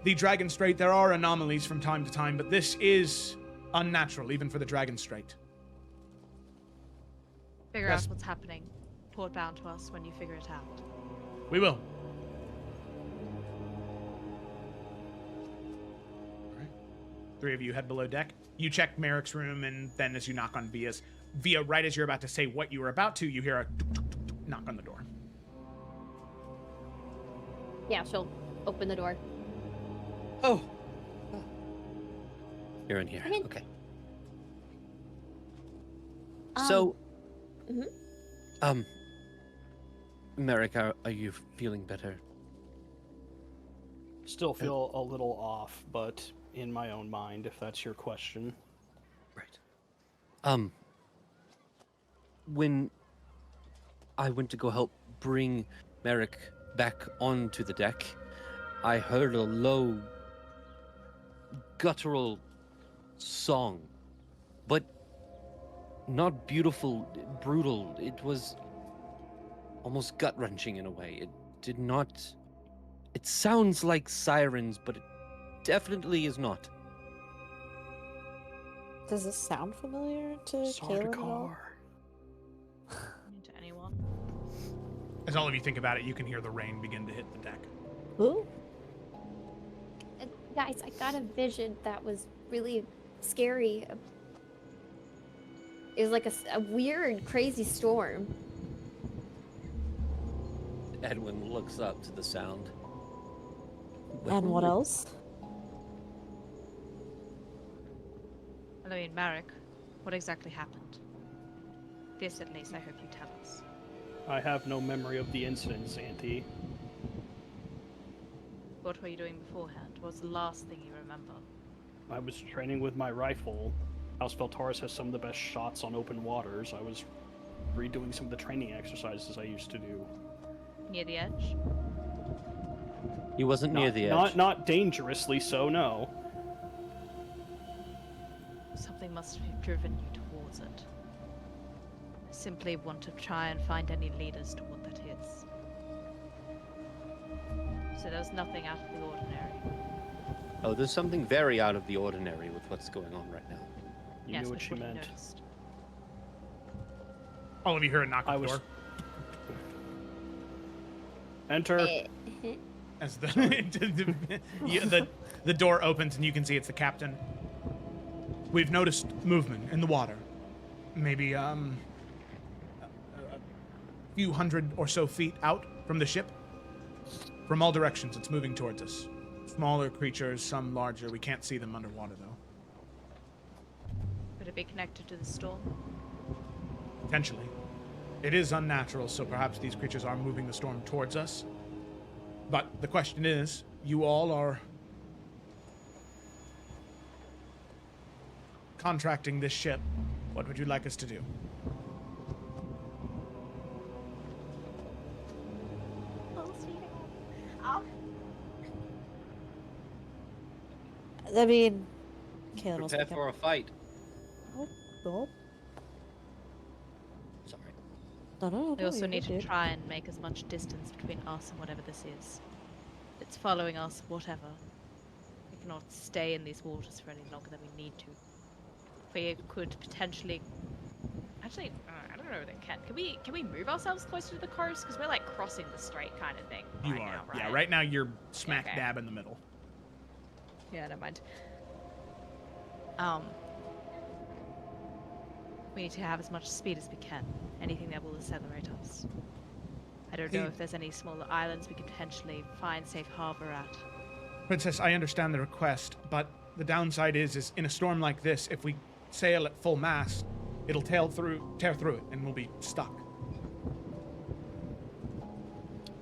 the Dragon Strait there are anomalies from time to time, but this is unnatural, even for the Dragon Strait. Figure Yes. out what's happening. Report down to us when you figure it out. We will. Alright. Three of you head below deck. You check Merrick's room, and then as you knock on Via's, Via, right as you're about to say what you were about to, you hear a knock on the door. Yeah, she'll open the door. Oh. You're in here. Come in. Okay. Um, So, mhm. Merrick, are you feeling better? Still feel a little off, but in my own mind, if that's your question. Right. When I went to go help bring Merrick back onto the deck, I heard a low, guttural song, but not beautiful, brutal. It was almost gut-wrenching in a way. It did not... It sounds like sirens, but it definitely is not. Does this sound familiar to Kaylin at all? To anyone? As all of you think about it, you can hear the rain begin to hit the deck. Who? Guys, I got a vision that was really scary. It was like a weird, crazy storm. Edwin looks up to the sound. And what else? I mean, Marek, what exactly happened? This, at least, I hope you tell us. I have no memory of the incident, Xanthi. What were you doing beforehand? What was the last thing you remember? I was training with my rifle. House Veltaris has some of the best shots on open waters. I was redoing some of the training exercises I used to do. Near the edge? He wasn't near the edge. Not dangerously so, no. Something must have driven you towards it. I simply want to try and find any leaders to what that is. So there was nothing out of the ordinary. Oh, there's something very out of the ordinary with what's going on right now. You Yes, knew but what she what you meant. noticed. All of you hear a knock I on the was- door. Enter. As the door opens and you can see it's the captain. We've noticed movement in the water. Maybe few hundred or so feet out from the ship. From all directions, it's moving towards us. Smaller creatures, some larger. We can't see them underwater, though. Could it be connected to the storm? Potentially. It is unnatural, so perhaps these creatures are moving the storm towards us. But the question is, you all are contracting this ship. What would you like us to do? I mean, Kaylin will Prepare speak for up. a fight. Oh, Sorry. no. We also you're need good, to dude. try and make as much distance between us and whatever this is. If it's following us, whatever. We cannot stay in these waters for any longer than we need to. We could potentially... Actually, I don't know if they can. Can we move ourselves closer to the coast? Because we're like crossing the strait kind of thing. You right are. Now, right? Yeah, right now you're smack Okay. dab in the middle. Yeah, never mind. We need to have as much speed as we can. Anything that will accelerate us. I don't know Hey. if there's any smaller islands we could potentially find safe harbor at. Princess, I understand the request, but the downside is in a storm like this, if we sail at full mast, it'll tear through it, and we'll be stuck.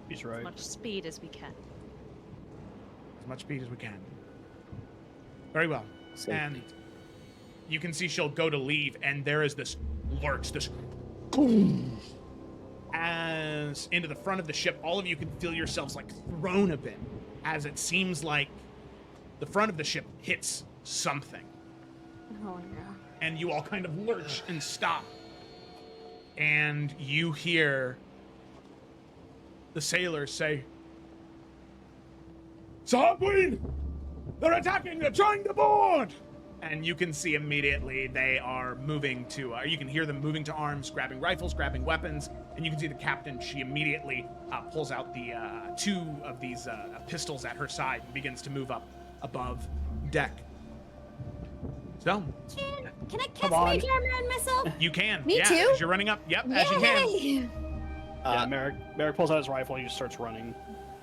He's As right. much speed as we can. As much speed as we can. Very well. And you can see she'll go to leave, and there is this lurch, this boom, as into the front of the ship. All of you can feel yourselves like thrown a bit, as it seems like the front of the ship hits something. Oh no. And you all kind of lurch and stop. And you hear the sailors say, Sahagwin! They're attacking! They're trying to board! And you can see immediately they are moving to, you can hear them moving to arms, grabbing rifles, grabbing weapons, and you can see the captain, she immediately pulls out the two of these pistols at her side and begins to move up above deck. So, Can I cast Come on. my German missile? you can. Me yeah, too? As you're running up. Yep, as you can. Yay! Yeah, Merrick pulls out his rifle and he just starts running.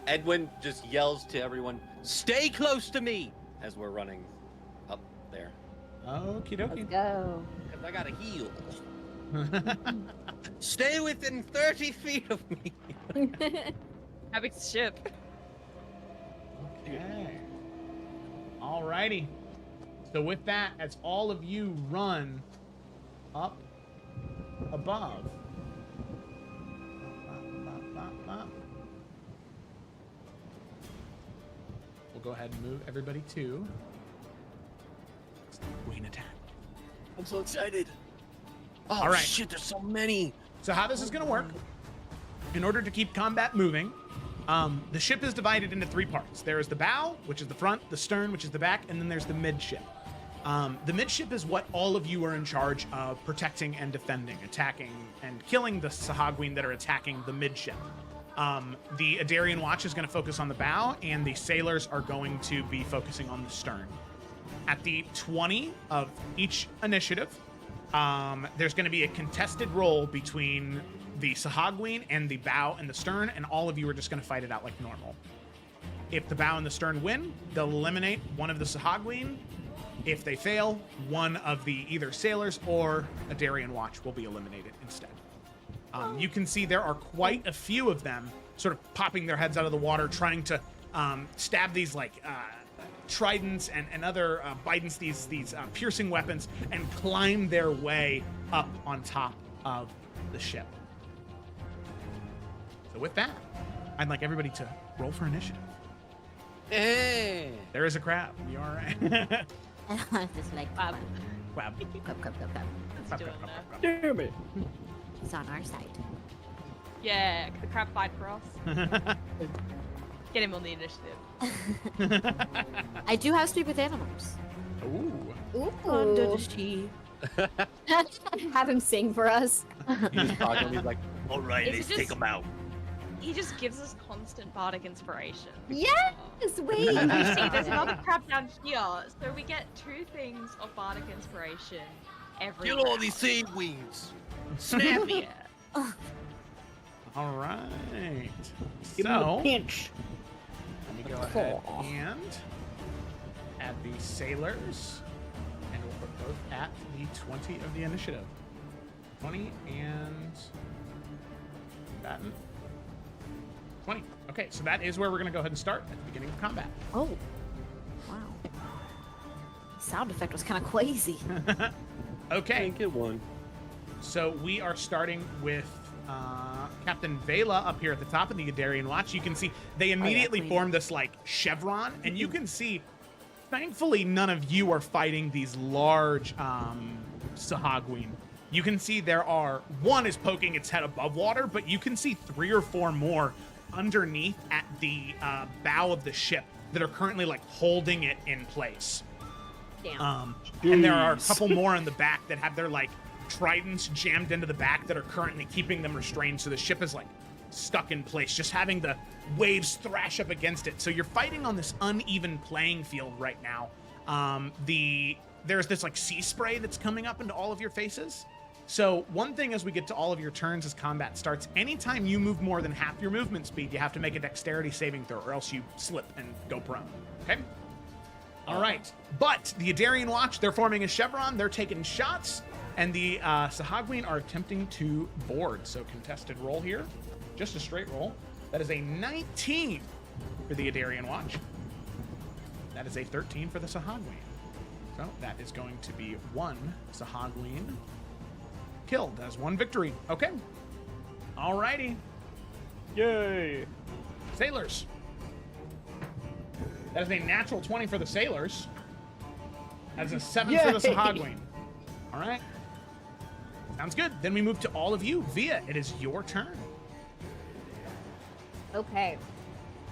Edwin just yells to everyone, "Stay close to me!" as we're running up there. Okie Let's dokie. go. Because I got to heal. Stay within 30 feet of me. Having ship. Okay. Alrighty. So with that, as all of you run up above, we'll go ahead and move everybody to Queen attack. I'm so excited. Oh, All right. shit, there's so many. So how this is going to work, in order to keep combat moving, the ship is divided into three parts. There is the bow, which is the front, the stern, which is the back, and then there's the midship. The midship is what all of you are in charge of protecting and defending, attacking and killing the Sahagwin that are attacking the midship. The Adarian Watch is going to focus on the bow, and the sailors are going to be focusing on the stern. At the 20 of each initiative, there's going to be a contested roll between the Sahagwin and the bow and the stern, and all of you are just going to fight it out like normal. If the bow and the stern win, they'll eliminate one of the Sahagwin. If they fail, one of the either sailors or a Darien Watch will be eliminated instead. You can see there are quite a few of them sort of popping their heads out of the water, trying to stab these like tridents and other bidents, these piercing weapons, and climb their way up on top of the ship. So with that, I'd like everybody to roll for initiative. Hey. There is a crab. You all right? Just like Crab. Crab. crab. Let's do it now. Damn it. He's on our side. Yeah, the crab fight for us. Get him on the initiative. I do have speed with animals. Ooh. Under Ooh. the sea. Have him sing for us. He's talking, he's like, all right, Is it let's just- take him out. He just gives us constant bardic inspiration. Yes, wait. You see, there's another crab down here, so we get 2 things of bardic inspiration every Kill all round. these seaweeds. Snap it. Yeah. All right. Give him a So pinch. let me go ahead and add the sailors, and we'll put both at the 20 of the initiative. 20 and batten. 20. Okay, so that is where we're going to go ahead and start at the beginning of combat. Oh. Wow. Sound effect was kind of crazy. Okay, Thank you, one. so we are starting with Captain Vela up here at the top of the Adarian Watch. You can see they immediately clean. form this like chevron, and you can see, thankfully, none of you are fighting these large Sahagwin. You can see there are, one is poking its head above water, but you can see 3 or 4 more underneath at the bow of the ship that are currently like holding it in place. Damn. And there are a couple more in the back that have their like tridents jammed into the back that are currently keeping them restrained. So the ship is like stuck in place, just having the waves thrash up against it. So you're fighting on this uneven playing field right now. There's this like sea spray that's coming up into all of your faces. So one thing as we get to all of your turns as combat starts, anytime you move more than half your movement speed, you have to make a dexterity saving throw or else you slip and go prone. Okay? All right. But the Adarian Watch, they're forming a chevron. They're taking shots. And the Sahagwin are attempting to board. So contested roll here. Just a straight roll. That is a 19 for the Adarian Watch. That is a 13 for the Sahagwin. So that is going to be 1 Sahagwin killed. That is 1 victory. Okay. Alrighty. Yay! Sailors. That is a natural 20 for the sailors. That is a 7 for the Yay! Sahagwin. All right. Sounds good. Then we move to all of you. Via, it is your turn. Okay.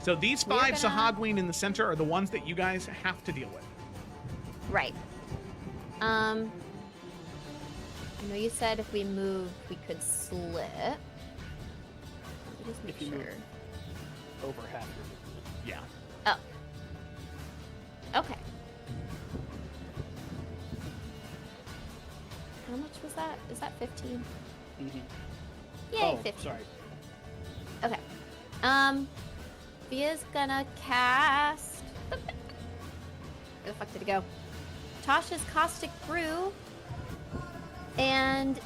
So these We're 5 gonna- Sahagwin in the center are the ones that you guys have to deal with. Right. I know you said if we move, we could slip. Let me just make If you sure. move. Over half your movement. Yeah. Oh. Okay. How much was that? Is that 15? Mm-hmm. Yay, Oh, 15. sorry. Okay. Via's gonna cast. Where the fuck did it go? Tasha's Caustic Brew. And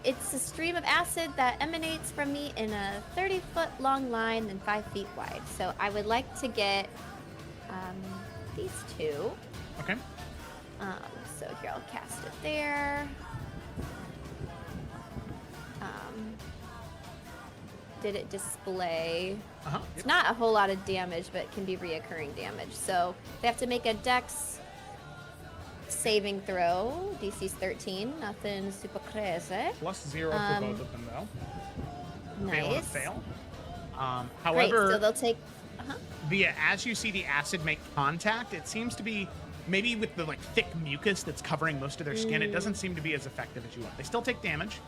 it's a stream of acid that emanates from me in a 30-foot long line and 5 feet wide. So I would like to get these 2. Okay. So here, I'll cast it there. Did it display? Uh-huh. It's not a whole lot of damage, but it can be reoccurring damage. So they have to make a dex saving throw. DC's 13. Nothing super crazy. Plus 0 for both of them, though. Fail and Nice. fail. Great. However, So they'll take. Via, as you see the acid make contact, it seems to be maybe with the like thick mucus that's covering most of their skin. It doesn't seem to be as effective as you want. They still take damage.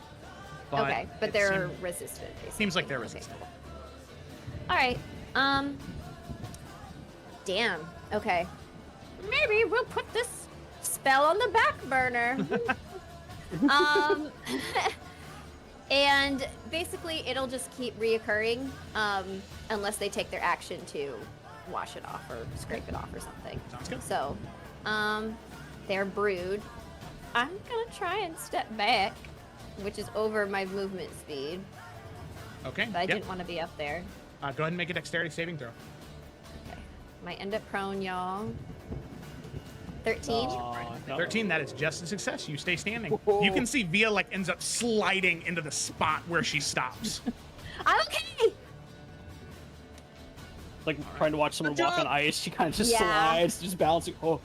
But Okay, but it they're resistant. Basically. seems like they're Okay. resistant. All right. Damn. Okay. Maybe we'll put this spell on the back burner. And basically, it'll just keep reoccurring unless they take their action to wash it off or scrape it off or something. Sounds good. So, they're brewed. I'm gonna try and step back, which is over my movement speed, Okay. but I Yep. didn't want to be up there. Go ahead and make a dexterity saving throw. Okay. Might end up prone, y'all. 13. No. 13, that is just a success. You stay standing. You can see Via like ends up sliding into the spot where she stops. I'm okay. Like trying to watch someone walk on ice, she kind of just Yeah. slides, just balancing. Oh.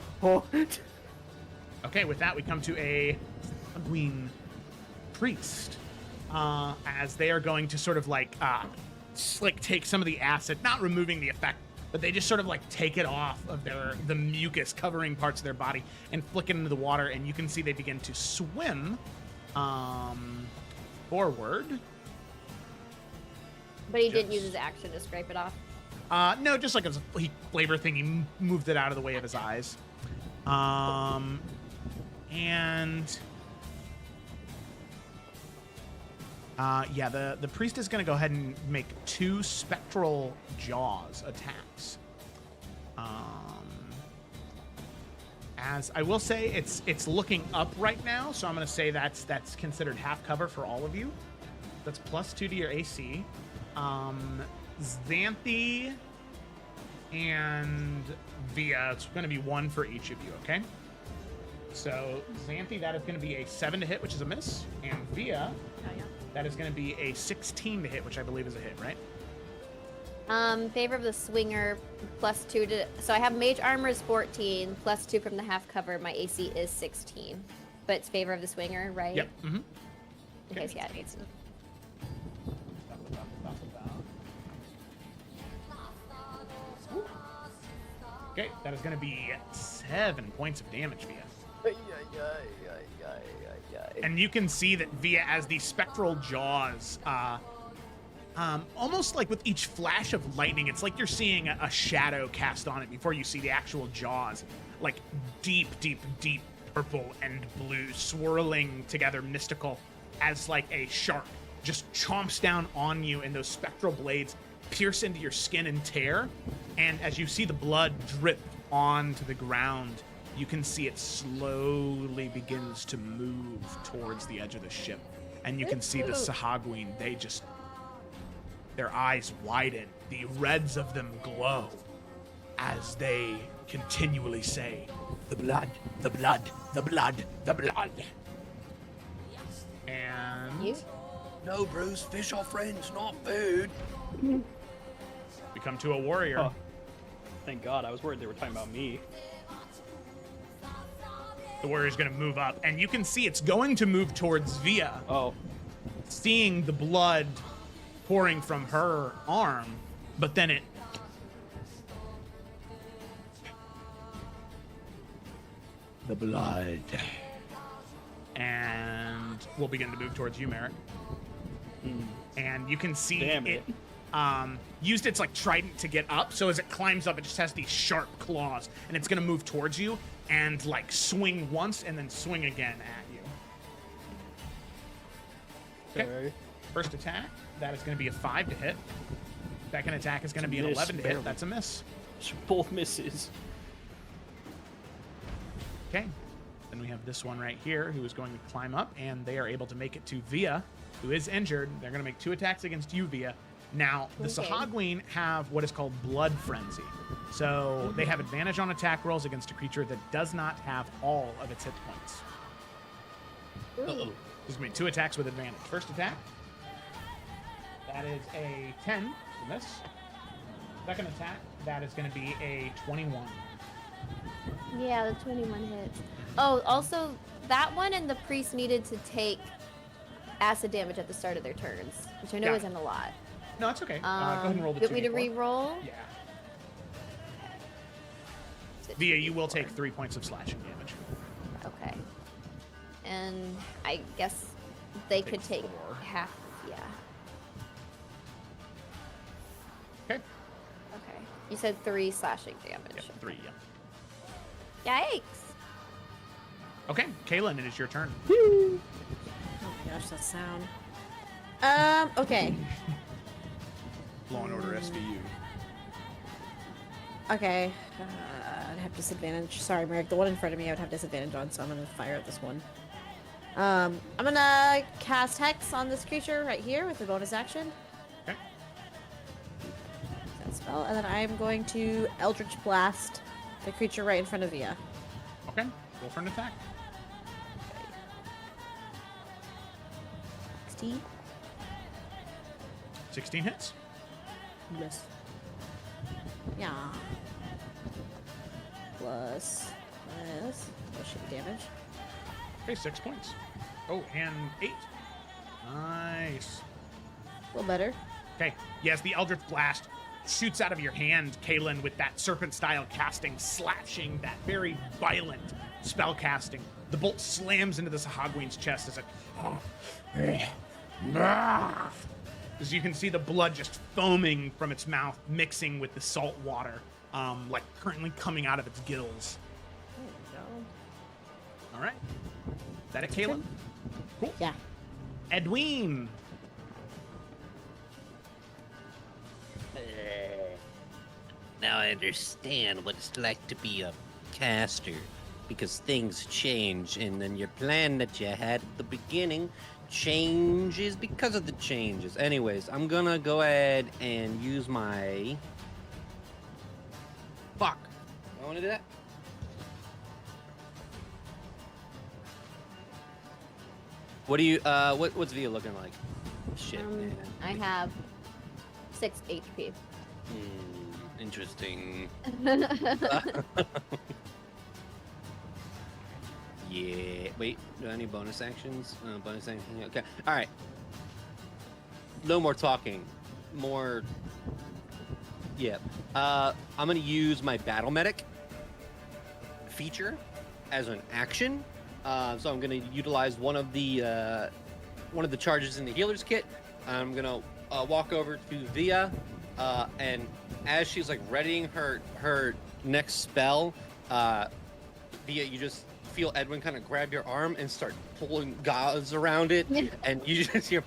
Okay, with that, we come to a Sahagwin priest. As they are going to sort of like take some of the acid, not removing the effect, but they just sort of like take it off of the mucus covering parts of their body and flick it into the water, and you can see they begin to swim forward. But he didn't Yes. use his action to scrape it off. No, just like a flavor thing, he moved it out of the way of his eyes. And Yeah, the priest is going to go ahead and make 2 spectral jaws attacks. As I will say, it's looking up right now, so I'm going to say that's considered half cover for all of you. That's +2 to your AC. Xanthi and Via, it's going to be 1 for each of you, okay? So Xanthi, that is going to be a 7 to hit, which is a miss, and Via, that is going to be a 16 to hit, which I believe is a hit, right? Favor of the swinger, +2 to. So I have mage armor is 14, +2 from the half cover. My AC is 16, but it's favor of the swinger, right? Yep. Mm-hmm. Okay, so yeah, it needs to. Okay, that is going to be 7 points of damage, Via. And you can see that Via, as the spectral jaws, almost like with each flash of lightning, it's like you're seeing a shadow cast on it before you see the actual jaws, like deep, deep, deep purple and blue, swirling together, mystical, as like a shark just chomps down on you, and those spectral blades pierce into your skin and tear. And as you see the blood drip onto the ground, you can see it slowly begins to move towards the edge of the ship. And you can see the Sahagween, their eyes widen, the reds of them glow as they continually say, "The blood, the blood, the blood, the blood." And You? No, Bruce, fish are friends, not food. we come to a warrior. Oh, thank God. I was worried they were talking about me. The warrior's going to move up, and you can see it's going to move towards Via, Oh, seeing the blood pouring from her arm, but then it the blood, and will begin to move towards you, Merrick. And you can see Damn it it. used its like trident to get up, so as it climbs up, it just has these sharp claws, and it's going to move towards you and like swing once and then swing again at you. Okay. First attack, that is going to be a 5 to hit. Second attack is going to be an Miss, 11 to barely. hit. That's a miss. Both misses. Okay. Then we have this one right here who is going to climb up, and they are able to make it to Via, who is injured. They're going to make 2 attacks against you, Via. Now, the Okay. Sahagween have what is called Blood Frenzy. So they have advantage on attack rolls against a creature that does not have all of its hit points. Uh-oh. There's going to be 2 attacks with advantage. First attack, that is a 10 to miss. Second attack, that is going to be a 21. Yeah, the 21 hits. Oh, also, that one and the priest needed to take acid damage at the start of their turns, which I know Yeah. isn't a lot. No, it's okay. Go ahead and roll the Do you want me to 2d4. re-roll? Yeah. It's Via, you will 2d4. take 3 points of slashing damage. Okay. And I guess they Take could take 4. half. Yeah. Okay. Okay. You said 3 slashing damage. Yep, 3, yeah. Yikes. Okay, Kaylin, it is your turn. Oh my gosh, that sound. Okay. Law and Order SVU. Okay. I'd have disadvantage. Sorry, Merrick. The one in front of me I would have disadvantage on, so I'm gonna fire at this one. I'm gonna cast Hex on this creature right here with a bonus action. Okay. That spell, and then I'm going to Eldritch Blast the creature right in front of Via. Okay, roll for an attack. 16. 16 hits. Miss. Yeah. Plus. What should be damage? Okay, 6 points. Oh, and 8. Nice. A little better. Okay, yes, the Eldritch Blast shoots out of your hand, Kaylin, with that serpent-style casting, slashing that very violent spell casting. The bolt slams into the Sahagween's chest as it... As you can see the blood just foaming from its mouth, mixing with the salt water, like currently coming out of its gills. There we go. All right. Is that it, Kaylin? Cool. Yeah. Edwin, now I understand what it's like to be a caster. Because things change, and then your plan that you had at the beginning changes because of the changes. Anyways, I'm gonna go ahead and use my... Fuck! I wanna do that? What do you, what's Via looking like? Shit, man. I have 6 HP. Interesting. Yeah. Wait. Do I need bonus actions? Bonus action. Okay. All right. No more talking. More. Yeah. I'm gonna use my battle medic feature as an action. So I'm gonna utilize one of the charges in the healer's kit. I'm gonna walk over to Via, and as she's like readying her next spell, Via, you just feel Edwin kind of grab your arm and start pulling gauze around it, and you just hear,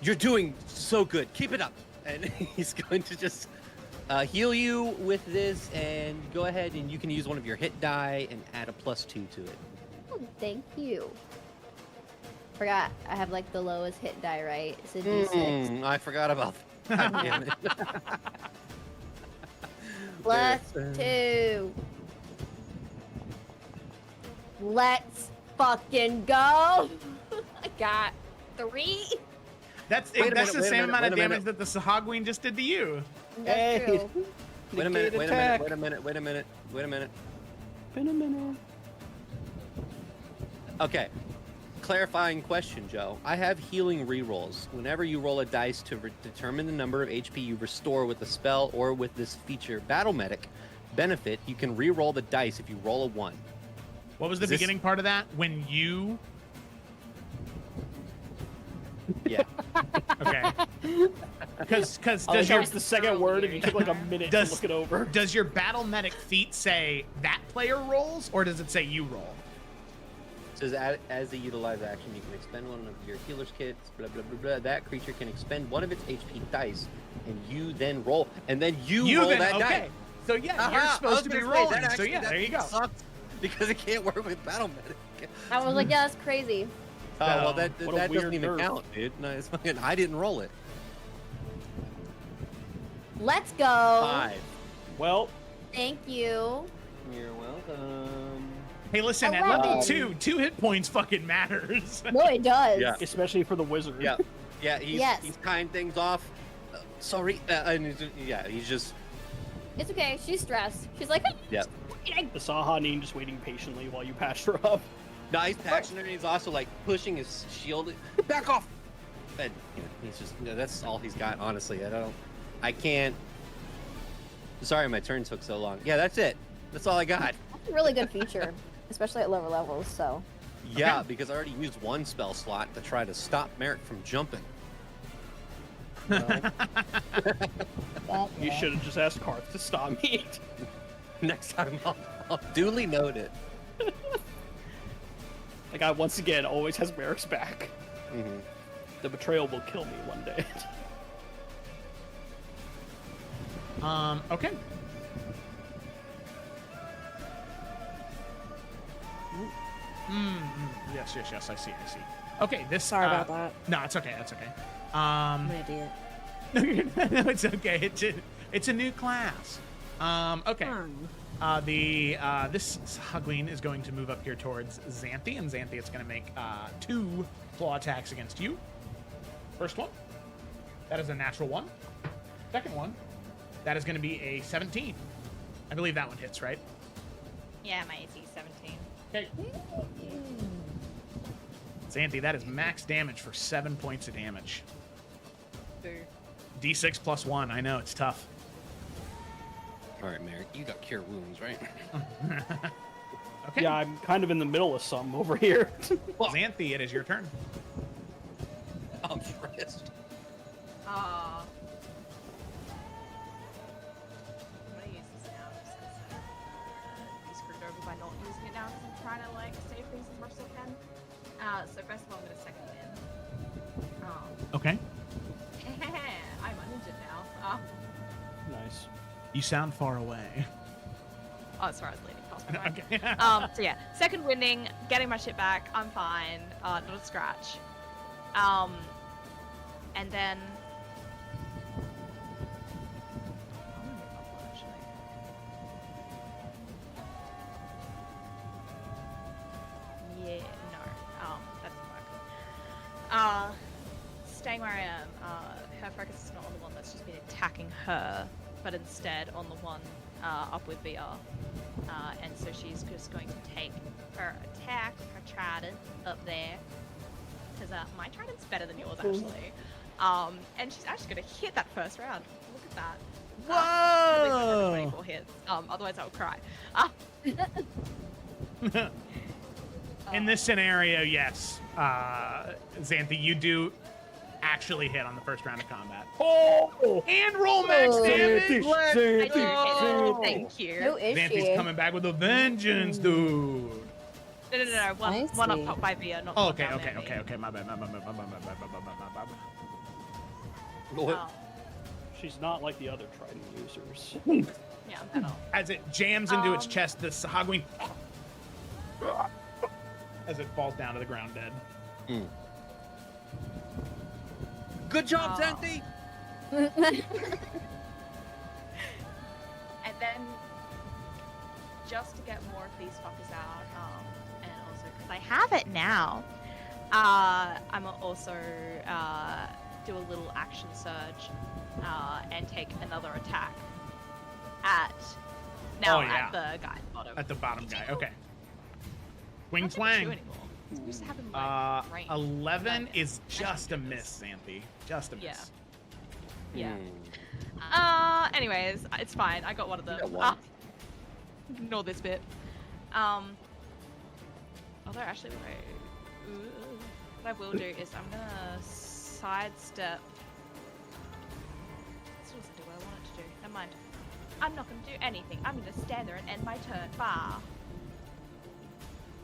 "You're doing so good. Keep it up." And he's going to just heal you with this, and go ahead and you can use one of your hit die and add a +2 to it. Oh, thank you. Forgot, I have like the lowest hit die, right? It's a D6. I forgot about that. God damn it. +2. Let's fucking go. I got 3. That's Wait a that's minute, the same amount of wait a damage that the Sahagween just did to you. That's Hey. true. Wait a minute, Negate wait a minute, attack. wait a minute, wait a minute, wait a minute. Been a minute. Okay. Clarifying question, Joe. I have healing rerolls. Whenever you roll a dice to determine the number of HP you restore with a spell or with this feature Battle Medic benefit, you can re-roll the dice if you roll a 1. What was the Is this- beginning part of that? When you... Yeah. Okay. Because I does like your it's the second word and you took like a minute Does- to look it over. does your battle medic feat say that player rolls, or does it say you roll? Says as a utilized action, you can expend one of your healer's kits, blah, blah, blah, blah. That creature can expend one of its HP dice, and you then roll, and then you roll then, that okay. die. So yeah, Aha, you're I supposed was to be gonna say, rolling. that So actually- yeah, that there you go. sucks because it can't work with Battle Medic. I was like, yeah, that's crazy. Oh, well, that What a doesn't weird even nerf. count, dude. No, it's fucking, I didn't roll it. Let's go. 5. Well, Thank you. You're welcome. Hey, listen, at 11. level 2 hit points fucking matters. No, it does. Yeah. especially for the wizard. Yeah, yeah, he's Yes. he's tying things off. Sorry, and he's just It's okay. She's stressed. She's like, yeah. The Sahanin just waiting patiently while you patched her up. No, he's passionate, and he's also like pushing his shield back off. And he's just that's all he's got. Honestly, I can't. Sorry, my turn took so long. Yeah, that's it. That's all I got. that's a really good feature, especially at lower levels. So. Yeah, because I already used one spell slot to try to stop Merrick from jumping. But, You yeah. should have just asked Karth to stop me. Next time, I'll duly note it. That guy, once again, always has Merrick's back. Mm-hmm. The betrayal will kill me one day. Okay. Yes, I see. Okay, this. Sorry about that. No, it's okay. That's okay. I'm an idiot. No, it's okay. It's a new class. Okay. This Hugween is going to move up here towards Xanthi, and Xanthi is going to make 2 claw attacks against you. First one, that is a natural 1. Second one, that is going to be a 17. I believe that one hits, right? Yeah, my AC is 17. Okay. Xanthi, that is max damage for 7 points of damage. Boo. D6 plus 1. I know, it's tough. All right, Merrick, you got cure wounds, right? Okay. Yeah, I'm kind of in the middle of some over here. Xanthi, it is your turn. I'm stressed. Ah. I'm gonna use this now just because be screwed over by not using it now because I'm trying to like save things as much as I can. So first of all, I'm gonna second win. Okay. I'm uninjured now. Nice. You sound far away. Oh, as far as leading past my mind. Okay. So yeah, second winning, getting my shit back. I'm fine. Not a scratch. And then. Yeah, no. That doesn't work. Staying where I am, her focus is not on the one that's just been attacking her, but instead on the one up with VR. And so she's just going to take her attack, her trident up there. Because my trident's better than yours, actually. And she's actually going to hit that first round. Look at that. At least I have 24 hits. Otherwise I would cry. In this scenario, yes, Xanthi, you do actually hit on the first round of combat. Oh! And roll max damage! I do hit it. Thank you. Who is Xanthi's she? coming back with a vengeance, dude. No. One up top by Via, not the Oh, one okay. down there, me. My bad. She's not like the other trident users. Yeah, I'm better. As it jams into its chest, the Sahagwin, as it falls down to the ground dead. Good job, Oh. Xanthi! And then, just to get more of these fuckers out, and also because I have it now, I'm also do a little action surge and take another attack at the guy at the bottom. At the bottom guy. Okay. I Wing don't think twang. two anymore. We used to have them, like, range. 11 is I just a think it miss, Xanthi. Just a miss. Yeah. Anyways, it's fine. I got one of them. got one. Ignore this bit. Although actually, what I will do is I'm gonna sidestep. This doesn't do what I want it to do. Never mind. I'm not gonna do anything. I'm gonna stand there and end my turn. Bah.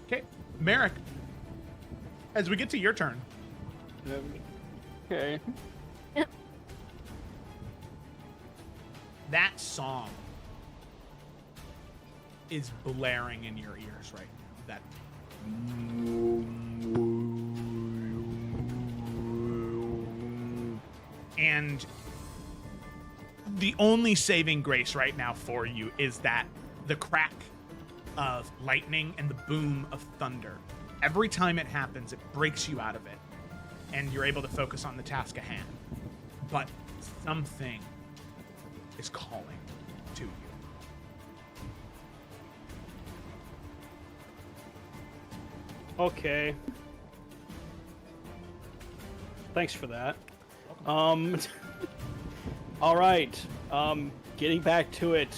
Okay. Merrick, as we get to your turn, Okay. that song is blaring in your ears right now. That. And the only saving grace right now for you is that the crack of lightning and the boom of thunder. Every time it happens, it breaks you out of it, and you're able to focus on the task at hand. But something is calling to you. Okay. Thanks for that. All right. Getting back to it,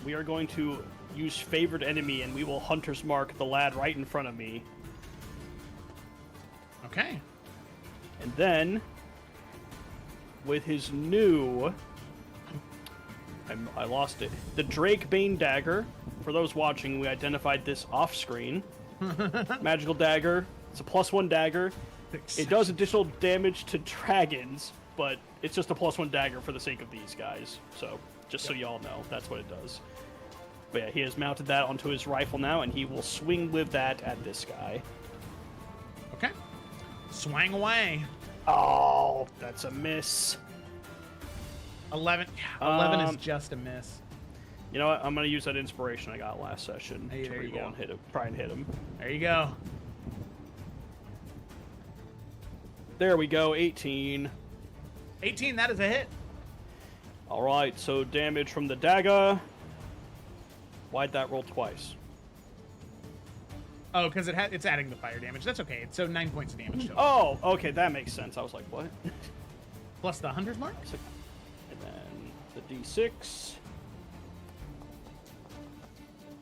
we are going to use favored enemy, and we will hunter's mark the lad right in front of me. Okay. And then, with his new... I lost it. The Drake Bane Dagger. For those watching, we identified this off-screen. Magical dagger. It's a +1 dagger. It does additional damage to dragons, but it's just a +1 dagger for the sake of these guys. So, just so y'all know, that's what it does. But yeah, he has mounted that onto his rifle now, and he will swing with that at this guy. Okay. Swang away. Oh, that's a miss. 11. 11 is Um, just a miss. You know what? I'm gonna use that inspiration I got last session Hey, to there you re-roll go. and hit him. Try and hit him. There you go. There we go. 18. 18, that is a hit. All right. So damage from the dagger. Why'd that roll twice? Oh, because it's adding the fire damage. That's okay. So 9 points of damage total. Oh, okay. That makes sense. I was like, what? Plus the 100 mark? And then the d6.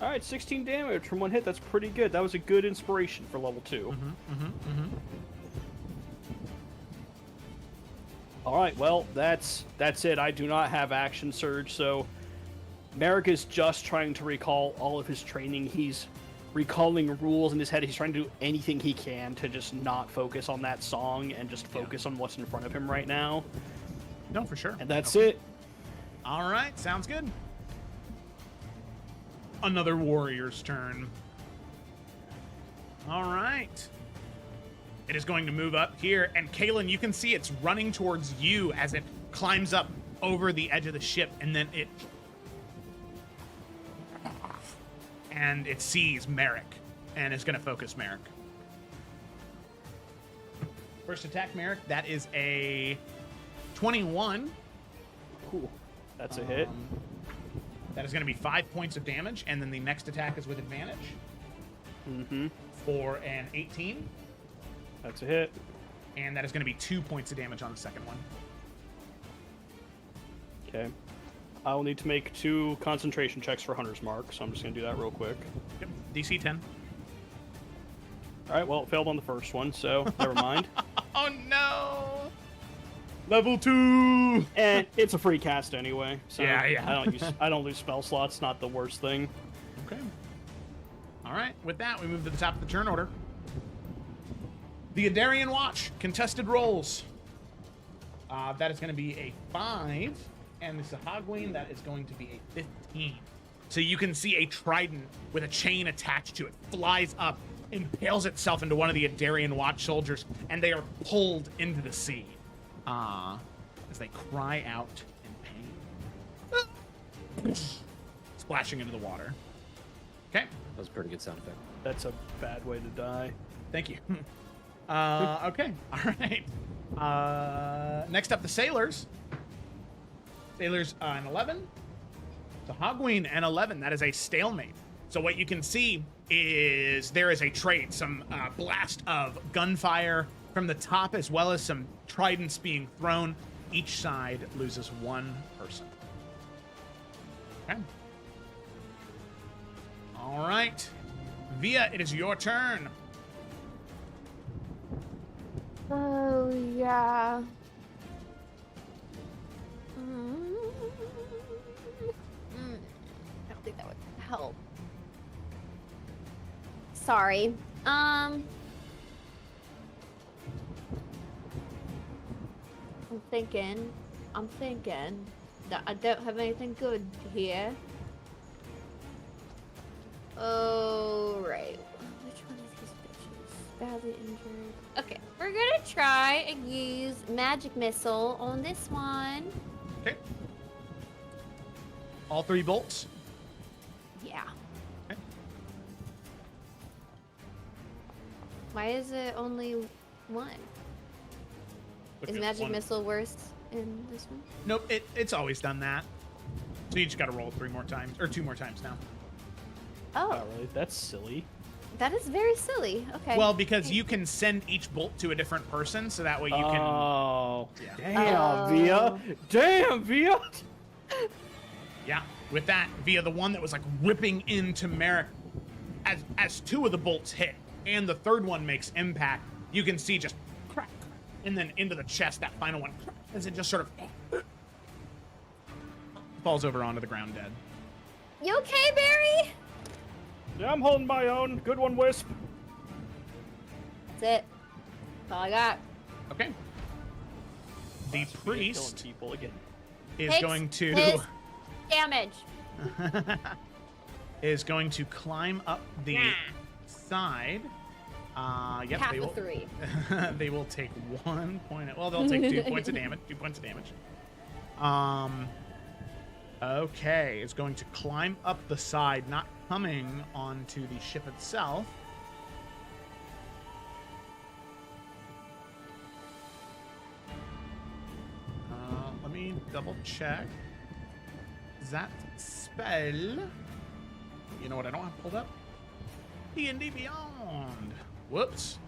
All right, 16 damage from one hit. That's pretty good. That was a good inspiration for level 2. All right, well, that's it. I do not have action surge, so Merrick is just trying to recall all of his training. He's recalling rules in his head. He's trying to do anything he can to just not focus on that song and just focus on what's in front of him right now. No, for sure. And that's Okay. it. All right, sounds good. another warrior's turn. All right. It is going to move up here, and Kaylin, you can see it's running towards you as it climbs up over the edge of the ship, and then it sees Merrick, and is going to focus Merrick. First attack, Merrick, that is a 21. Cool. That's a hit. That is going to be 5 points of damage, and then the next attack is with advantage. Mm-hmm. For an 18. That's a hit. And that is going to be 2 points of damage on the second one. Okay. I will need to make 2 concentration checks for Hunter's Mark, so I'm just going to do that real quick. Yep. DC 10. All right, well, it failed on the first one, so never mind. Oh, no! Level 2! And it's a free cast anyway, so Yeah. I don't lose spell slots, not the worst thing. Okay. All right, with that, we move to the top of the turn order. The Adarian Watch, contested rolls. That is going to be a 5, and the Sahagwin, that is going to be a 15. So you can see a trident with a chain attached to it flies up, impales itself into one of the Adarian Watch soldiers, and they are pulled into the sea as they cry out in pain, splashing into the water. Okay. That was a pretty good sound effect. That's a bad way to die. Thank you. Okay. All right. Next up, the sailors. Sailors, an 11. The Hogween, an 11. That is a stalemate. So what you can see is there is a trade, some blast of gunfire from the top, as well as some tridents being thrown. Each side loses 1 person. Okay. All right. Via, it is your turn. Oh, yeah. I don't think that would help. Sorry. I'm thinking that I don't have anything good here. Oh, right. Which one of these bitches? Badly injured. Okay, we're gonna try and use magic missile on this one. Okay. All 3 bolts. Yeah. Okay. Why is it only 1? Is Because magic 1 missile worse in this one? Nope, it's always done that. So you just got to roll 3 more times, or 2 more times now. Oh, Not really. That's silly. that is very silly. Okay. Well, because you can send each bolt to a different person, so that way you can. Oh. Yeah. Damn, Via. Damn, Via. Yeah. With that, via the one that was like ripping into Merrick, as 2 of the bolts hit, and the third one makes impact, you can see just crack, and then into the chest, that final one, crack, as it just sort of falls over onto the ground dead. You okay, Barry? Yeah, I'm holding my own. Good one, Wisp. That's it. That's all I got. Okay. The Via killing priest people again. is Takes going to his damage. is going to climb up the side. Yep, Half they of will. 3. They will take 1 point. Well, they'll take 2 points of damage. 2 points of damage. Okay, it's going to climb up the side, not coming onto the ship itself. Let me double check. That spell. You know what I don't have pulled up? D&D Beyond. Whoops.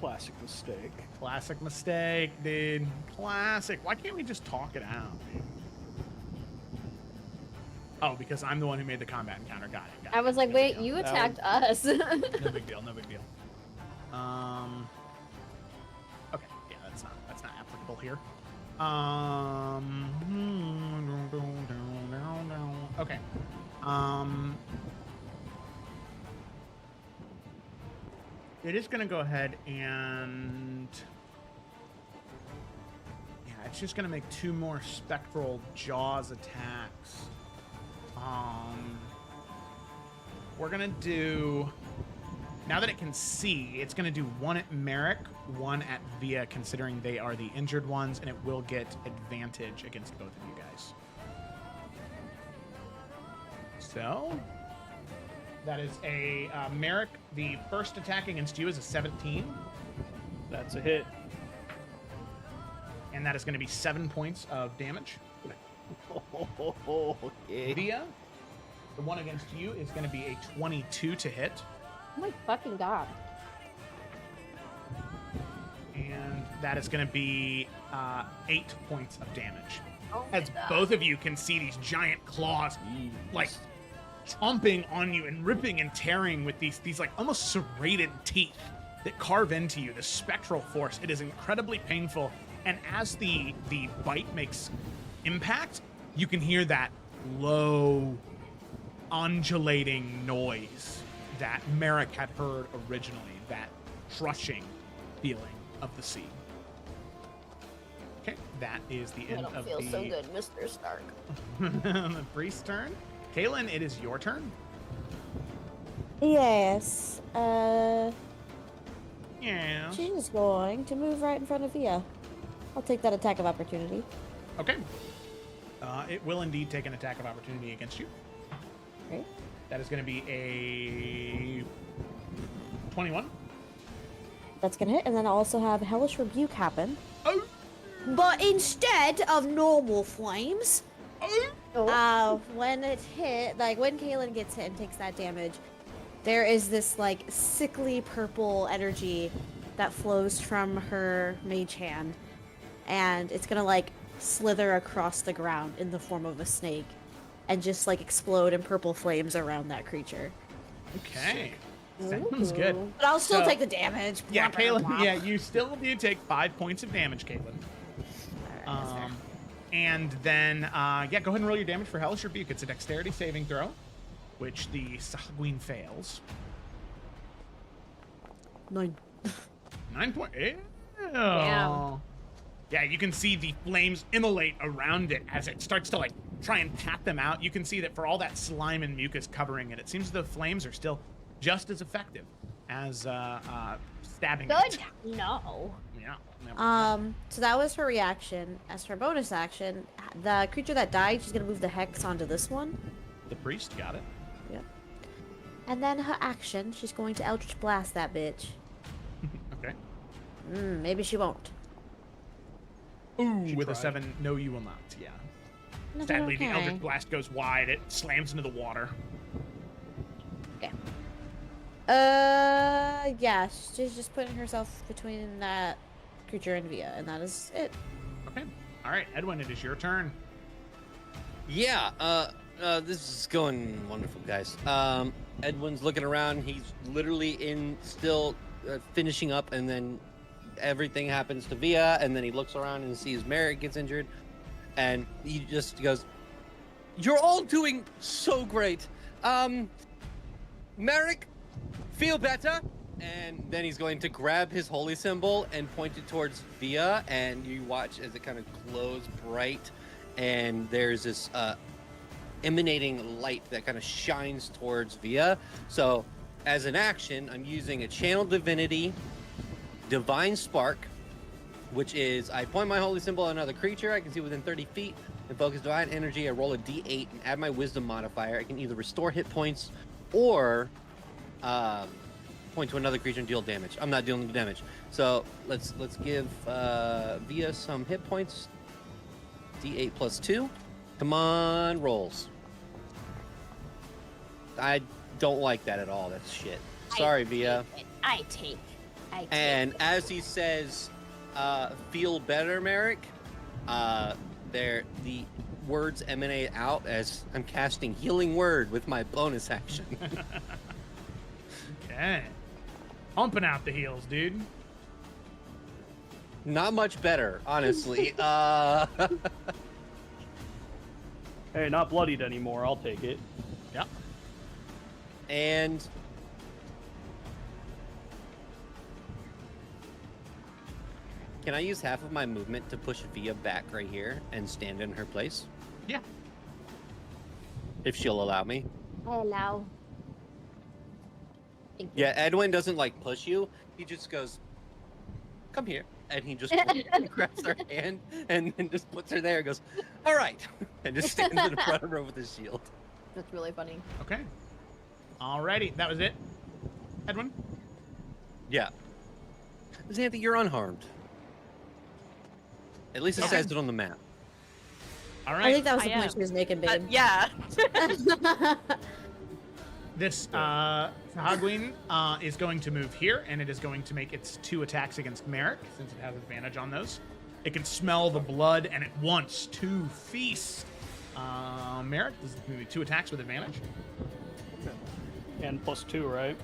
Classic mistake. Classic mistake, dude. Classic. Why can't we just talk it out? Oh, because I'm the one who made the combat encounter. Got it. I was like, No wait, big deal. you attacked us. No big deal. No big deal. Okay. Yeah, that's not applicable here. Okay. It is going to go ahead and... Yeah, it's just going to make 2 more spectral jaws attacks. we're gonna do. Now that it can see, it's gonna do one at Merrick, one at Via, considering they are the injured ones, and it will get advantage against both of you guys. So that is a Merrick. The first attack against you is a 17. That's a hit. And that is going to be 7 points of damage. Okay. Via, the one against you is going to be a 22 to hit. Oh my fucking god. And that is going to be 8 points of damage. Oh As both of you can see these giant claws, like, chomping on you and ripping and tearing with these like almost serrated teeth that carve into you. The spectral force. It is incredibly painful. And as the bite makes impact, you can hear that low, undulating noise that Merrick had heard originally, that crushing feeling of the sea. Okay, that is the end of feel the so good, Mr. Stark. the priest's turn. Kaylin, it is your turn. Yes. Yeah. She's going to move right in front of Via. I'll take that attack of opportunity. Okay. It will indeed take an attack of opportunity against you. Great. That is going to be a 21. That's gonna hit, and then I'll also have Hellish Rebuke happen. Oh. But instead of normal flames, Oh. when it hit, like when Kaylin gets hit and takes that damage, there is this like sickly purple energy that flows from her mage hand, and it's gonna like slither across the ground in the form of a snake, and just like explode in purple flames around that creature. Okay. Sounds good. But I'll still So- take the damage. Yeah, Blah, blah, Kaylin. blah. Yeah, you still do take 5 points of damage, Kaylin. Alright, that's fair. And then, yeah, go ahead and roll your damage for Hellish Rebuke. It's a dexterity saving throw, which the Sahagween fails. 9. 9 point. Damn. Yeah, you can see the flames immolate around it as it starts to like try and pat them out. You can see that for all that slime and mucus covering it, it seems the flames are still just as effective as stabbing Good. it. No. Yeah. So that was her reaction. As for bonus action, the creature that died, she's gonna move the hex onto this one. The priest got it. Yep. And then her action, she's going to Eldritch Blast that bitch. Okay. Maybe she won't. Ooh, She with a tried. 7, no, you will not. Yeah. No, Sadly, the okay. Eldritch Blast goes wide. It slams into the water. Okay. Yeah, she's just putting herself between that creature and Via, and that is it. Okay. All right, Edwin, it is your turn. Yeah, this is going wonderful, guys. Edwin's looking around. He's literally still finishing up, and then everything happens to Via, and then he looks around and sees Merrick gets injured, and he just goes, "You're all doing so great. Merrick, feel better." And then he's going to grab his holy symbol and point it towards Via, and you watch as it kind of glows bright, and there's this emanating light that kind of shines towards Via. So as an action, I'm using a channel divinity divine spark, which is I point my holy symbol at another creature I can see within 30 feet and focus divine energy. I roll a d8 and add my wisdom modifier. I can either restore hit points or point to another creature and deal damage. I'm not dealing damage, so let's give Via some hit points. D8 plus 2. Come on, rolls. I don't like that at all. That's shit. Sorry, Via. I take. And as he says, "Feel better, Merrick," the words emanate out as I'm casting Healing Word with my bonus action. Okay. Pumping out the heels, dude. Not much better, honestly. Hey, not bloodied anymore. I'll take it. Yep. And can I use half of my movement to push Via back right here and stand in her place? Yeah. If she'll allow me. I allow. Thank you. Yeah, Edwin doesn't like push you. He just goes, "Come here," and he just grabs her hand and then just puts her there. And goes, "All right," and just stands in front of her with his shield. That's really funny. Okay. Alrighty, that was it. Edwin? Yeah. Xanthe, you're unharmed. At least it Okay. says it on the map. All I right. think that was the I point she was making, babe. Yeah. This Sahagwin is going to move here, and it is going to make its 2 attacks against Merrick, since it has advantage on those. It can smell the blood, and it wants to feast. Merrick, this is going to be 2 attacks with advantage. And +2, right?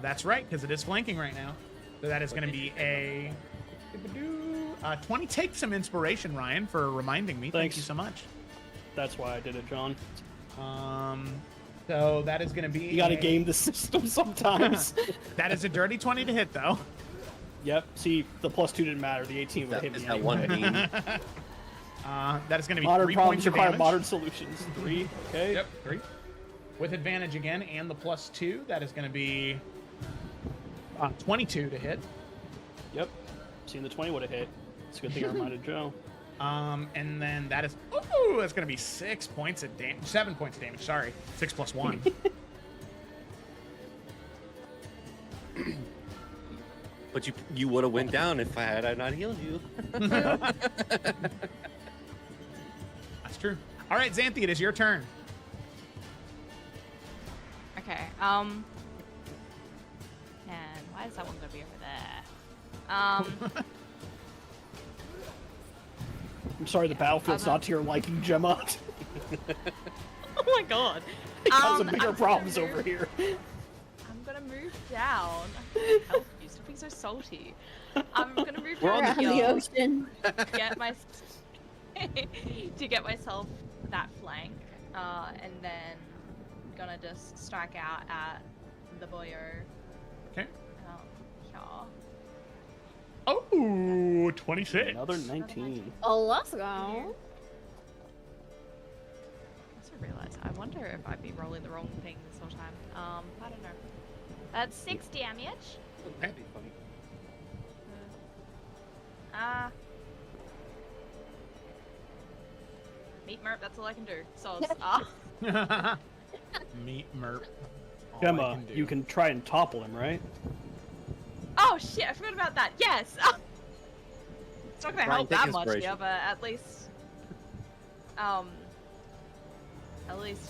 That's right, because it is flanking right now. So that is going to be a 20. Take some inspiration, Ryan, for reminding me. Thank Thanks. you so much. That's why I did it, John. So that is going to be. You gotta game the system sometimes. That is a dirty 20 to hit, though. Yep. See, the +2 didn't matter. The 18 would That hit is me that anyway. one beam. That is going to be Modern 3 problems points of require damage. modern solutions. 3. Okay. Yep, 3. With advantage again, and the +2, that is going to be 22 to hit. Yep. Seeing the 20 would have hit. It's a good thing I reminded Joe. And then that is, ooh, that's going to be 6 points of damage. 7 points of damage, sorry. 6 plus 1. But you would have went down if I not healed you. That's true. All right, Xanthe, it is your turn. Okay. And why is that one gonna be over there? I'm sorry, the battlefield's not to your liking, Gemma. Oh my god. I got some I'm bigger gonna problems move- over here. I'm gonna move down. Help you, stop being so salty. I'm gonna move We're on down Around the here, ocean. get my to get myself that flank, and then gonna just strike out at the boyo. Okay. Yeah. Oh, 26. Another 19. Oh, let's go. I also realize I wonder if I'd be rolling the wrong thing this whole time. I don't know. That's 6 damage. That'd be funny. Meat merp, that's all I can do. So, Meat merp. All I Gemma, can do. you can try and topple him, right? oh shit, I forgot about that. Yes. It's not gonna Ryan, help take that much inspiration. here, but at least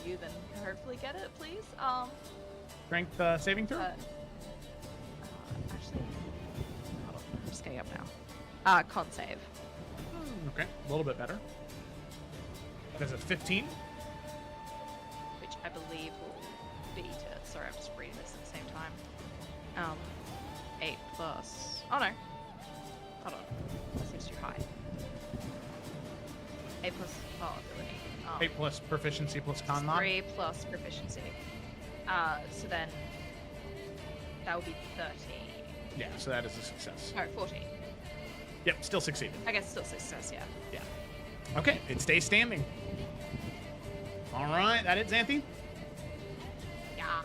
you then can hopefully get it, please. Strength saving throw? Actually, hold on, I'm just getting up now. Con save. Okay, a little bit better. That's a 15. Which I believe will beat it. Sorry, I'm just reading this at the same time. 8 plus. Oh no. Hold on. That seems too high. 8 plus. Oh, ability. 8 plus proficiency plus con mod. 3 plus proficiency. So then. That would be 13. Yeah, so that is a success. No, 14. Yep, still succeeded. I guess still success, yeah. Yeah. Okay, it stays standing. All right, that it, Xanthe? Yeah.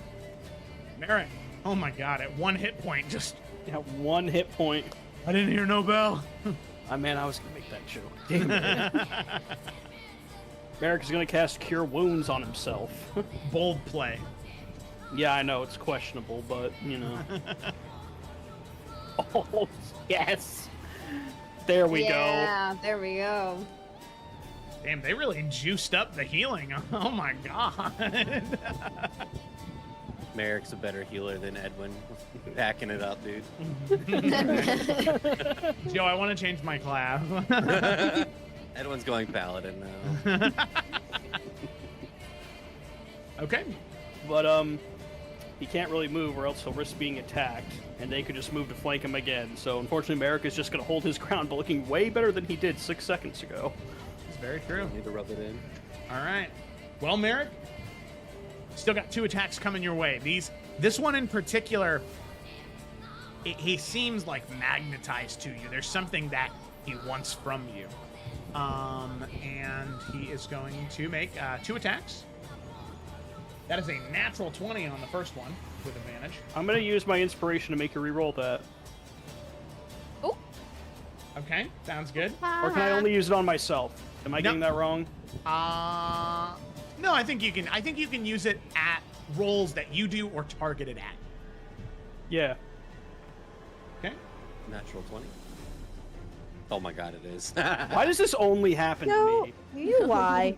Merrick. Oh my god, at 1 hit point, just. You have 1 hit point. I didn't hear no bell. Man, I was gonna make that joke. Damn it. Merrick is gonna cast Cure Wounds on himself. Bold play. Yeah, I know, it's questionable, but, you know. Oh, yes! There we go. Yeah, there we go. Damn, they really juiced up the healing. Oh my god. Merrick's a better healer than Edwin. Backing it up, dude. Joe, I want to change my class. Edwin's going paladin now. Okay. But, he can't really move or else he'll risk being attacked, and they could just move to flank him again. So, unfortunately, Merrick is just gonna hold his ground, but looking way better than he did 6 seconds ago. It's very true. Need to rub it in. All right. Well, Merrick, still got 2 attacks coming your way. This one in particular, he seems like magnetized to you. There's something that he wants from you. And he is going to make 2 attacks. That is a natural 20 on the first one. with advantage. I'm gonna use my inspiration to make you re-roll that. Okay, sounds good. Or can I only use it on myself? Am I No. getting that wrong? No, I think you can. I think you can use it at rolls that you do or target it at. Yeah. Okay. Natural 20. Oh my god, it is. Why does this only happen No, to me? you lie.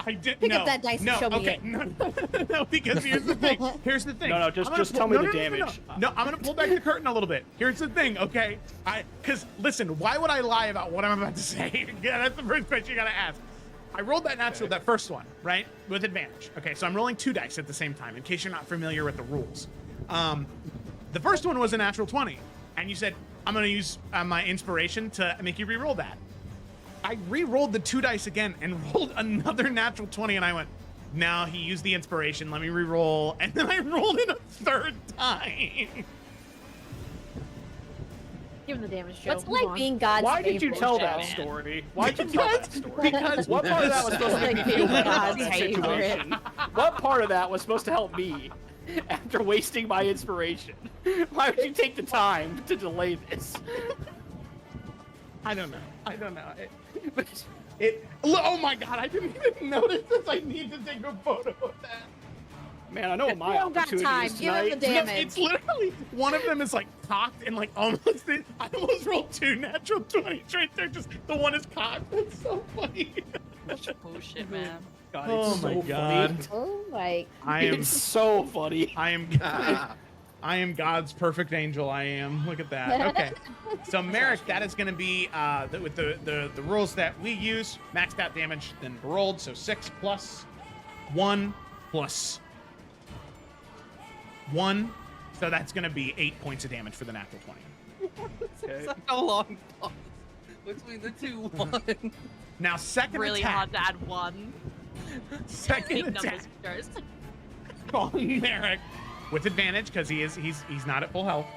I did Pick no, up that dice and no, show me okay, it. No, no, because here's the thing. Here's the thing. No, I'm gonna just tell me the damage. No, I'm gonna pull back the curtain a little bit. Here's the thing, okay? Because listen, why would I lie about what I'm about to say? Yeah, that's the first question you gotta ask. I rolled that natural, that first one, right, with advantage. Okay, so I'm rolling 2 dice at the same time, in case you're not familiar with the rules. The first one was a natural 20, and you said I'm gonna use my inspiration to make you re-roll that. I re-rolled the 2 dice again and rolled another natural 20, and I went, now he used the inspiration, let me re-roll, and then I rolled it a 3rd time. Give him the damage, Joe. What's it Move like on. being God's Why did you favorite tell Joe? that story? Why did you tell that story? Because What part of that was supposed to make me feel better about God's that favorite. situation? What part of that was supposed to help me after wasting my inspiration? Why would you take the time to delay this? I don't know. Oh my god, I didn't even notice this. I need to take a photo of that. Man, I know what my We don't got opportunity time. is Give him the tonight. damage. It's literally, one of them is like cocked and like almost, I almost rolled 2 natural 20s right there. Just the one is cocked. That's so funny. Such bullshit, man. God, Oh it's my so God. funny. Oh my. I am, It's so funny. I am God's perfect angel. I am. Look at that. Okay. So Merrick, that is going to be with the rules that we use, maxed out damage, then rolled. So 6 plus 1 plus 1. So that's going to be 8 points of damage for the natural 20. Okay. Such a long pause between the 2 1. Now second Really attack. hard to add one. Second Big attack numbers first. on Merrick with advantage because he's not at full health.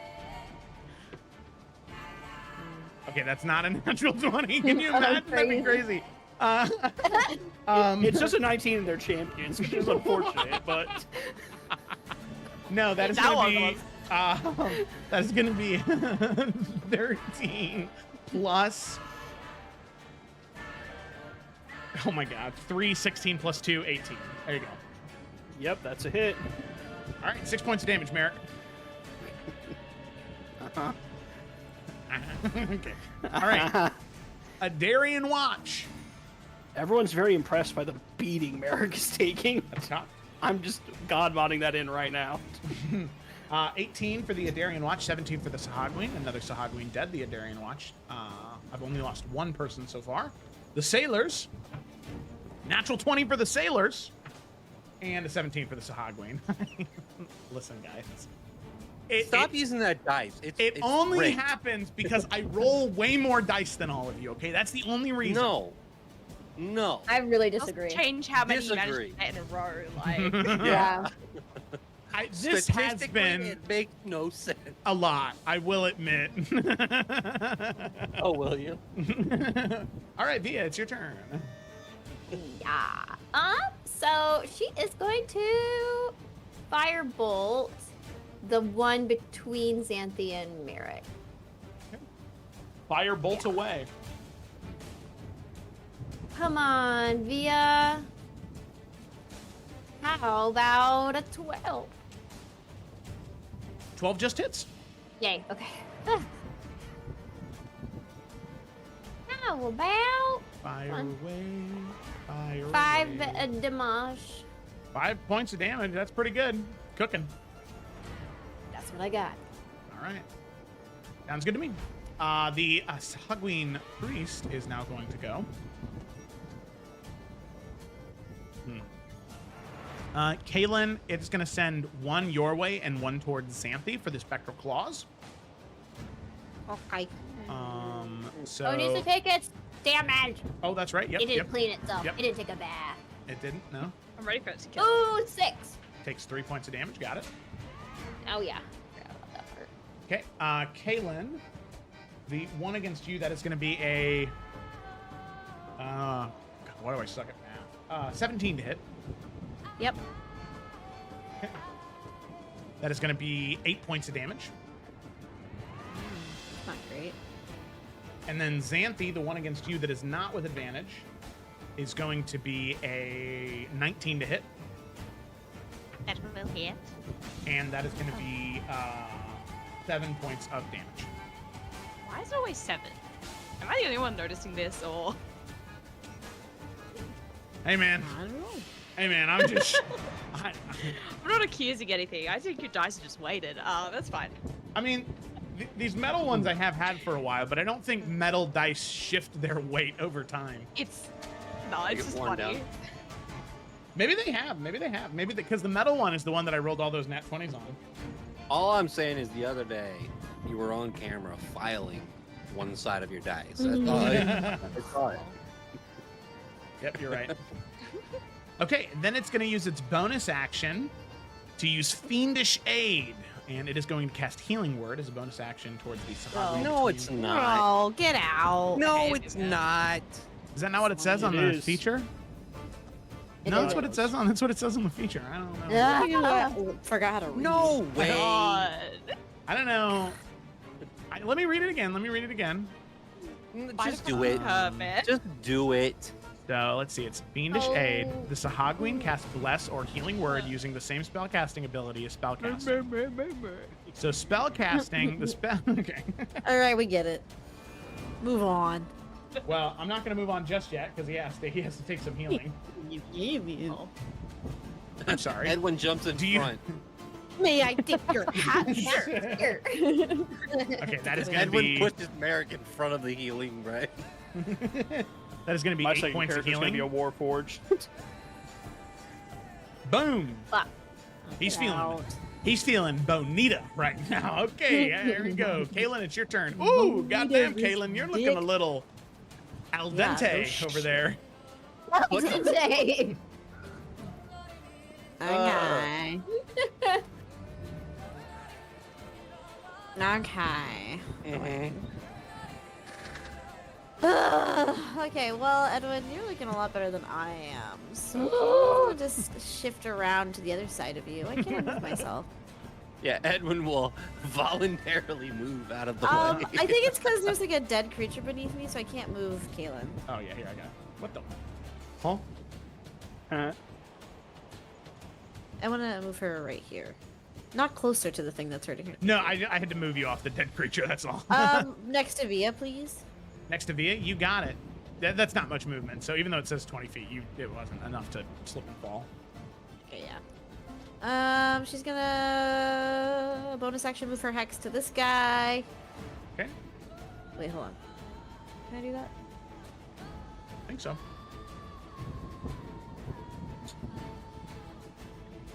Okay, that's not a natural 20. Can you imagine? That'd be crazy. It's just a 19 and they're champions, which is unfortunate, but No, that is That going one to be that is going to be 13 plus. Oh my God, 3, 16 plus 2, 18. There you go. yep, that's a hit. All right, 6 points of damage, Merrick. Uh-huh. Okay. All right. A Darien Watch. Everyone's very impressed by the beating Merrick is taking. That's top. I'm just god modding that in right now. 18 for the Adarian Watch, 17 for the Sahagween. Another Sahagween dead, the Adarian Watch. I've only lost 1 person so far. The Sailors. Natural 20 for the Sailors. And a 17 for the Sahagween. Listen, guys. Stop using that dice. It it's only rigged. happens because I roll way more dice than all of you, okay? That's the only reason. No. I really Let's disagree. change how many you Disagree. managed to get in a row. Like, Yeah. This has Statistically, been it makes no sense. a lot, I will admit. Oh, will you? All right, Via, it's your turn. Yeah. So she is going to firebolt the one between Xanthi and Merrick. Fire bolt away. Come on, Via. How about a 12? 12 just hits. Yay, okay. How about Fire One. away. Fire 5 away. damage? 5 points of damage. That's pretty good. Cooking. That's what I got. All right. Sounds good to me. The Sahagween priest is now going to go. Kaylin, it's going to send 1 your way and 1 towards Xanthi for the Spectral Claws. Okay. So. Oh, it needs to take its damage. Oh, that's right. Yep. It didn't Yep. clean itself. Yep. It didn't take a bath. It didn't. No. I'm ready for it to kill. Ooh, 6. Takes 3 points of damage. Got it. Oh, yeah. Forgot about that part. Okay. Kaylin, the one against you, that is going to be a. God, why do I suck at math? 17 to hit. Yep. That is going to be 8 points of damage. That's not great. And then Xanthi, the one against you that is not with advantage, is going to be a 19 to hit. That will hit. And that is going to be 7 points of damage. Why is it always 7? Am I the only one noticing this, or? Hey, man. I don't know. Hey, man, I'm just... I'm not accusing anything. I think your dice are just weighted. That's fine. I mean, these metal ones I have had for a while, but I don't think metal dice shift their weight over time. It's just worn funny. down. Maybe they have. Maybe because the metal one is the one that I rolled all those nat 20s on. All I'm saying is the other day, you were on camera filing one side of your dice. That's all I saw it. Yep, you're right. Okay, then it's going to use its bonus action to use Fiendish Aid. And it is going to cast Healing Word as a bonus action towards the Sahagrin. No, it's between- not. Oh, get out. No, it's not. Is that not what it says on It the is. feature? It No, is. that's what it says on. That's what it says on the feature. I don't know. Yeah. Forgot how to read. No way. God. I don't know. Let me read it again. Just do it. Perfect. Just do it. So let's see. It's Fiendish Aid. Oh. The Sahagwin casts Bless or Healing Word using the same spellcasting ability as spellcasting. So spellcasting, the spell. Okay. All right, we get it. Move on. Well, I'm not going to move on just yet because he has to take some healing. I'm sorry. Edwin jumps in Do you- front. May I dip your hat? Here. Okay, that is going to Edwin be pushes Merrick in front of the healing, right? that is going to be My 8 second points of character's gonna healing. be a Warforged. Boom. Fuck. He's Get feeling. out. He's feeling bonita right now. Okay, there we go. Kaylin, it's your turn. Ooh, goddamn, Kaylin, you're looking a little al Yeah, dente no over there. Today. Okay. Okay. Okay, well, Edwin, you're looking a lot better than I am. So I'll just shift around to the other side of you. I can't move myself. Yeah, Edwin will voluntarily move out of the way. I think it's because there's like a dead creature beneath me, so I can't move Kaylin. Oh yeah, here I got it. What the? Huh? I want to move her right here. Not closer to the thing that's hurting her. No, I had to move you off the dead creature. That's all. Next to Via, please. Next to Via, you got it. That's not much movement. So even though it says 20 feet, it wasn't enough to slip and fall. Okay, yeah. She's gonna bonus action move her hex to this guy. Okay, Wait, hold on. Can I do that? I think so.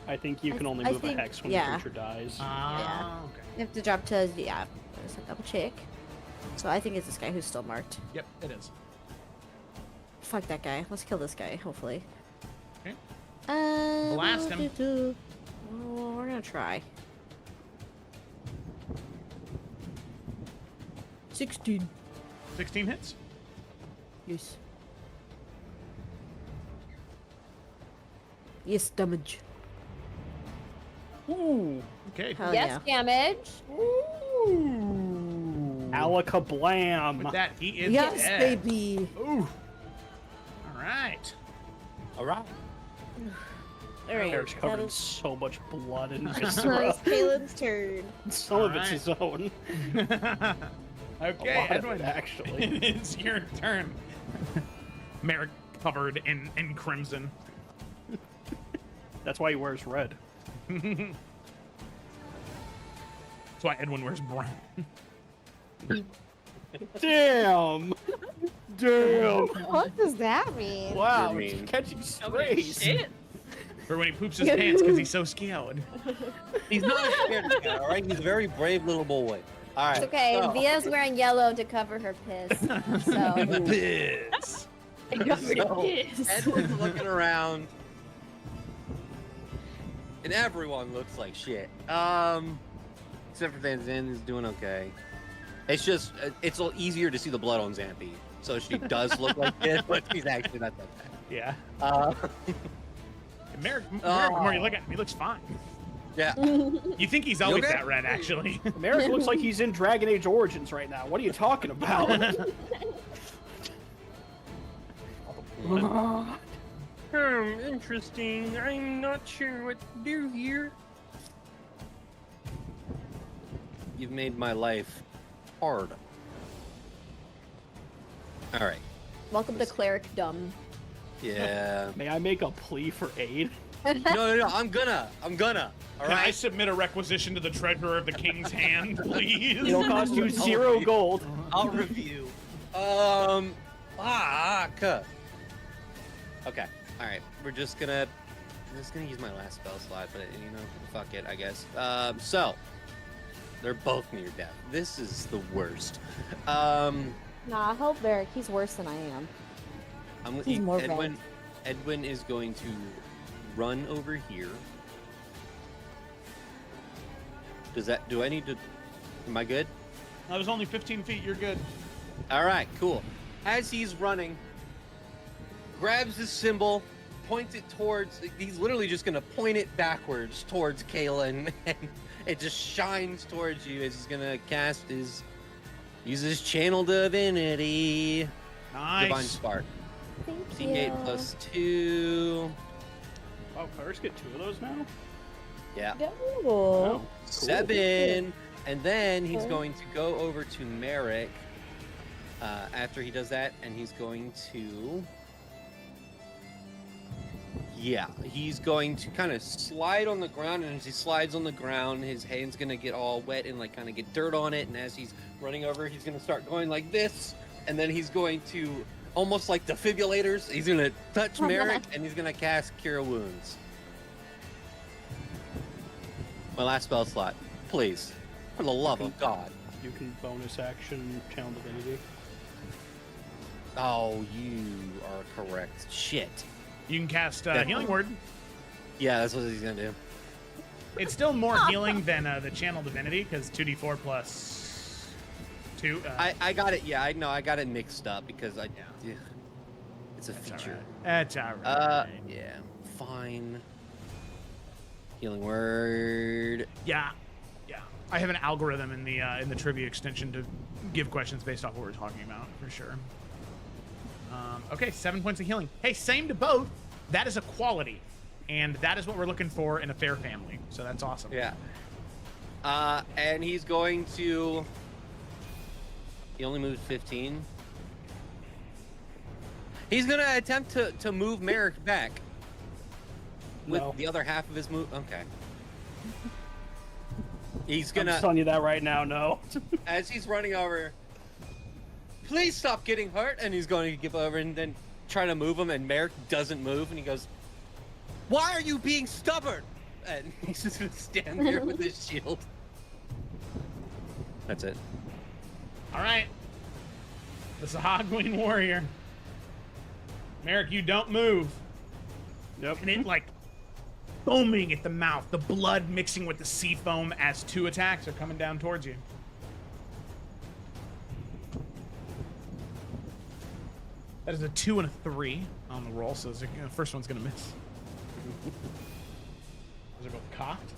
I think you can only I move think- a hex when yeah. the creature dies. Ah, okay. You have to drop to yeah. There's a double check. So I think it's this guy who's still marked. Yep, it is. Fuck that guy. Let's kill this guy. Hopefully. Okay. Blast him. Well, we're gonna try. 16. 16 hits. Yes. Yes, damage. Ooh. Okay. Hell Yes, yeah. damage. Alakablam. With that, he is Yes, dead. baby. Ooh. All right. All right. All right. Eric's covered in That so much blood and is viscera. Kaylin's turn. Some of it's Alright. his own. Okay, A lot of Edwin, it, actually. it's your turn. Merrick covered in crimson. That's why he wears red. That's why Edwin wears brown. Damn! Damn! What does that mean? Wow, You're it's mean. catching Holy strays. shit. Or when he poops his pants because he's so scared. He's not a scared guy, all right? He's a very brave little boy. All right. It's okay. so- Via's wearing yellow to cover her piss. So This. So, Edwin's looking around, and everyone looks like shit. Except for Van Zandt is doing okay. It's just, it's a little easier to see the blood on Xanthi. So she does look like this, but she's actually not that Yeah. bad. Merrick, the more you Oh. look at him, he looks fine. Yeah. You think he's always okay? that red, actually. Merrick looks like he's in Dragon Age Origins right now. What are you talking about? Interesting. I'm not sure what to do here. You've made my life hard. All right. Welcome to cleric dumb. Yeah. May I make a plea for aid? No. I'm gonna. All Can I right. submit a requisition to the treasurer of the king's hand, please? It'll cost you 0 gold. I'll review. Fuck. Okay. All right. I'm just gonna use my last spell slot, but fuck it, I guess. So they're both near death. This is the worst. Nah, help Varric. He's worse than I am. He's more red. Edwin is going to run over here. Do I need to? Am I good? That was only 15 feet. You're good. All right, cool. As he's running, grabs his symbol, points it towards. He's literally just gonna point it backwards towards Kaelin, and it just shines towards you as he's gonna cast use his channel divinity. Nice. Divine Spark. Thank D8 you. plus 2. Oh, clerics get 2 of those now? Yeah. Ooh. Oh, 7. And then he's going to go over to Merrick after he does that, and he's going to... Yeah, he's going to kind of slide on the ground, and as he slides on the ground, his hand's going to get all wet and like kind of get dirt on it, and as he's running over, he's going to start going like this, and then he's going to, almost like defibrillators, he's going to touch Merrick, and he's going to cast Cure Wounds. My last spell slot, please. For the love of God. You can bonus action channel divinity. Oh, you are correct. Shit. You can cast Healing Word. Yeah, that's what he's gonna do. It's still more healing than the Channel Divinity, because 2d4 plus 2. I got it. Yeah, I know. I got it mixed up because yeah, it's a That's feature. alright. That's alright. Yeah, fine. Healing Word. Yeah. I have an algorithm in the trivia extension to give questions based off what we're talking about, for sure. Okay, 7 points of healing. Hey, same to both. That is a quality, and that is what we're looking for in a fair family. So that's awesome. Yeah. And he's going to. He only moved 15. He's gonna attempt to move Merrick back with No. the other half of his move. Okay. He's I'm gonna. just telling you that right now, no. As he's running over, please stop getting hurt, and he's going to give over and then try to move him, and Merrick doesn't move, and he goes, why are you being stubborn? And he's just gonna stand there with his shield. That's it. All right. The Sahagwin warrior. Merrick, you don't move. Yep. And it, like, foaming at the mouth, the blood mixing with the sea foam as 2 attacks are coming down towards you. That is a 2 and a 3 on the roll, so the first one's gonna miss. Those are both cocked.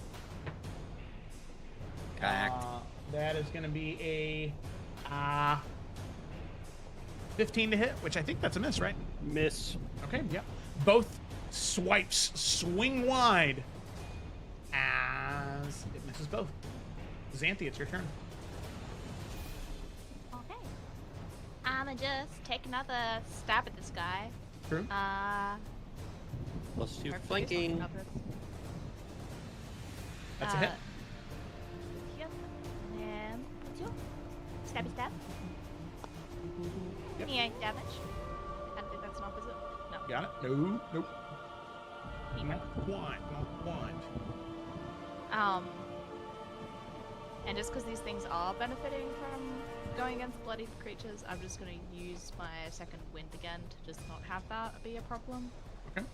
Cocked. That is gonna be a 15 to hit, which I think that's a miss, right? Miss. Okay, yeah. Both swipes swing wide as it misses both. Xanthi, it's your turn. Okay. I'ma just take another stab at this guy. True. Plus 2 Or flanking. That's a hit. Yep. And stabby stab. Yep. 28 damage. I don't think that's enough, is it? No. Got it? No, nope. Okay. Not one. And just because these things are benefiting from going against bloodied creatures, I'm just going to use my second wind again to just not have that be a problem. Okay.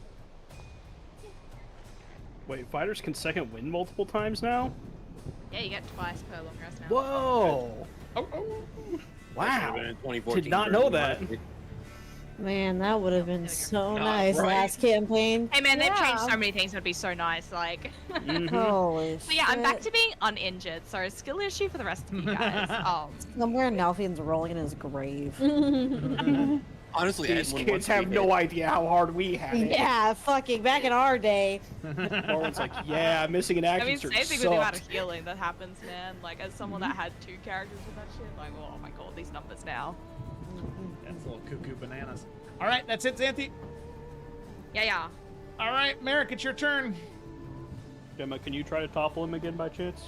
Wait, fighters can second win multiple times now? Yeah, you get twice per long rest now. Whoa! Oh. Wow. In 2014 Did not know that. Man, that would have been so God, nice right? last campaign. Hey man, they've changed Yeah. so many things. It'd be so nice. Like, Mhm. Holy but yeah, I'm back shit. to being uninjured. So skill issue for the rest of you guys. Somewhere Nalfian's rolling in his grave. Honestly, These Edwin kids wants to have be no hit. idea how hard we had it. Yeah, fucking back in our day. Lauren's like, yeah, missing an I action mean, surge same thing with the amount sucked. of healing that happens, man. Like, as someone that had 2 characters with that shit, like, oh my god, these numbers now. That's a little cuckoo bananas. All right, that's it, Xanthi. Yeah. All right, Merrick, it's your turn. Gemma, can you try to topple him again by chance?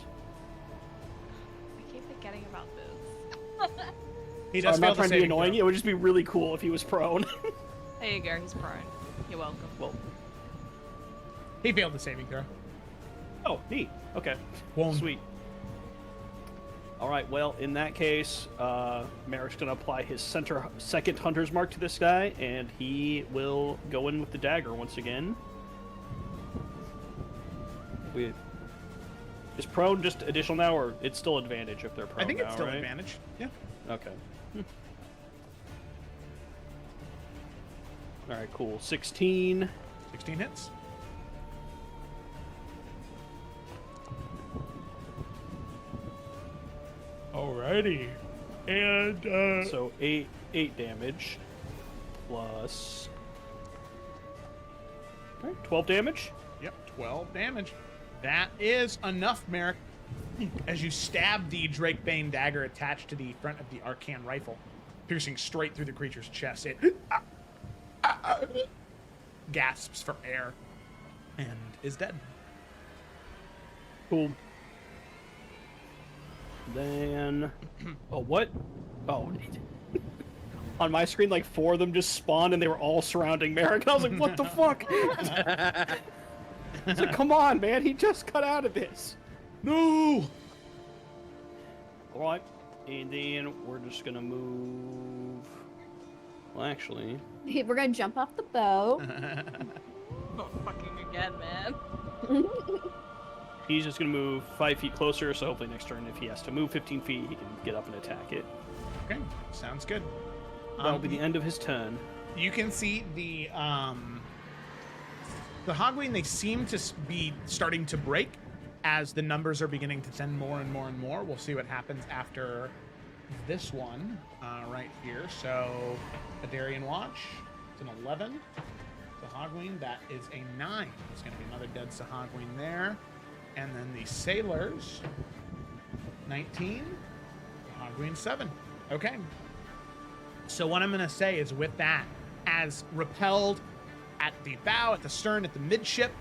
I keep forgetting about this. He So does I'm fail not the trying to be saving annoying. throw. It would just be really cool if he was prone. There you go, he's prone. You're welcome. Well, He failed the saving throw. oh, neat. Okay. Won't. Sweet. All right, well, in that case, Merrick's going to apply his second Hunter's Mark to this guy, and he will go in with the dagger once again. Is prone just additional now, or it's still advantage if they're prone I think it's now, still right? advantage. Yeah. Okay. All right, cool. 16. 16 hits. Alrighty. And, So 8 damage plus... All right, 12 damage. Yep, 12 damage. That is enough, Merrick. As you stab the Drakebane dagger attached to the front of the Arcan rifle, piercing straight through the creature's chest, it gasps for air and is dead. Cool. Then... Oh, what? Oh. On my screen, like, 4 of them just spawned, and they were all surrounding Merrick. And I was like, what the fuck? It's like, come on, man. He just got out of this. No! All right. And then we're just going to move... Well, actually... We're gonna jump off the boat. Oh, fucking again, man. He's just going to move 5 feet closer, so hopefully next turn, if he has to move 15 feet, he can get up and attack it. Okay, sounds good. That'll be the end of his turn. You can see the Hogwing, they seem to be starting to break as the numbers are beginning to thin more and more and more. We'll see what happens after this one right here. So, a Darien Watch, it's an 11. Sahagween, that is a 9. It's going to be another dead Sahagween there. And then the Sailors, 19. Sahagween, 7. Okay. So what I'm going to say is with that, as repelled at the bow, at the stern, at the midship,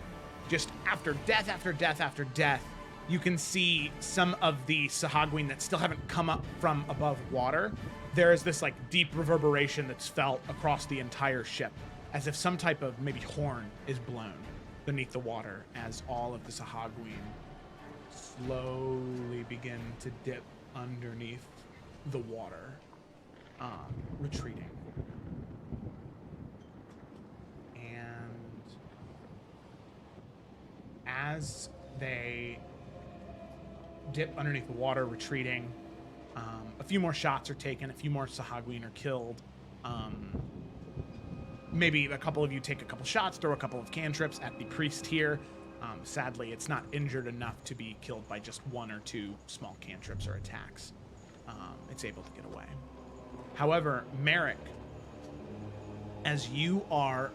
just after death, after death, after death, you can see some of the Sahagween that still haven't come up from above water. There is this like deep reverberation that's felt across the entire ship, as if some type of maybe horn is blown beneath the water as all of the Sahagween slowly begin to dip underneath the water, retreating. And as they dip underneath the water, retreating, a few more shots are taken, a few more Sahagween are killed. Maybe a couple of you take a couple shots, throw a couple of cantrips at the priest here. Sadly, it's not injured enough to be killed by just 1 or 2 small cantrips or attacks. It's able to get away. However, Merrick, as you are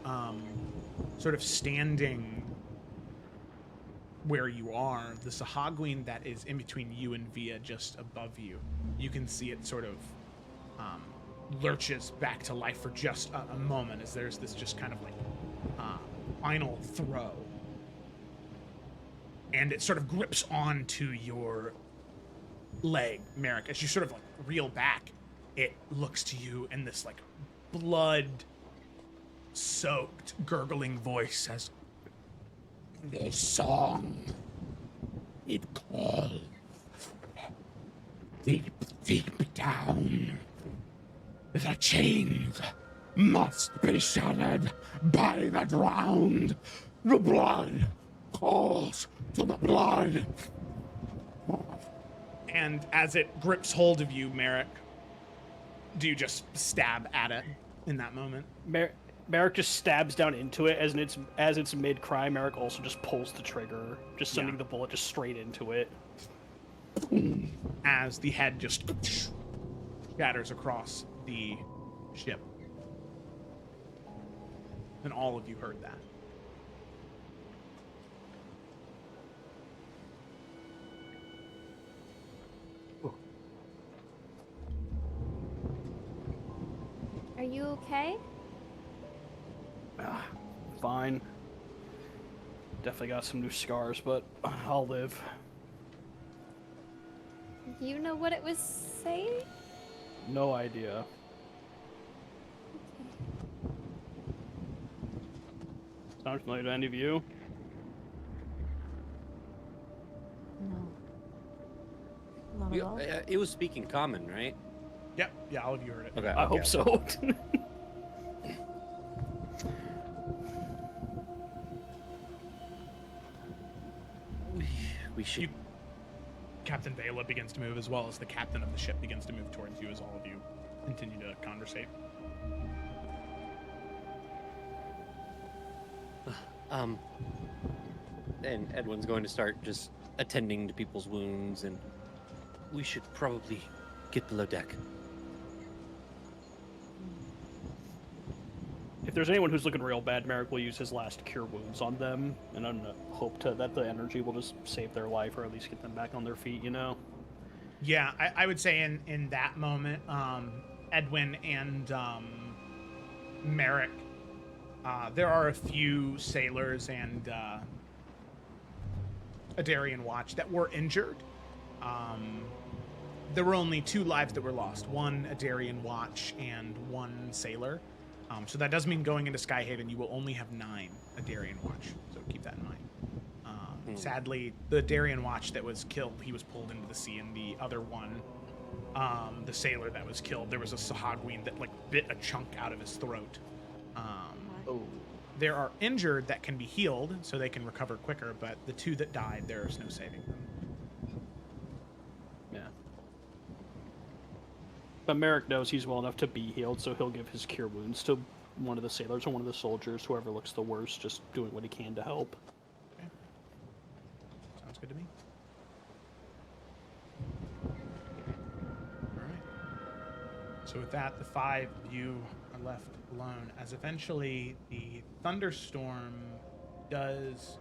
sort of standing where you are, the Sahagween that is in between you and Via just above you, you can see it sort of lurches back to life for just a moment as there's this just kind of like final throw. And it sort of grips onto your leg, Merrick. As you sort of like reel back, it looks to you and this like blood-soaked, gurgling voice says, "This song, it calls deep, deep down. The chains must be shattered by the drowned. The blood calls to the blood." And as it grips hold of you, Merrick, do you just stab at it? in that moment. Merrick just stabs down into it as it's mid cry. Merrick also just pulls the trigger, just sending the bullet just straight into it. As the head just shatters across the ship. And all of you heard that. Are you okay? Fine. Definitely got some new scars, but I'll live. You know what it was saying? No idea. Sound familiar to any of you? No. Not at all. It was speaking common, right? Yep. Yeah, all of you heard it. Okay. I hope so. We should. Captain Vela begins to move, as well as the captain of the ship begins to move towards you as all of you continue to conversate. And Edwin's going to start just attending to people's wounds, and we should probably get below deck. If there's anyone who's looking real bad, Merrick will use his last cure wounds on them, and hope that the energy will just save their life, or at least get them back on their feet, you know? Yeah, I would say in that moment, Edwin and Merrick, there are a few sailors and a Darien watch that were injured. There were only 2 lives that were lost, one a Darien watch and 1 sailor. So that does mean going into Skyhaven, you will only have 9 a Darien watch. So keep that in mind. Sadly, the Darien watch that was killed, he was pulled into the sea, and the other one, the sailor that was killed, there was a Sahagween that bit a chunk out of his throat. There are injured that can be healed, so they can recover quicker, but the 2 that died, there's no saving them. Yeah. But Merrick knows he's well enough to be healed, so he'll give his cure wounds to one of the sailors or one of the soldiers, whoever looks the worst, just doing what he can to help. Okay. Sounds good to me. Alright. So with that, the 5 of you are left alone, as eventually the thunderstorm does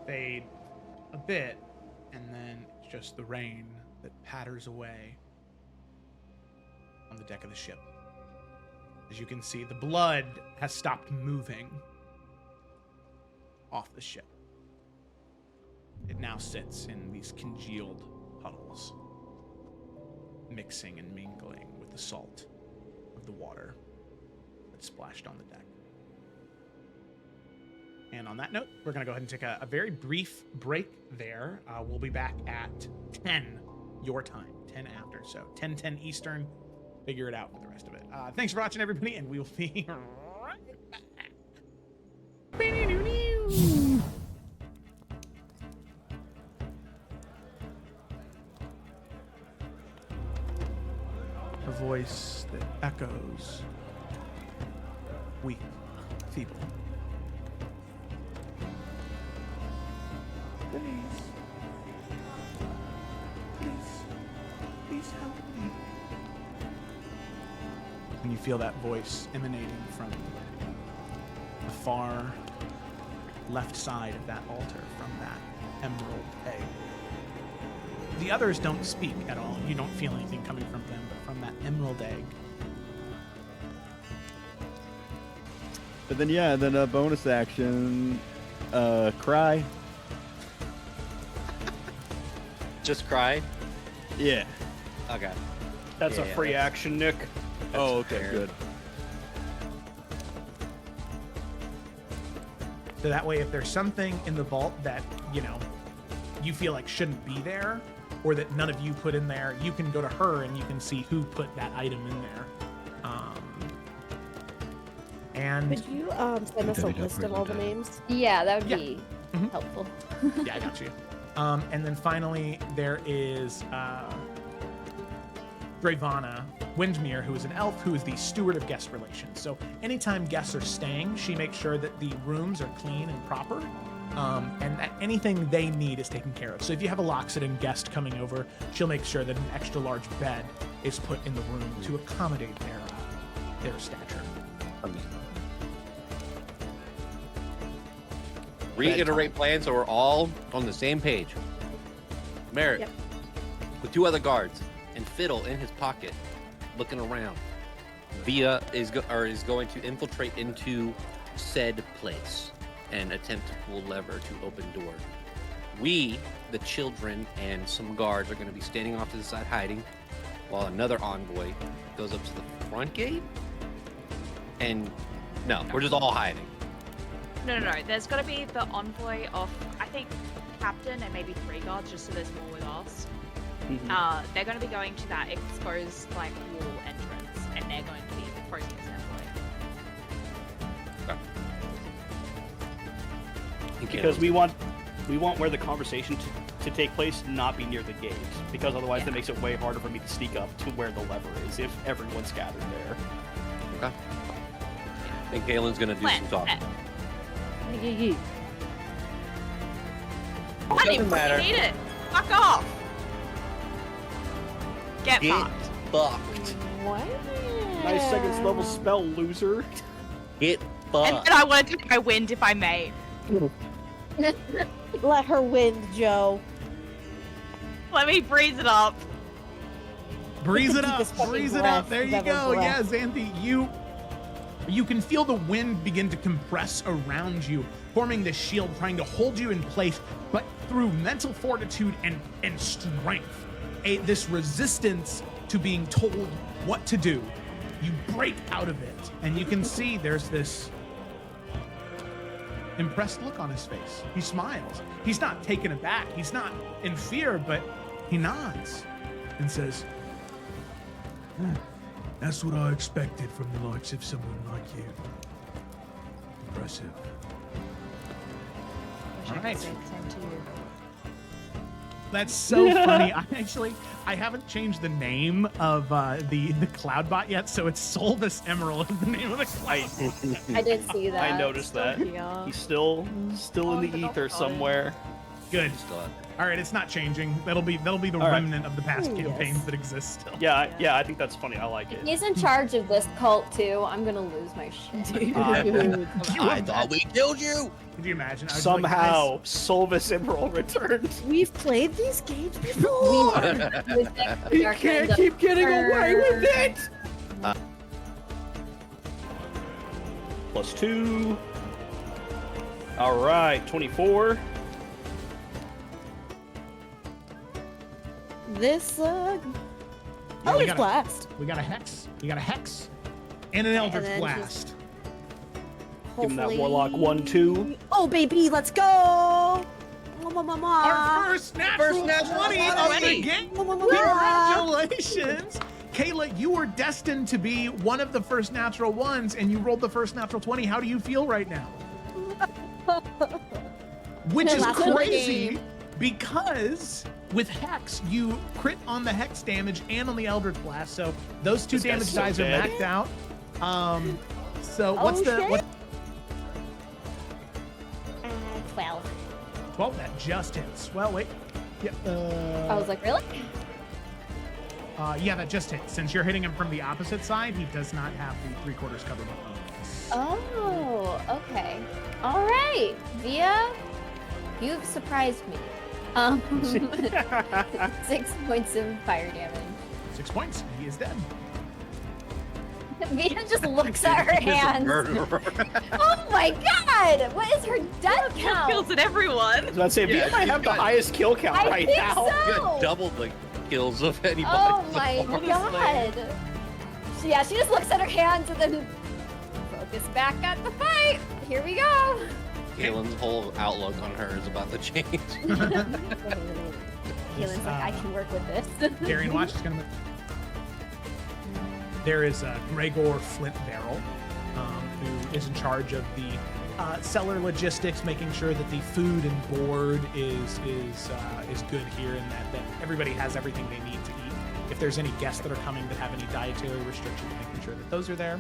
fade a bit, and then it's just the rain that patters away on the deck of the ship. As you can see, the blood has stopped moving off the ship. It now sits in these congealed puddles, mixing and mingling with the salt of the water that splashed on the deck. And on that note, we're going to go ahead and take a very brief break there. We'll be back at 10 your time, 10 after. So 10 Eastern. Figure it out for the rest of it. Thanks for watching, everybody, and we'll be right back. A voice that echoes, weak, feeble. Please help me. And you feel that voice emanating from the far left side of that altar, from that emerald egg. The others don't speak at all. You don't feel anything coming from them, but from that emerald egg. But then, yeah, then a bonus action, cry. Just cry? Yeah. Okay. That's a free action, Nick. Oh, okay, fair. good. So that way, if there's something in the vault that, you feel like shouldn't be there, or that none of you put in there, you can go to her and you can see who put that item in there. And Could you send us a list of all the names? Yeah, that would be Mhm. helpful. yeah, I got you. And then finally, there is Dravana, Windmere, who is an elf, who is the steward of guest relations. So anytime guests are staying, she makes sure that the rooms are clean and proper, and that anything they need is taken care of. So if you have a Loxodon guest coming over, she'll make sure that an extra large bed is put in the room to accommodate their stature. Reiterate plans so we're all on the same page. Merrick, with 2 other guards, and Fiddle in his pocket, looking around. Via is going to infiltrate into said place and attempt to pull lever to open door. We, the children, and some guards are going to be standing off to the side hiding, while another envoy goes up to the front gate. And no, we're just all hiding. No. There's got to be the envoy of, I think, captain and maybe 3 guards, just so there's more with us. They're going to be going to that exposed wall entrance, and they're going to be approaching this envoy. Okay. Because we want where the conversation to take place not be near the gate, because otherwise that makes it way harder for me to sneak up to where the lever is if everyone's gathered there. Okay. I think Galen's gonna do some talking. I don't even matter. need it. Fuck off. Get fucked. Fucked. What? Nice second level spell, loser. Get And fucked. I want to take my wind if I may. Let her win, Joe. Let me breeze it up. Breeze it Keep up, his fucking breeze it breath, up. There you never go. Yeah, breath. Xanthi, you can feel the wind begin to compress around you, forming this shield, trying to hold you in place, but through mental fortitude and strength, this resistance to being told what to do, you break out of it, and you can see there's this impressed look on his face. He smiles. He's not taken aback. He's not in fear, but he nods and says, "That's what I expected from the likes of someone like you. Impressive." Wish All I right. could say the same to you. That's so funny. I haven't changed the name of the Cloudbot yet, so it's Solvis Emerald is the name of the cloud. I did see that. I noticed that. Yeah. He's still in the ether somewhere. Good. Still up. All right, it's not changing. That'll be the All right. remnant of the past Ooh, campaigns yes. that exist still. Yeah, I think that's funny. I like it. He's in charge of this cult too. I'm gonna lose my shit. Could you I thought we killed you. Could you imagine? I was like, Somehow, Solvis Emerald returned. We've played these games before. You can't keep getting away with it. +2. All right, 24. This Yeah, Eldritch Blast. we got a hex. We got a hex and an Eldritch then Blast. Give him that Hopefully- Warlock 1/2. Oh baby, let's go! Our first natural 20 of the game. Congratulations! Kayla, you were destined to be one of the first natural ones, and you rolled the first natural 20. How do you feel right now? Which is Last of the crazy game. because with Hex, you crit on the Hex damage and on the Eldritch Blast, so those 2 This guy's damage so dies are dead. maxed out. So what's the shit. what, 12. 12? That just hits. Well, wait. Yeah. I was like, really? Yeah, that just hits. Since you're hitting him from the opposite side, he does not have the 3/4 cover bonus. Oh, okay. All right, Via, you've surprised me. 6 points of fire damage. 6 points. He is dead. Via just looks at her hands. Oh my god! What is her death count? Kills at everyone. I was about to say, Yeah, Via might have the good. highest kill count I right think now. so. You had double the kills of anybody. Oh my honestly. god! Yeah, she just looks at her hands and then focus back at the fight. Here we go. Galen's whole outlook on her is about to change. Kaylin's like, I can work with this. Darian Watch is gonna. There is Gregor Flint Barrel, who is in charge of the cellar logistics, making sure that the food and board is good here, and that everybody has everything they need to eat. if there's any guests that are coming that have any dietary restrictions, making sure that those are there.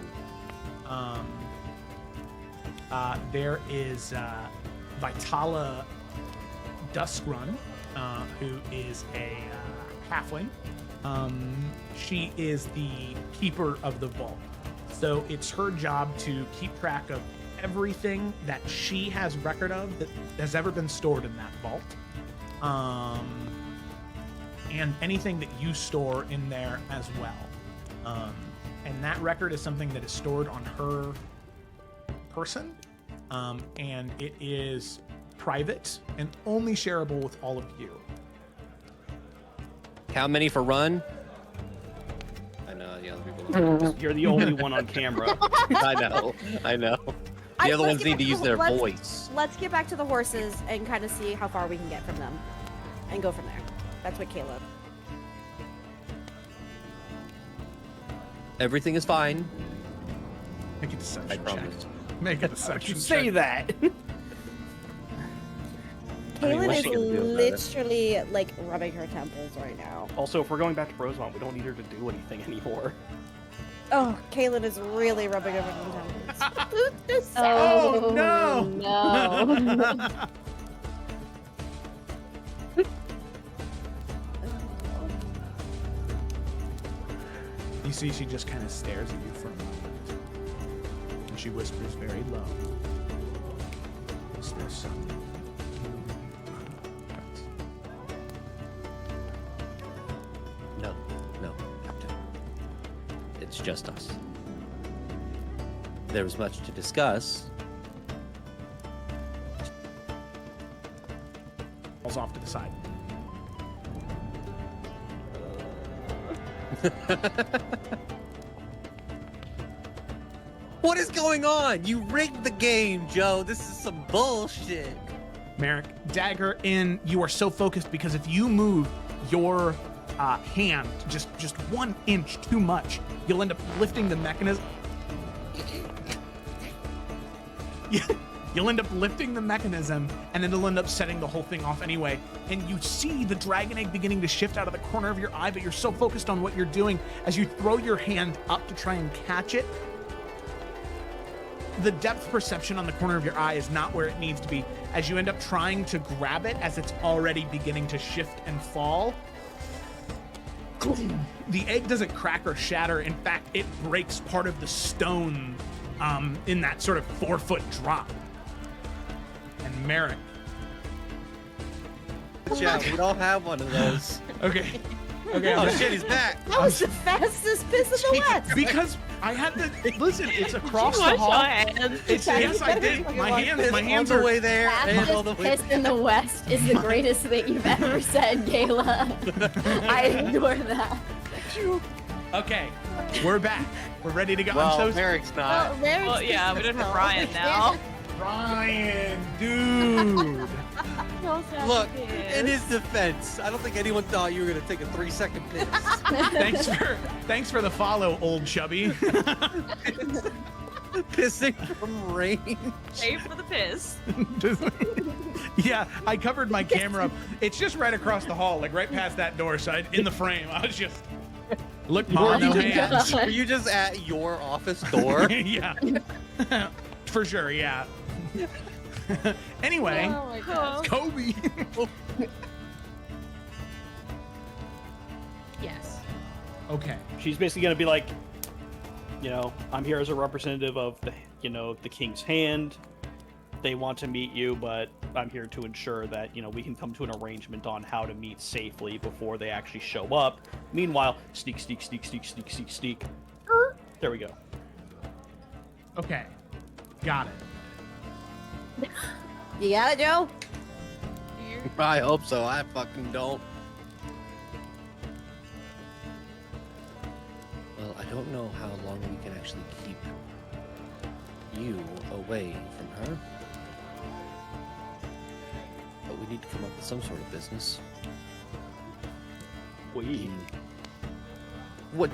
There is Vitala Duskrun, who is a halfling. She is the keeper of the vault. So it's her job to keep track of everything that she has record of that has ever been stored in that vault. And anything that you store in there as well. And that record is something that is stored on her person. And it is private and only shareable with all of you. How many for run? I know the other people. You're the only one on camera. I know. The other ones need to use their voice. Let's get back to the horses and kind of see how far we can get from them, and go from there. That's what Caleb. Everything is fine. Make a deception I check. promise. Make a deception check. Say that. Kaylin what's is she gonna do about it? literally like rubbing her temples right now. Also, if we're going back to Rosemont, we don't need her to do anything anymore. Oh, Kaylin is really rubbing her temples. Oh, no! No. You see, she just kind of stares at you for a moment. And she whispers very low. Is there something? No, Captain. It's just us. There is much to discuss. Falls off to the side. What is going on? You rigged the game, Joe. This is some bullshit. Merrick, dagger in. You are so focused because if you move your hand just 1 inch too much, you'll end up lifting the mechanism. You'll end up lifting the mechanism, and then it'll end up setting the whole thing off anyway. And you see the dragon egg beginning to shift out of the corner of your eye, but you're so focused on what you're doing as you throw your hand up to try and catch it. The depth perception on the corner of your eye is not where it needs to be. As you end up trying to grab it, as it's already beginning to shift and fall, the egg doesn't crack or shatter. In fact, it breaks part of the stone in that sort of 4-foot drop. And Merrick. Yeah, we don't have one of those. Okay, Oh shit, he's back. That was the fastest piss in the West. because I had to listen. It's across the Wash hall. your hands. It's yes, I did. My hands on are the way there. And all the Fastest way piss in the West is the greatest thing you've ever said, Gayla. I ignore that. Okay. We're back. We're ready to go. Well, I'm so Merrick's not. Well, yeah, we don't have Brian now. Ryan, dude. Look, in his defense, I don't think anyone thought you were gonna take a 3-second piss. Thanks for the follow, old chubby. Pissing from rain. Pay for the piss. Yeah, I covered my camera up. It's just right across the hall, like right past that door. So in the frame, I was just look, mom, no hands. Were you just at your office door? Yeah, for sure. Yeah. Anyway, Oh my God. Kobe. Yes. Okay. She's basically gonna be like, you know, I'm here as a representative of the, you know, the king's hand. They want to meet you, but I'm here to ensure that, you know, we can come to an arrangement on how to meet safely before they actually show up. Meanwhile, sneak. There we go. Okay. Got it. You got it, Joe? I hope so. I fucking don't. Well, I don't know how long we can actually keep you away from her. But we need to come up with some sort of business. What, do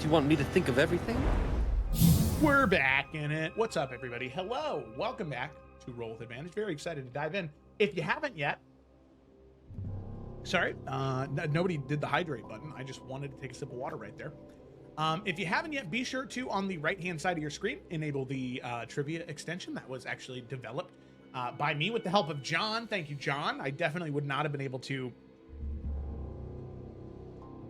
you want me to think of everything? We're back in it. What's up, everybody? Hello. Welcome back to Roll with Advantage. Very excited to dive in. If you haven't yet, Sorry, nobody did the hydrate button. I just wanted to take a sip of water right there. If you haven't yet, be sure to, on the right-hand side of your screen, enable the trivia extension that was actually developed by me with the help of John. Thank you, John. I definitely would not have been able to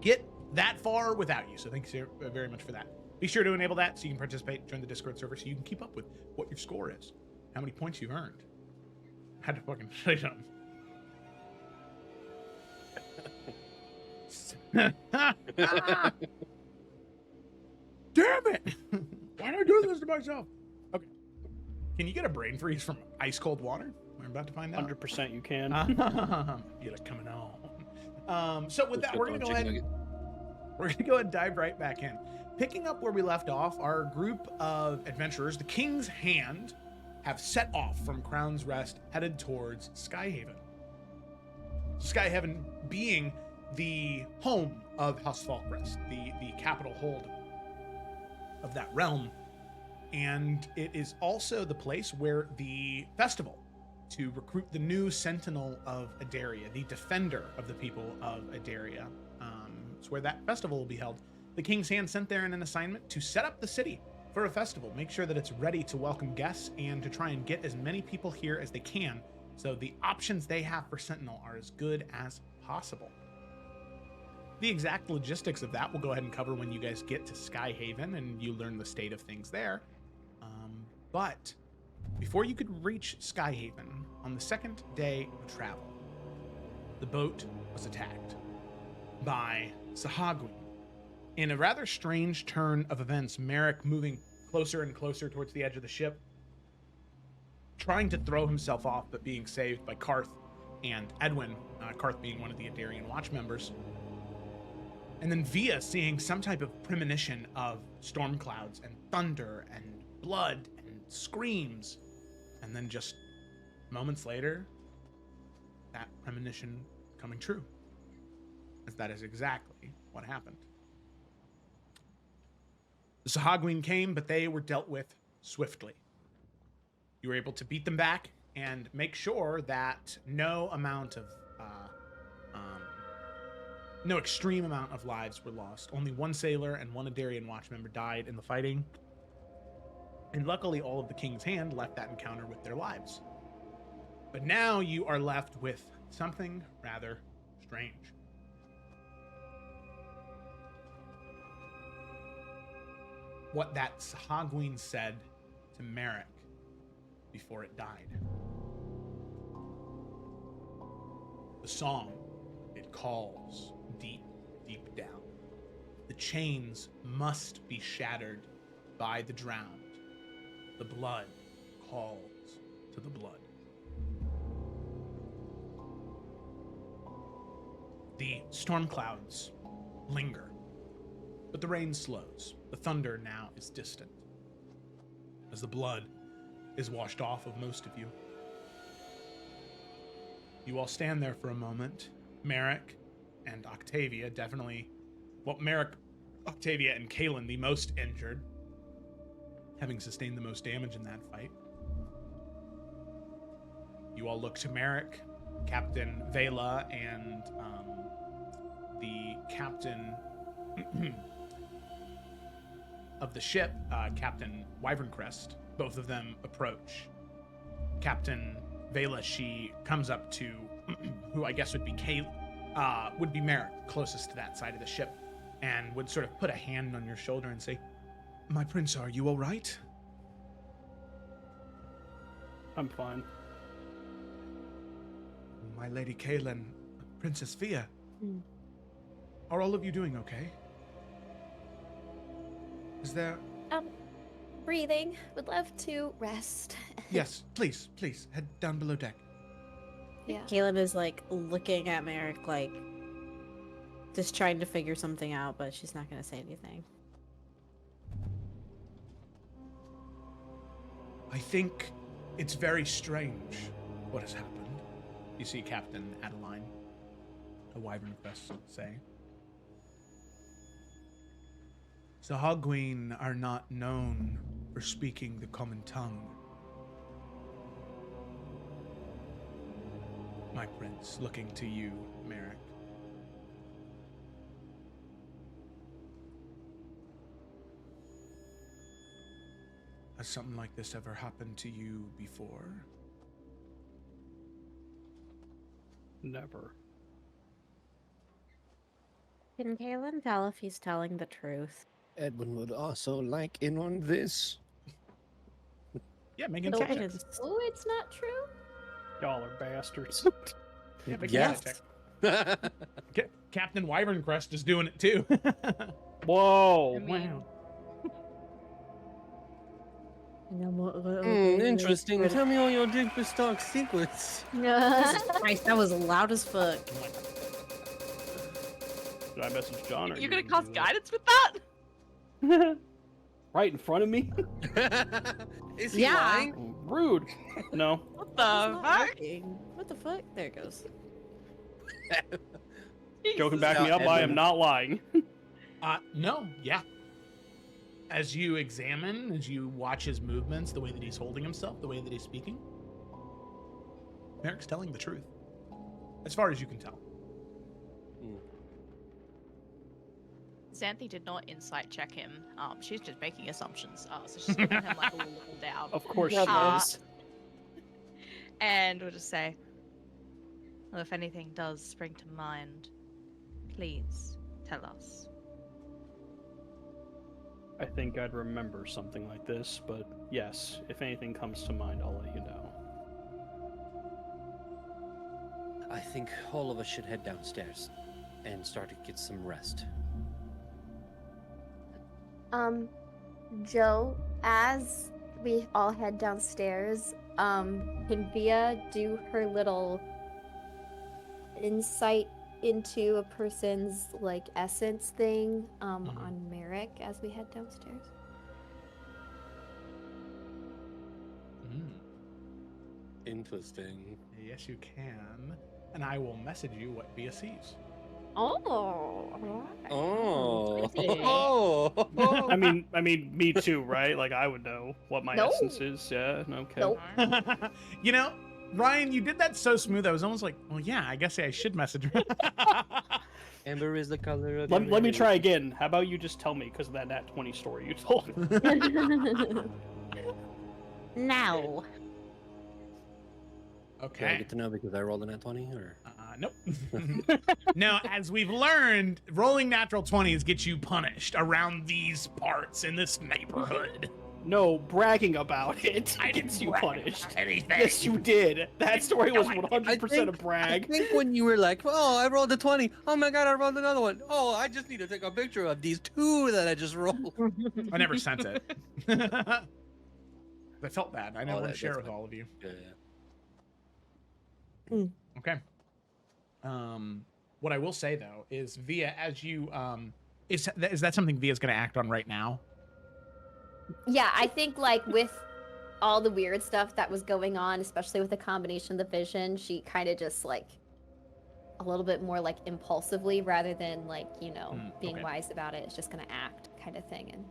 get that far without you, so thanks very much for that. Be sure to enable that so you can participate, join the Discord server, so you can keep up with what your score is, how many points you've earned. I had to fucking say something. Damn it! Why did I do this to myself? Okay. Can you get a brain freeze from ice cold water? We're about to find out. 100% you can. Feel it coming on. So with that, we're gonna go ahead and dive right back in. Picking up where we left off, our group of adventurers, the King's Hand, have set off from Crown's Rest, headed towards Skyhaven. Skyhaven being the home of House Falkrest, the capital hold of that realm. And it is also the place where the festival to recruit the new Sentinel of Adaria, the defender of the people of Adaria. It's where that festival will be held. The King's Hand sent there in an assignment to set up the city for a festival, make sure that it's ready to welcome guests and to try and get as many people here as they can. So the options they have for Sentinel are as good as possible. The exact logistics of that we'll go ahead and cover when you guys get to Skyhaven and you learn the state of things there. But before you could reach Skyhaven, on the second day of travel, the boat was attacked by Sahagwin. In a rather strange turn of events, Merrick moving closer and closer towards the edge of the ship, trying to throw himself off, but being saved by Karth and Edwin, Karth being one of the Adarian Watch members. And then Via seeing some type of premonition of storm clouds and thunder and blood and screams. And then just moments later, that premonition coming true. As that is exactly what happened. The Sahagwin came, but they were dealt with swiftly. You were able to beat them back and make sure that no extreme amount of lives were lost. Only one sailor and one Adarian watch member died in the fighting. And luckily, all of the King's Hand left that encounter with their lives. But now you are left with something rather strange. What that Sahagwin said to Merrick before it died. The song, it calls deep, deep down. The chains must be shattered by the drowned. The blood calls to the blood. The storm clouds linger, but the rain slows. The thunder now is distant, as the blood is washed off of most of you. You all stand there for a moment. Merrick and Octavia, definitely, well, Merrick, Octavia, and Kalen, the most injured, having sustained the most damage in that fight. You all look to Merrick, Captain Vela, and the captain of the ship, Captain Wyverncrest. Both of them approach. Captain Vela, she comes up to who I guess would be Merrick, closest to that side of the ship, and would sort of put a hand on your shoulder and say, "My prince, are you all right?" I'm fine. "My lady Kaelin, Princess Fia, are all of you doing okay? Is there..." Breathing. Would love to rest. "Yes, please, head down below deck." Yeah. Kaylin is like looking at Merrick, like just trying to figure something out, but she's not gonna say anything. "I think it's very strange what has happened," you see Captain Adeline, a Wyverncrest, say. "Sahagwin are not known for speaking the common tongue. my prince, looking to you, Merrick. Has something like this ever happened to you before? Never. Can Kalen tell if he's telling the truth? Edwin would also like in on this. Yeah, make No, insight it checks. is. Oh, it's not true. Y'all are bastards. Yeah, make Yes. insight check. Captain Wyverncrest is doing it too. Whoa! I mean- Wow. Interesting. Tell me all your deep dark secrets. Jesus Christ, that was loud as fuck. Did I message John? Or You're you gonna cast do guidance with that? that? Right in front of me? Is he Yeah. lying? Rude. No. What It's the not fuck? working. What the fuck? There it goes. Joe can back Now me up. I am Edwin- not lying. No, yeah. As you examine, as you watch his movements, the way that he's holding himself, the way that he's speaking, Merrick's telling the truth. As far as you can tell. Xanthi did not insight check him. She's just making assumptions. So she's giving him like a little down. Of course she Uh, is. And we'll just say, well, if anything does spring to mind, please tell us. I think I'd remember something like this, but yes, if anything comes to mind, I'll let you know. I think all of us should head downstairs and start to get some rest. Joe, as we all head downstairs, can Via do her little insight into a person's like essence thing on Merrick as we head downstairs? Interesting. Yes, you can. And I will message you what Via sees. Oh, Oh. Interesting. I mean, me too, right? Like I would know what my No. essence is. Yeah. Okay. Nope. You know, Ryan, you did that so smooth. I was almost like, well, yeah, I guess I should message her. Amber is the color of Let your me race. try again. How about you just tell me because of that Nat 20 story you told me? No. Do I Okay. get to know because I rolled a nat 20 or? Nope. No, as we've learned, rolling natural 20s gets you punished around these parts in this neighborhood. No, bragging about it. I didn't gets you brag punished. about anything. Yes, you did. That story was No, I 100% a I brag. think when you were like, oh, I rolled a 20. Oh my god, I rolled another one. Oh, I just need to take a picture of these two that I just rolled. I never sent it. I felt bad. I know I want to that's share with fine. all of you. Yeah. Okay. What I will say though is Via, as you is that something Via's going to act on right now? Yeah, I think like with all the weird stuff that was going on, especially with the combination of the vision, she kind of just like a little bit more like impulsively rather than like, being okay. wise about it. It's just gonna act kind of thing and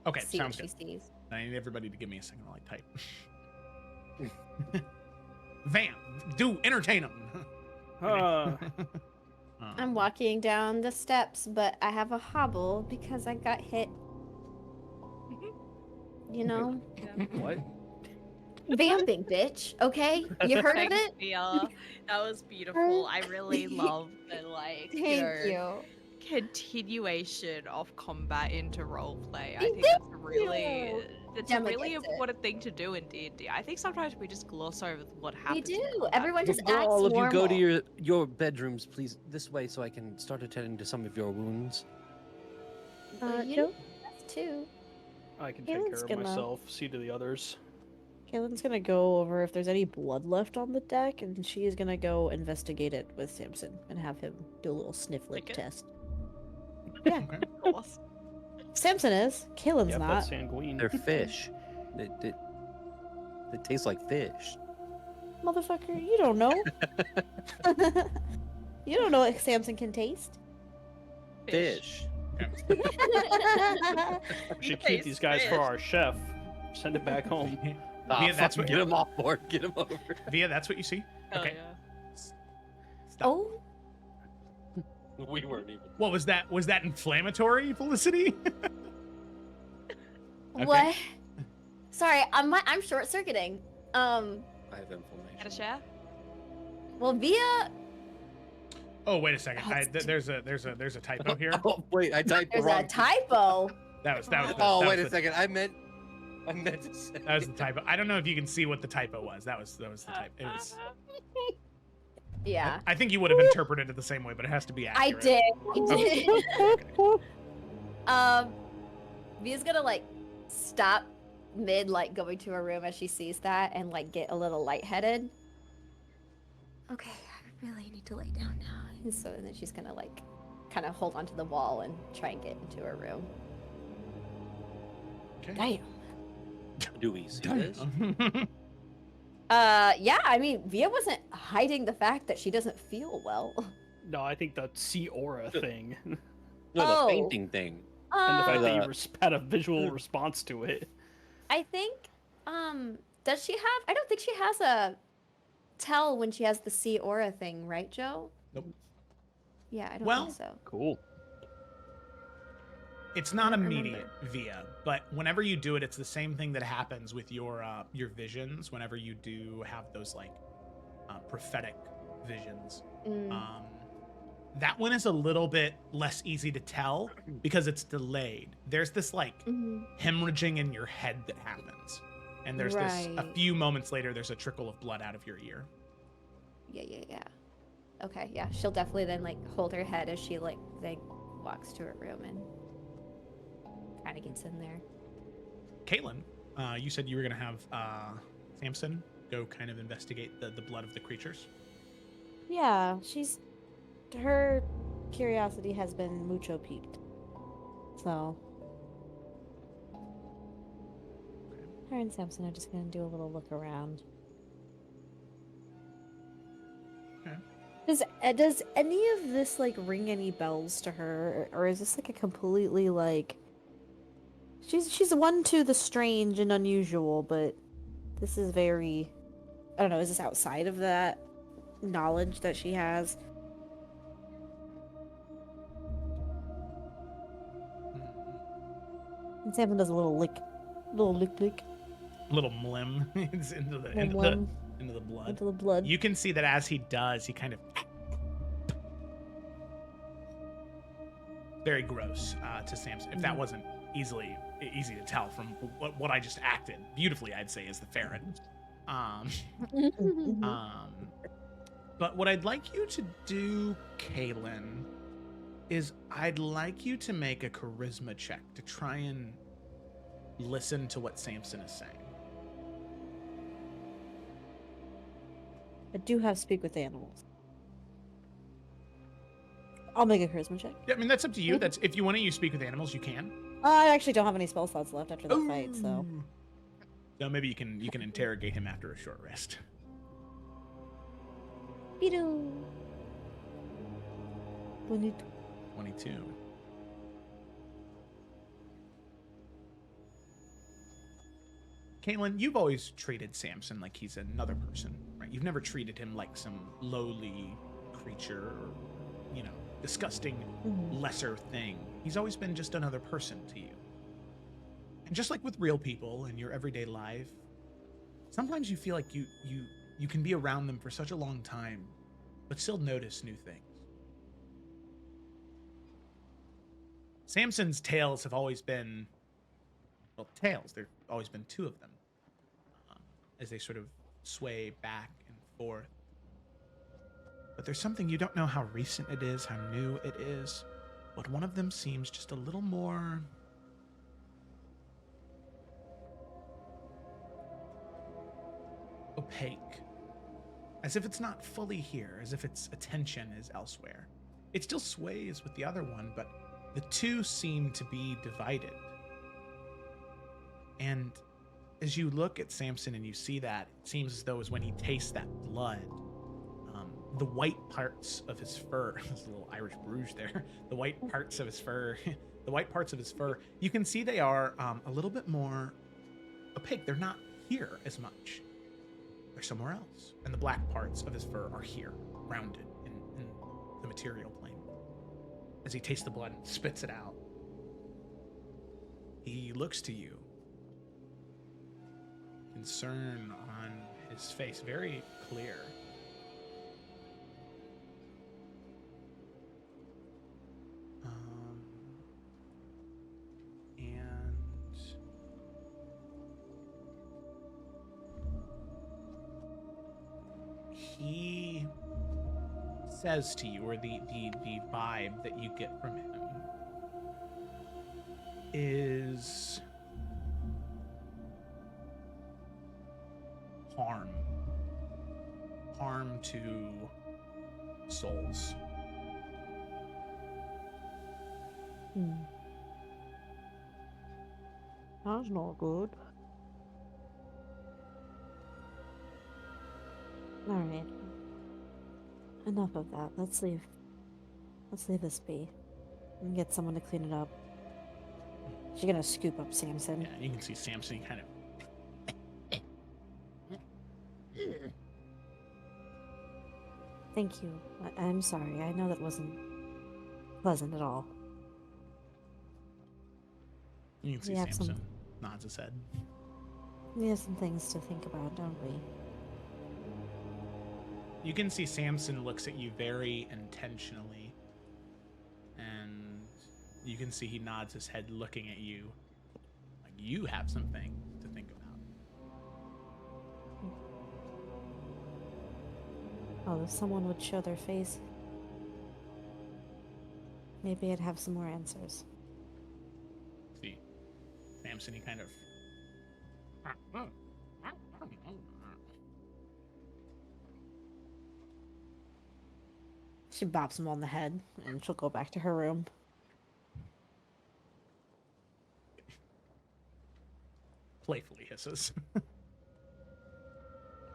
Okay, see sounds what good. she sees. I need everybody to give me a second to like type. Van, entertain them. I'm walking down the steps, but I have a hobble because I got hit. You know? What? Vamping, bitch. Okay? You heard of Thanks, it? Via. That was beautiful. I really love the Thank you. you. Continuation of combat into roleplay. I Thank think that's a really you. it's Gemma a really gets it. important thing to do in D&D. I think sometimes we just gloss over what We happens. in do. combat. Everyone just Before acts all of you go to normal. your bedrooms, please, this way so I can start attending to some of your wounds. You Joe? know, that's too. I can take Kalen's care of gonna- myself. See to the others. Kalen's gonna go over if there's any blood left on the deck, and she is gonna go investigate it with Samson and have him do a little sniff lip Lick it? test. Yeah, Okay. Of course. Samson is. Kalen's Yep, not. that's sanguine. They're fish. They taste like fish. Motherfucker, you don't know. You don't know what Samson can taste. Fish. We should keep Taste these guys for fish. our chef. Send it back home. Via, that's what Get him off board. Get him over. Via, that's what you see. Hell Okay. yeah. Stop. Oh, We weren't even. What was that? Was that inflammatory, Felicity? Okay. what? Sorry, I'm short circuiting. I have Get a inflammation. share? Well, Via, Oh, wait a second. Oh, it's there's a typo here. Oh wait, I typed the there's wrong. a typo. That was Oh that wait was a second. I meant to say. That was the typo. I don't know if you can see what the typo was. That was the typo. It was. Yeah, I think you would have interpreted it the same way, but it has to be I accurate. did. Okay. Via's gonna like stop mid like going to her room as she sees that and like get a little lightheaded. Okay, I really need to lay down now. And so then she's gonna like kind of hold onto the wall and try and get into her room. Okay. Damn. Do we see this? Yeah, I mean, Via wasn't hiding the fact that she doesn't feel well. No, I think the sea aura thing, and No, Oh. the fainting thing. the fact that you Uh, had a visual response to it. I think, does she have, I don't think she has a tell when she has the sea aura thing, right, Joe? Nope. Yeah, I don't Well- think so. Cool. It's not I don't immediate via, but whenever you do it, it's the same thing that happens with your visions. Whenever you do have those like prophetic visions, Mm. that one is a little bit less easy to tell because it's delayed. There's this like Mhm. hemorrhaging in your head that happens, and there's this a Right. few moments later. There's a trickle of blood out of your ear. Yeah. Okay, yeah, she'll definitely then like hold her head as she like then walks to her room and kind of gets in there. Caitlin, you said you were gonna have Samson go kind of investigate the blood of the creatures. Yeah, her curiosity has been mucho peaked. So her and Samson are just gonna do a little look around. Okay. Does any of this like ring any bells to her, or is this like a completely like she's one to the strange and unusual, but this is very, I don't know, is this outside of that knowledge that she has? And Samson does a little lick. Little mlim it's into the Mlim. into the blood. Into the blood. You can see that as he does, he kind of very gross to Samson. If that wasn't easy to tell from what I just acted beautifully, I'd say is the ferret. But what I'd like you to do, Kaylin, is I'd like you to make a charisma check to try and listen to what Samson is saying. I do have speak with animals. I'll make a charisma check. Yeah, I mean that's up to you. That's if you want to use speak with animals, you can. I actually don't have any spell slots left after that fight, so. Ooh. So maybe you can interrogate him after a short rest. Beedoo. 22. Caitlin, you've always treated Samson like he's another person, right? You've never treated him like some lowly creature or, disgusting lesser thing. He's always been just another person to you. And just like with real people in your everyday life, sometimes you feel like you can be around them for such a long time, but still notice new things. Samson's tales have always been, tales. There've always been two of them, as they sort of sway back and forth. But there's something you don't know how recent it is, how new it is, but one of them seems just a little more opaque, as if it's not fully here, as if its attention is elsewhere. It still sways with the other one, but the two seem to be divided. And as you look at Samson and you see that, it seems as though as when he tastes that blood, the white parts of his fur, there's a little Irish Bruges there, the white parts of his fur, you can see they are a little bit more opaque. They're not here as much. They're somewhere else. And the black parts of his fur are here, rounded and the material plane. As he tastes the blood and spits it out, he looks to you. Concern on his face, very clear. And he says to you, or the vibe that you get from him is harm to souls. That's not good. Alright. Enough of that. Let's leave this be. And get someone to clean it up. She's gonna scoop up Samson. Yeah, you can see Samson kind of. Thank you. I'm sorry. I know that wasn't pleasant at all. You can see We have Samson some- nods his head. We have some things to think about, don't we? You can see Samson looks at you very intentionally, and you can see he nods his head looking at you like you have something to think about. Oh, if someone would show their face, maybe I'd have some more answers. See, Samson, he kind of. She bops him on the head, and she'll go back to her room. Playfully hisses. All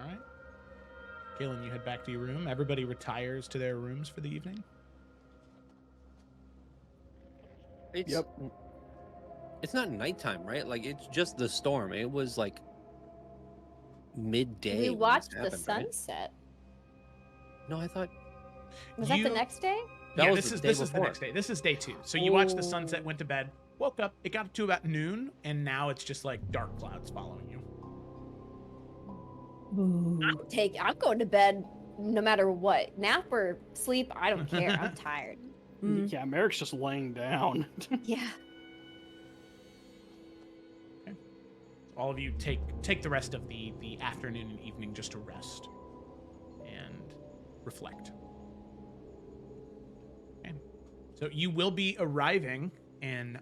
right. Galen, you head back to your room. Everybody retires to their rooms for the evening. It's, Yep. It's not nighttime, right? Like, it's just the storm. It was like midday. We when watched this the happened, right? sunset. No, I thought Was that the next day? That Yeah, was this the is day this is the before. next day. This is day 2. So you watched the Oh. sunset, went to bed, woke up. It got to about noon, and now it's just like dark clouds following you. I'm going to bed no matter what. Nap or sleep, I don't care. I'm tired. Yeah, Merrick's just laying down. Yeah. All of you take the rest of the afternoon and evening just to rest and reflect. Okay. So you will be arriving in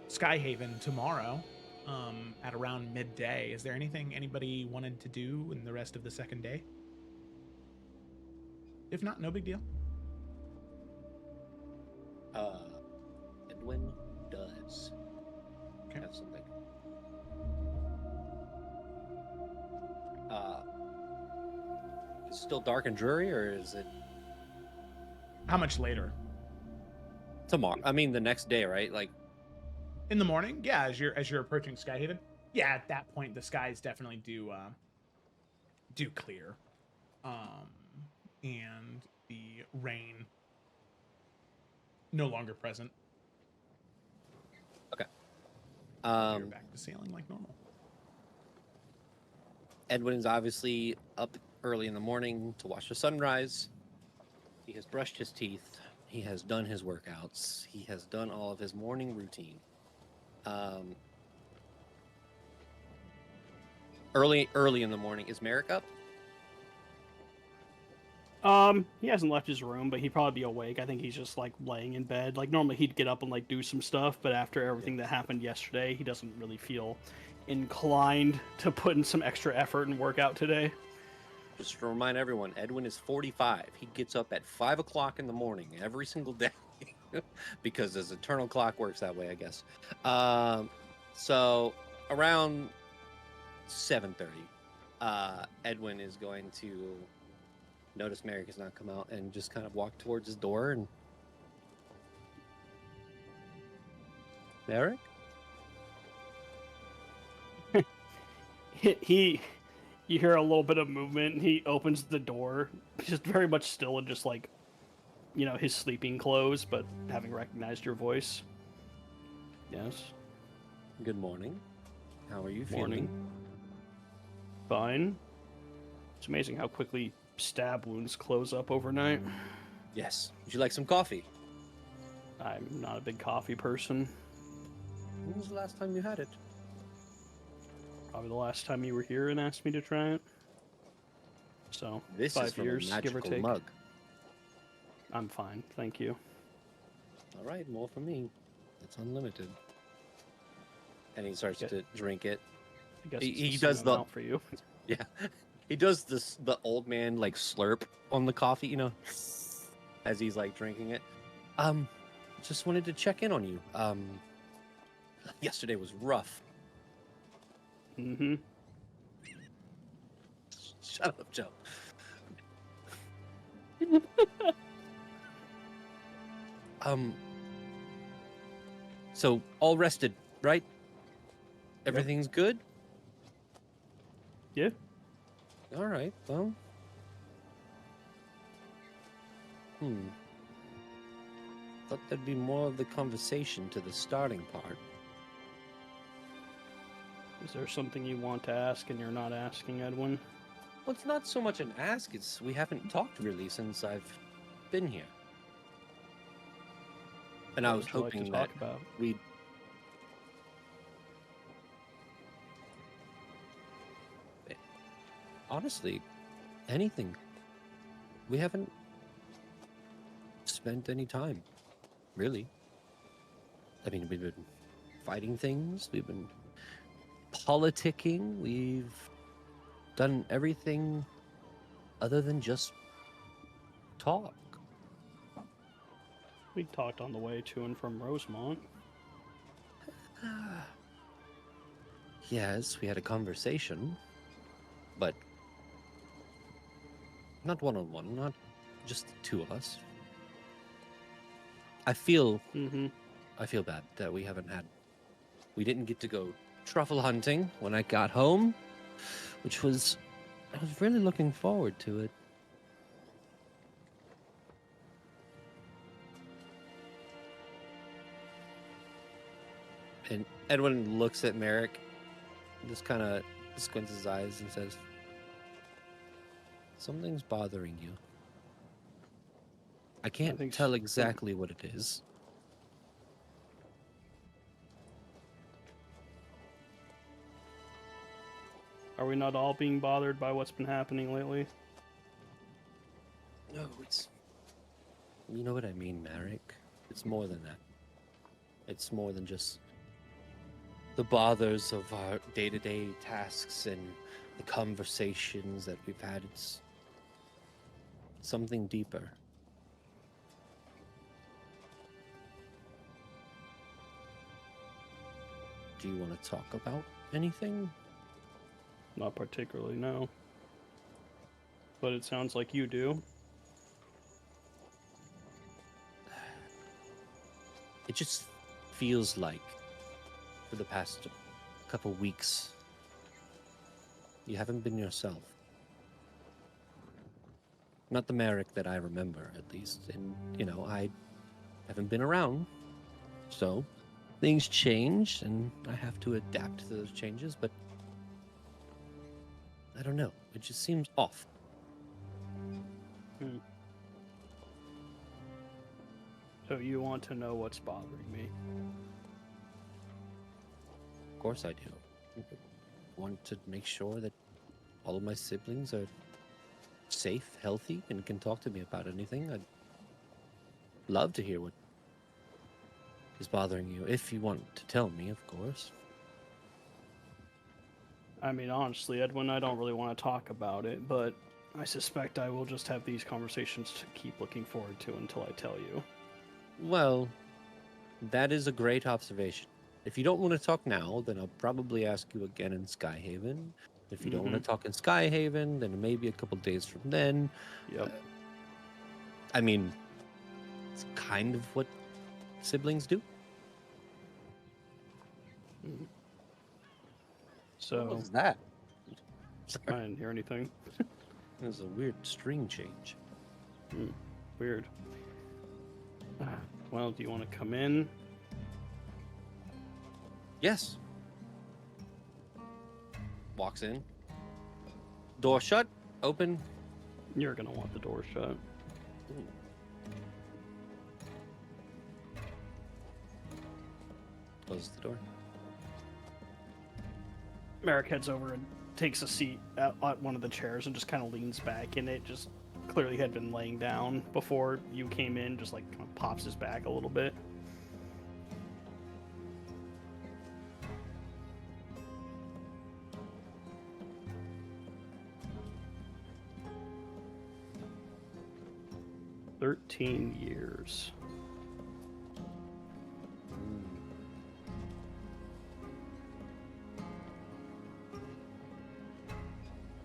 Skyhaven tomorrow at around midday. Is there anything anybody wanted to do in the rest of the second day? If not, no big deal. Edwin does Okay. have something. Is it still dark and dreary, or is it How much later? tomorrow? I mean, the next day, right? Like, In the morning? Yeah, as you're approaching Skyhaven. Yeah, at that point the skies definitely do clear. And the rain no longer present. You're back to sailing like normal. Edwin's obviously up early in the morning to watch the sunrise. He has brushed his teeth. He has done his workouts. He has done all of his morning routine. Early in the morning. Is Merrick up? He hasn't left his room, but he'd probably be awake. I think he's just like laying in bed. Like normally he'd get up and like do some stuff, but after everything that happened yesterday, he doesn't really feel inclined to put in some extra effort and work out today. Just to remind everyone, Edwin is 45. He gets up at 5 o'clock in the morning every single day because his eternal clock works that way, I guess. So around 7:30, Edwin is going to notice Merrick has not come out and just kind of walk towards his door and Merrick? He You hear a little bit of movement, and he opens the door, just very much still and just like, his sleeping clothes, but having recognized your voice. Yes. Good morning. How are you Morning. feeling? Fine. It's amazing how quickly stab wounds close up overnight. Yes. Would you like some coffee? I'm not a big coffee person. When was the last time you had it? Probably the last time you were here and asked me to try it. So, This 5 is from years, a magical give or take. mug. I'm fine, thank you. All right, more for me. It's unlimited. And he starts Yeah. to drink it. I guess He it's does the- amount for you. Yeah. He does the old man like slurp on the coffee, as he's like drinking it. Just wanted to check in on you. Yesterday was rough. Mm-hmm. Shut up, Joe. So all rested, right? Everything's good? Yeah. All right, well. Thought there'd be more of the conversation to the starting part. Is there something you want to ask and you're not asking, Edwin? Well, it's not so much an ask, it's we haven't talked really since I've been here. And I What was would you like to hoping that talk about? we'd... Honestly, anything. We haven't spent any time, really. I mean, we've been fighting things, we've been politicking, we've done everything other than just talk. We talked on the way to and from Rosemont. Yes, we had a conversation, but not one-on-one, not just the two of us. I feel bad that we didn't get to go truffle hunting when I got home, I was really looking forward to it. And Edwin looks at Merrick, just kind of squints his eyes and says, "Something's bothering you. I can't think tell so. exactly what it is." Are we not all being bothered by what's been happening lately? No, you know what I mean, Merrick. It's more than that. It's more than just the bothers of our day-to-day tasks and the conversations that we've had. It's something deeper. Do you want to talk about anything? Not particularly, no. But it sounds like you do. It just feels like for the past couple weeks, you haven't been yourself. Not the Merrick that I remember, at least. And, I haven't been around. So, things change, and I have to adapt to those changes, but I don't know. It just seems off. So you want to know what's bothering me? Of course I do. I want to make sure that all of my siblings are safe, healthy, and can talk to me about anything. I'd love to hear what is bothering you, if you want to tell me, of course. I mean, honestly, Edwin, I don't really want to talk about it, but I suspect I will just have these conversations to keep looking forward to until I tell you. Well, that is a great observation. If you don't want to talk now, then I'll probably ask you again in Skyhaven. If you don't want to talk in Skyhaven, then maybe a couple days from then. Yep. I mean, it's kind of what siblings do. So What was that? I didn't hear anything. There's a weird string change. Weird. Well, do you want to come in? Yes. Walks in. Door shut. Open. You're gonna want the door shut. Ooh. Close the door. Merrick heads over and takes a seat at one of the chairs and just kind of leans back in it. Just clearly had been laying down before you came in. Just like kind of pops his back a little bit. "13 years.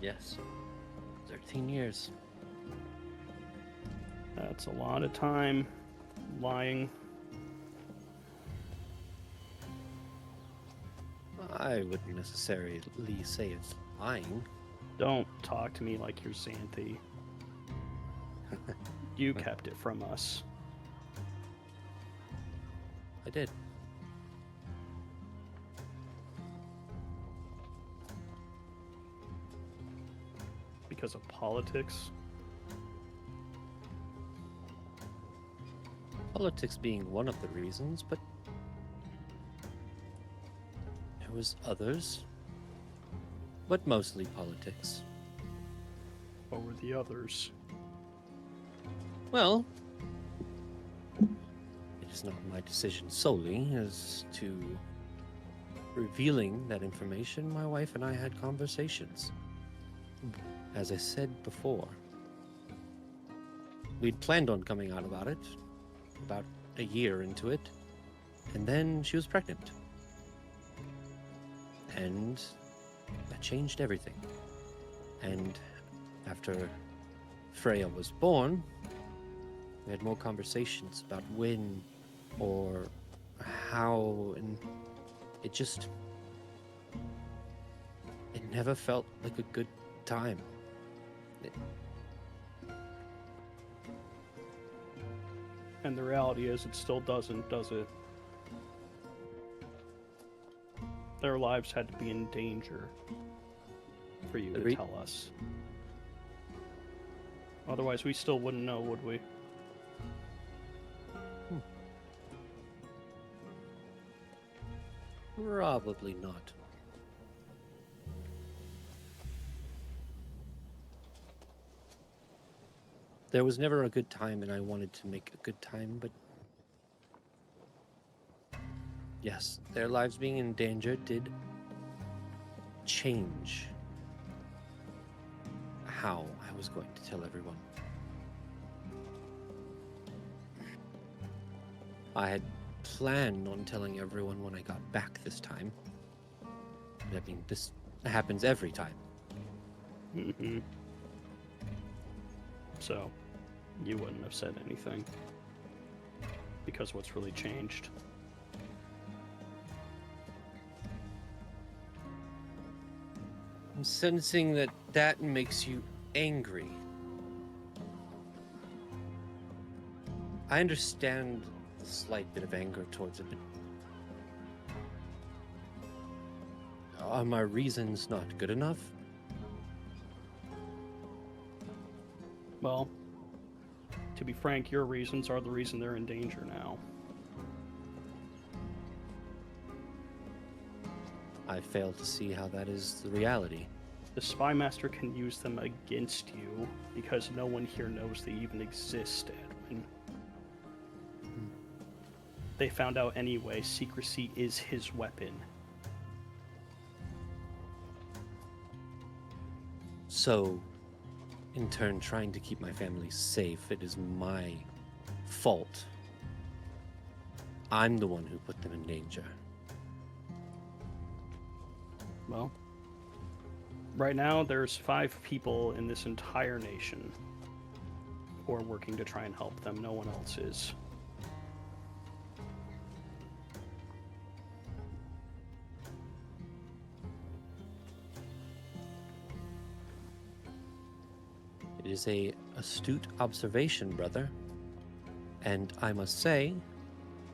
Yes. 13 years. That's a lot of time lying." I wouldn't necessarily say it's lying. Don't talk to me like you're Xanthi. You kept it from us. I did. Because of politics? Politics being one of the reasons, but there was others. But mostly politics. What were the others? Well, it is not my decision solely as to revealing that information. My wife and I had conversations. As I said before, we'd planned on coming out about it about a year into it, and then she was pregnant. And that changed everything. And after Freya was born, we had more conversations about when or how, and it never felt like a good time. And the reality is, it still doesn't, does it? Their lives had to be in danger for you to Agreed. tell us. Otherwise, we still wouldn't know, would we? Probably not. There was never a good time, and I wanted to make a good time, but yes, their lives being in danger did change how I was going to tell everyone. I had planned on telling everyone when I got back this time. But I mean, this happens every time. Mm-hmm. So, you wouldn't have said anything. Because what's really changed? I'm sensing that makes you angry. I understand the slight bit of anger towards it, but are my reasons not good enough? Well, to be frank, your reasons are the reason they're in danger now. I fail to see how that is the reality. The Spy Master can use them against you because no one here knows they even exist, Edwin. They found out anyway. Secrecy is his weapon. So, in turn, trying to keep my family safe, it is my fault. I'm the one who put them in danger. Well, right now there's 5 people in this entire nation who are working to try and help them. No one else is. is a astute observation, brother. And I must say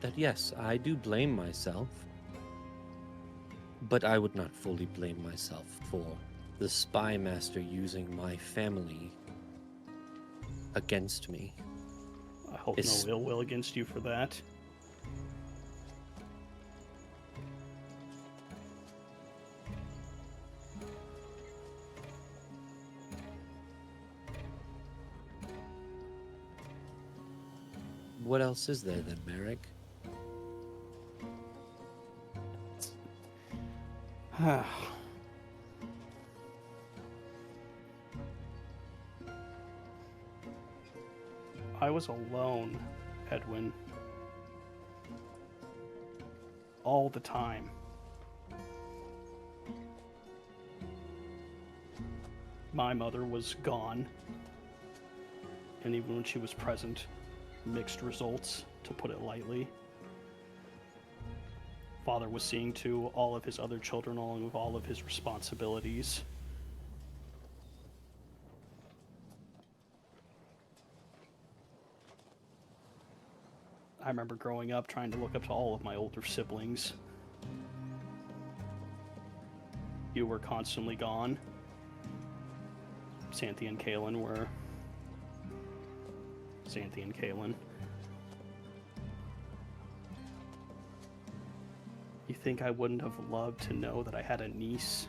that yes, I do blame myself. But I would not fully blame myself for the spy master using my family against me. I hope It's- no ill will against you for that. What else is there then, Merrick? I was alone, Edwin. All the time. My mother was gone. And even when she was present, mixed results, to put it lightly. Father was seeing to all of his other children along with all of his responsibilities. I remember growing up trying to look up to all of my older siblings. You were constantly gone. Xanthi and Kalen were Xanthi and Kalen. You think I wouldn't have loved to know that I had a niece?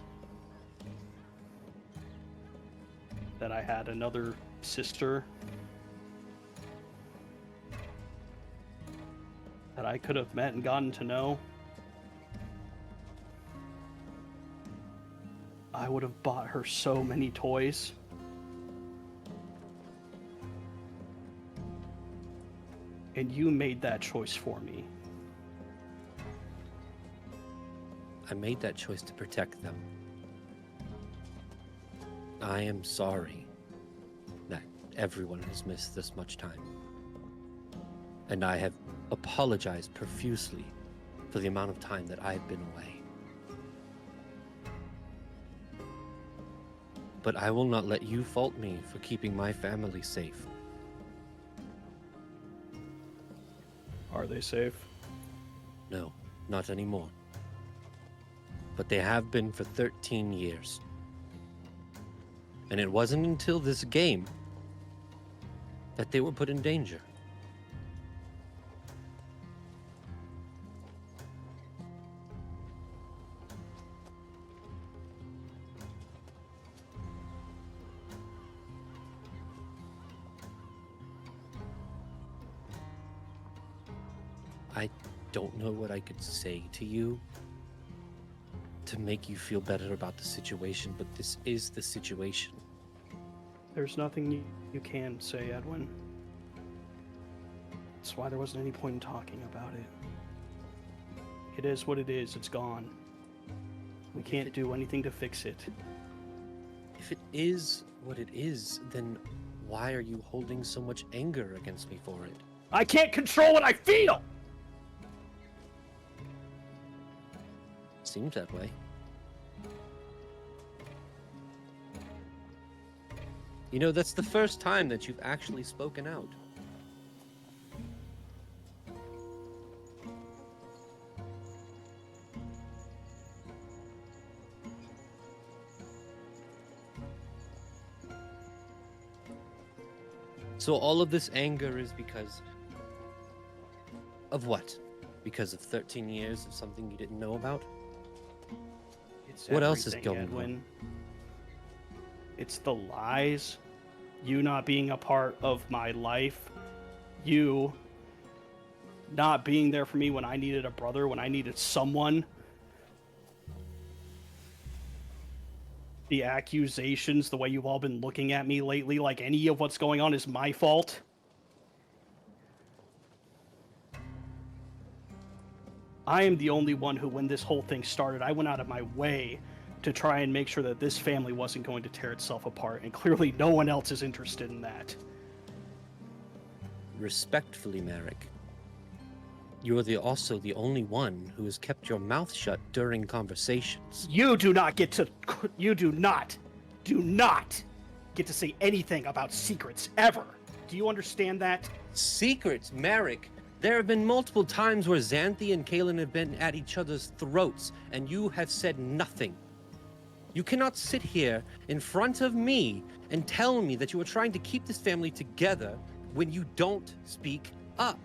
That I had another sister? That I could have met and gotten to know? I would have bought her so many toys. And you made that choice for me. I made that choice to protect them. I am sorry that everyone has missed this much time. And I have apologized profusely for the amount of time that I've been away. But I will not let you fault me for keeping my family safe. Are they safe? No, not anymore. But they have been for 13 years. And it wasn't until this game that they were put in danger. I don't know what I could say to you to make you feel better about the situation, but this is the situation. There's nothing you can say, Edwin. That's why there wasn't any point in talking about it. It is what it is. It's gone. We can't do anything to fix it. If it is what it is, then why are you holding so much anger against me for it? I can't control what I feel! Seems that way. You know, that's the first time that you've actually spoken out. So all of this anger is because of what? Because of 13 years of something you didn't know about? It's What else is everything, going Edwin. It's the lies, you not being a part of my life, you not being there for me when I needed a brother, when I needed someone. The accusations, the way you've all been looking at me lately, like any of what's going on is my fault. I am the only one who, when this whole thing started, I went out of my way to try and make sure that this family wasn't going to tear itself apart, and clearly no one else is interested in that. Respectfully, Merrick, you're also the only one who has kept your mouth shut during conversations. You do not get to... You do not get to say anything about secrets ever. Do you understand that? Secrets, Merrick. There have been multiple times where Xanthi and Kalen have been at each other's throats, and you have said nothing. You cannot sit here in front of me and tell me that you are trying to keep this family together when you don't speak up.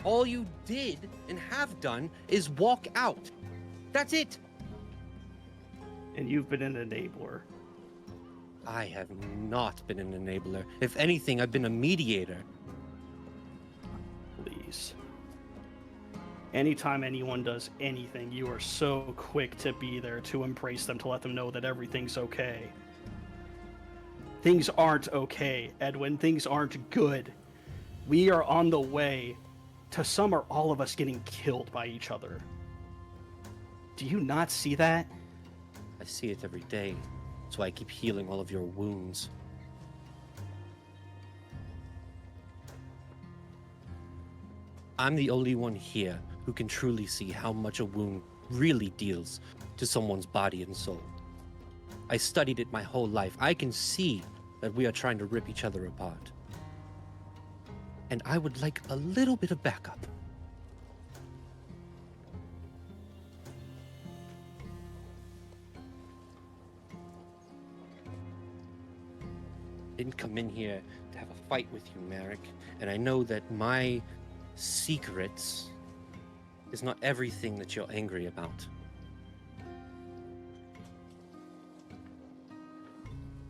All you did and have done is walk out. That's it. And you've been an enabler. I have not been an enabler. If anything, I've been a mediator. Please. Anytime anyone does anything, you are so quick to be there to embrace them, to let them know that everything's okay. Things aren't okay, Edwin. Things aren't good. We are on the way to some or all of us getting killed by each other. Do you not see that? I see it every day. That's why I keep healing all of your wounds. I'm the only one here who can truly see how much a wound really deals to someone's body and soul. I studied it my whole life. I can see that we are trying to rip each other apart. And I would like a little bit of backup. Didn't come in here to have a fight with you, Merrick. And I know that my secrets is not everything that you're angry about.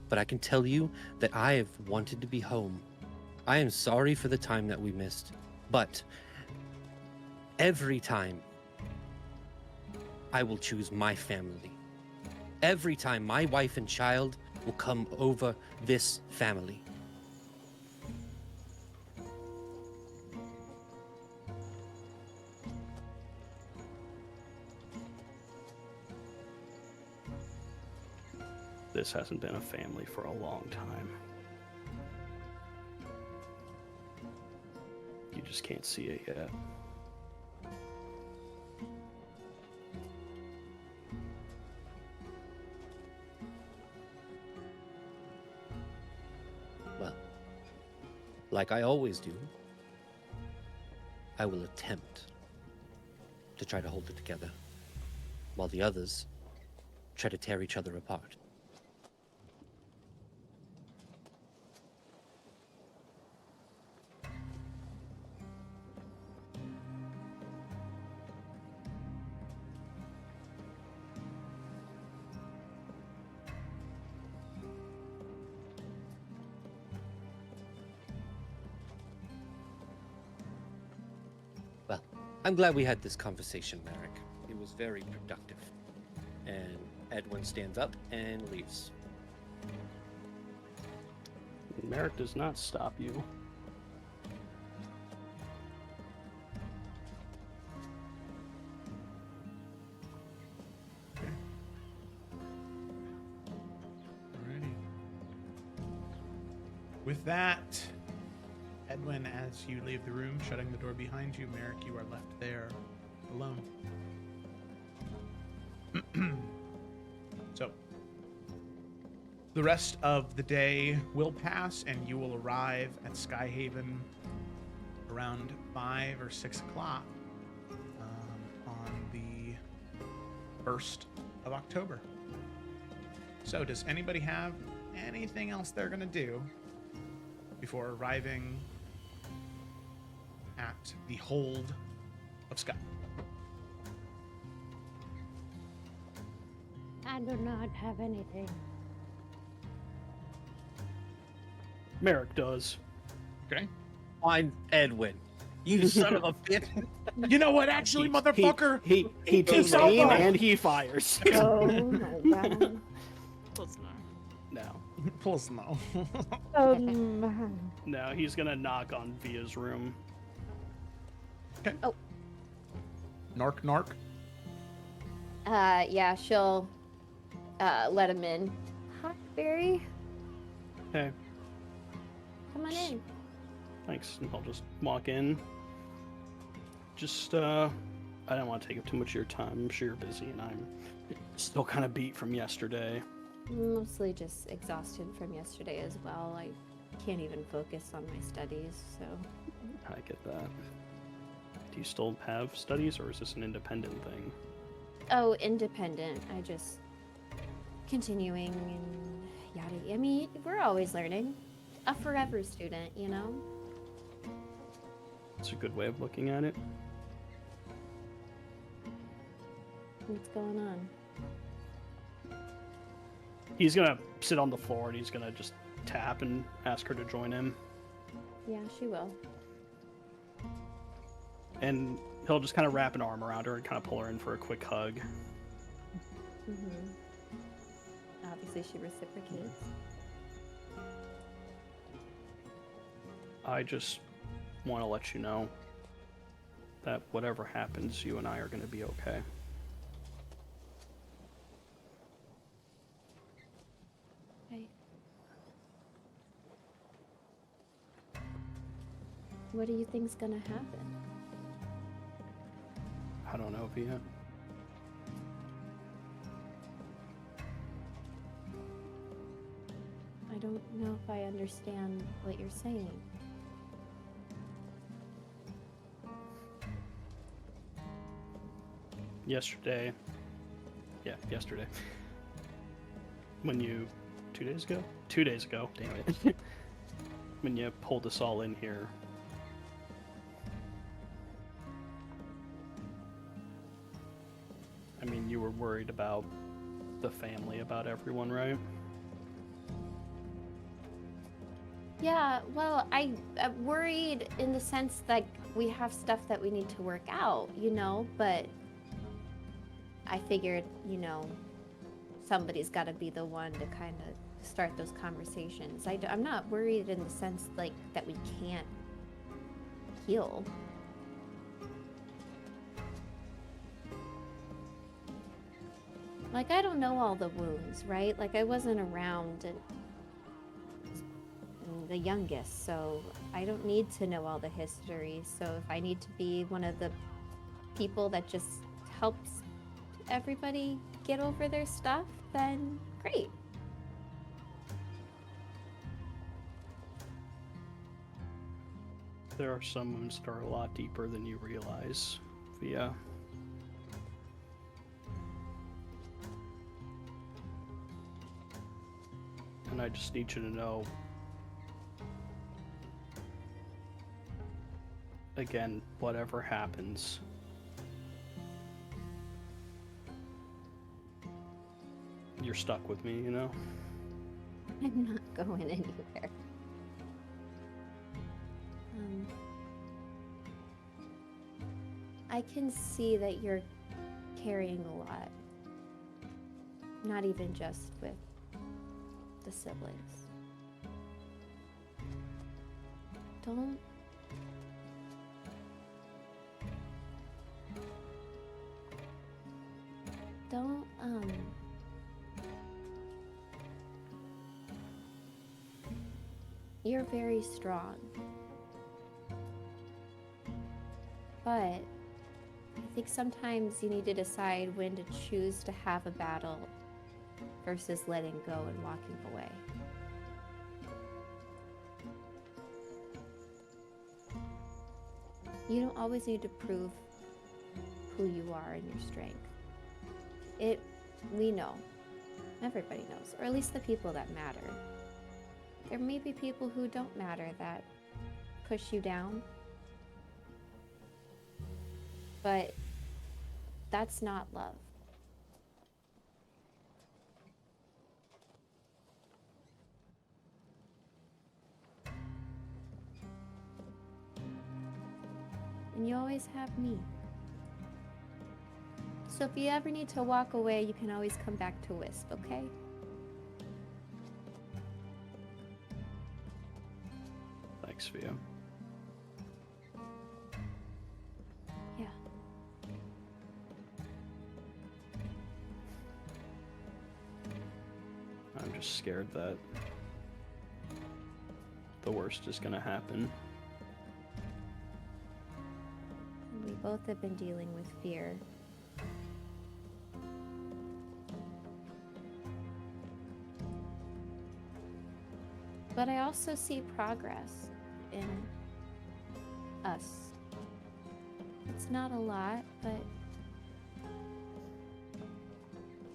But I can tell you that I have wanted to be home. I am sorry for the time that we missed, but every time I will choose my family. Every time my wife and child will come over this family. This hasn't been a family for a long time. You just can't see it yet. Well, like I always do, I will attempt to try to hold it together, while the others try to tear each other apart. Well, I'm glad we had this conversation, Merrick. It was very productive. And Edwin stands up and leaves. Merrick does not stop you. Alrighty. With that, Edwin, as you leave the room, shutting the door behind you, Merrick, you are left there alone. So, the rest of the day will pass, and you will arrive at Skyhaven around 5 or 6 o'clock on the 1st of October. So, does anybody have anything else they're going to do before arriving at the hold of Sky? I do not have anything. Merrick does. Okay. I'm Edwin. You son of a bitch. You know what, actually, motherfucker? He takes so aim far. and he fires. Oh my god. Close enough. No. Pulls no. Oh my. No, he's gonna knock on Via's room. Okay. Oh. Narc. Yeah, she'll let him in. Hi, Barry. Hey, Come on in. thanks. And I'll just walk in. Just, I don't want to take up too much of your time. I'm sure you're busy, and I'm still kind of beat from yesterday. Mostly just exhausted from yesterday as well. I can't even focus on my studies, so. I get that. Do you still have studies, or is this an independent thing? Oh, independent. I just continuing and yada. I mean, we're always learning. A forever student, you know? It's a good way of looking at it. What's going on? He's gonna sit on the floor and he's gonna just tap and ask her to join him. Yeah, she will. And he'll just kind of wrap an arm around her and kind of pull her in for a quick hug. Obviously, she reciprocates. I just want to let you know that whatever happens, you and I are going to be okay. Okay. What do you think's gonna happen? I don't know, Via. I don't know if I understand what you're saying. Yesterday. When you... 2 days ago? 2 days ago, damn it. When you pulled us all in here. I mean, you were worried about the family, about everyone, right? Yeah, well, I'm worried in the sense that we have stuff that we need to work out, you know, but I figured, you know, somebody's got to be the one to kind of start those conversations. I'm not worried in the sense, like, that we can't heal. Like, I don't know all the wounds, right? Like, I wasn't around and the youngest, so I don't need to know all the history. So if I need to be one of the people that just helps everybody get over their stuff, then great. There are some wounds that are a lot deeper than you realize, Via. And I just need you to know, again, whatever happens, you're stuck with me, you know? I'm not going anywhere. I can see that you're carrying a lot. Not even just with the siblings. Don't you're very strong. But I think sometimes you need to decide when to choose to have a battle versus letting go and walking away. You don't always need to prove who you are and your strength. We know. Everybody knows, or at least the people that matter. There may be people who don't matter that push you down, but that's not love. And you always have me. So if you ever need to walk away, you can always come back to Wisp, okay? Thanks, Via. Yeah. I'm just scared that the worst is gonna happen. And we both have been dealing with fear. But I also see progress in us. It's not a lot, but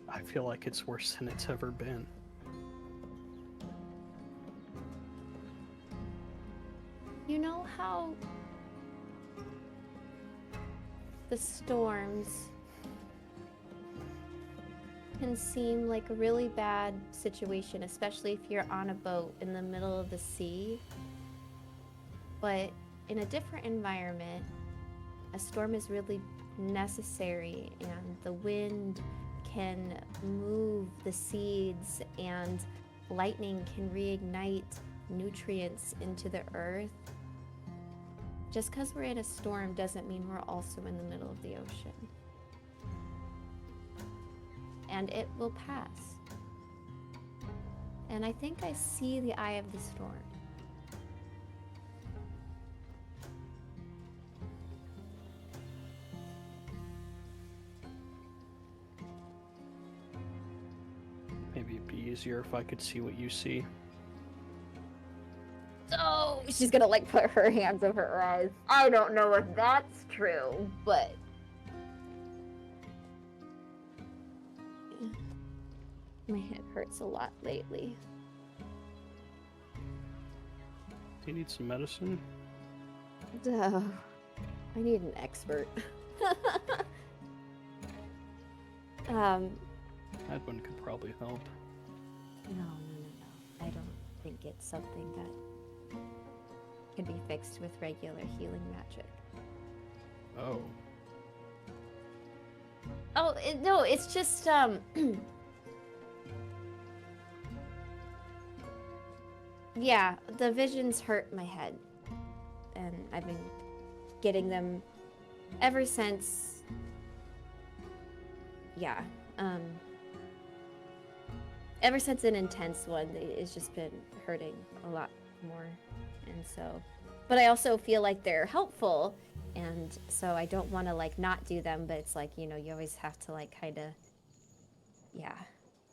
I feel like it's worse than it's ever been. you know how the storms can seem like a really bad situation, especially if you're on a boat in the middle of the sea. But in a different environment, a storm is really necessary, and the wind can move the seeds, and lightning can reignite nutrients into the earth. Just because we're in a storm doesn't mean we're also in the middle of the ocean. And it will pass. And I think I see the eye of the storm. Maybe it'd be easier if I could see what you see. Oh, she's gonna like put her hands over her eyes. I don't know if that's true, but my head hurts a lot lately. Do you need some medicine? Duh. I need an expert. That one could probably help. No. I don't think it's something that can be fixed with regular healing magic. Oh. Oh, no, it's just, yeah, the visions hurt my head. And I've been getting them ever since, yeah, ever since an intense one, it's just been hurting a lot more. And so, but I also feel like they're helpful, and so I don't want to like not do them, but it's like, you know, you always have to like kind of, yeah.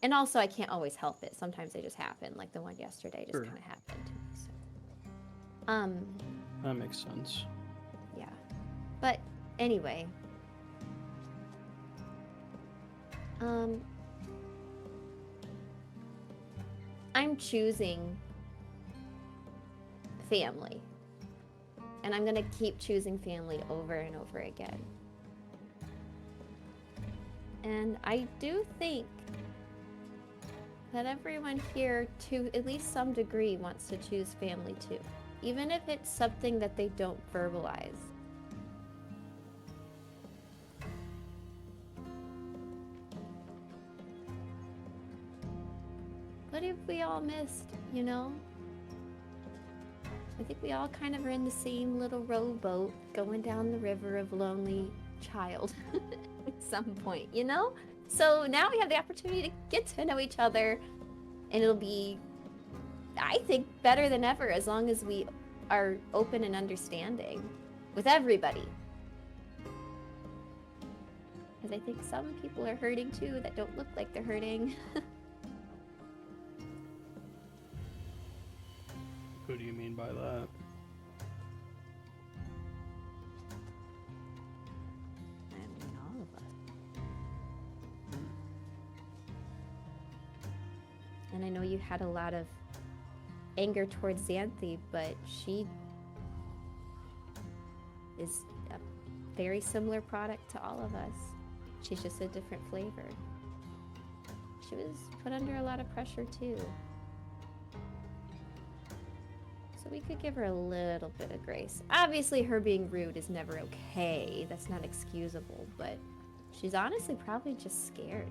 And also I can't always help it. Sometimes they just happen, like the one yesterday just Sure. kind of happened to me. So, That makes sense. yeah. But anyway, I'm choosing family. And I'm gonna keep choosing family over and over again. And I do think that everyone here, to at least some degree, wants to choose family too. Even if it's something that they don't verbalize. What if we all missed, you know? I think we all kind of are in the same little rowboat going down the river of lonely child at some point, you know? So now we have the opportunity to get to know each other, and it'll be, I think, better than ever as long as we are open and understanding with everybody. Because I think some people are hurting too that don't look like they're hurting. Who do you mean by that? I mean, all of us. And I know you had a lot of anger towards Xanthi, but she is a very similar product to all of us. She's just a different flavor. She was put under a lot of pressure too. So we could give her a little bit of grace. Obviously, her being rude is never okay. That's not excusable, but she's honestly probably just scared.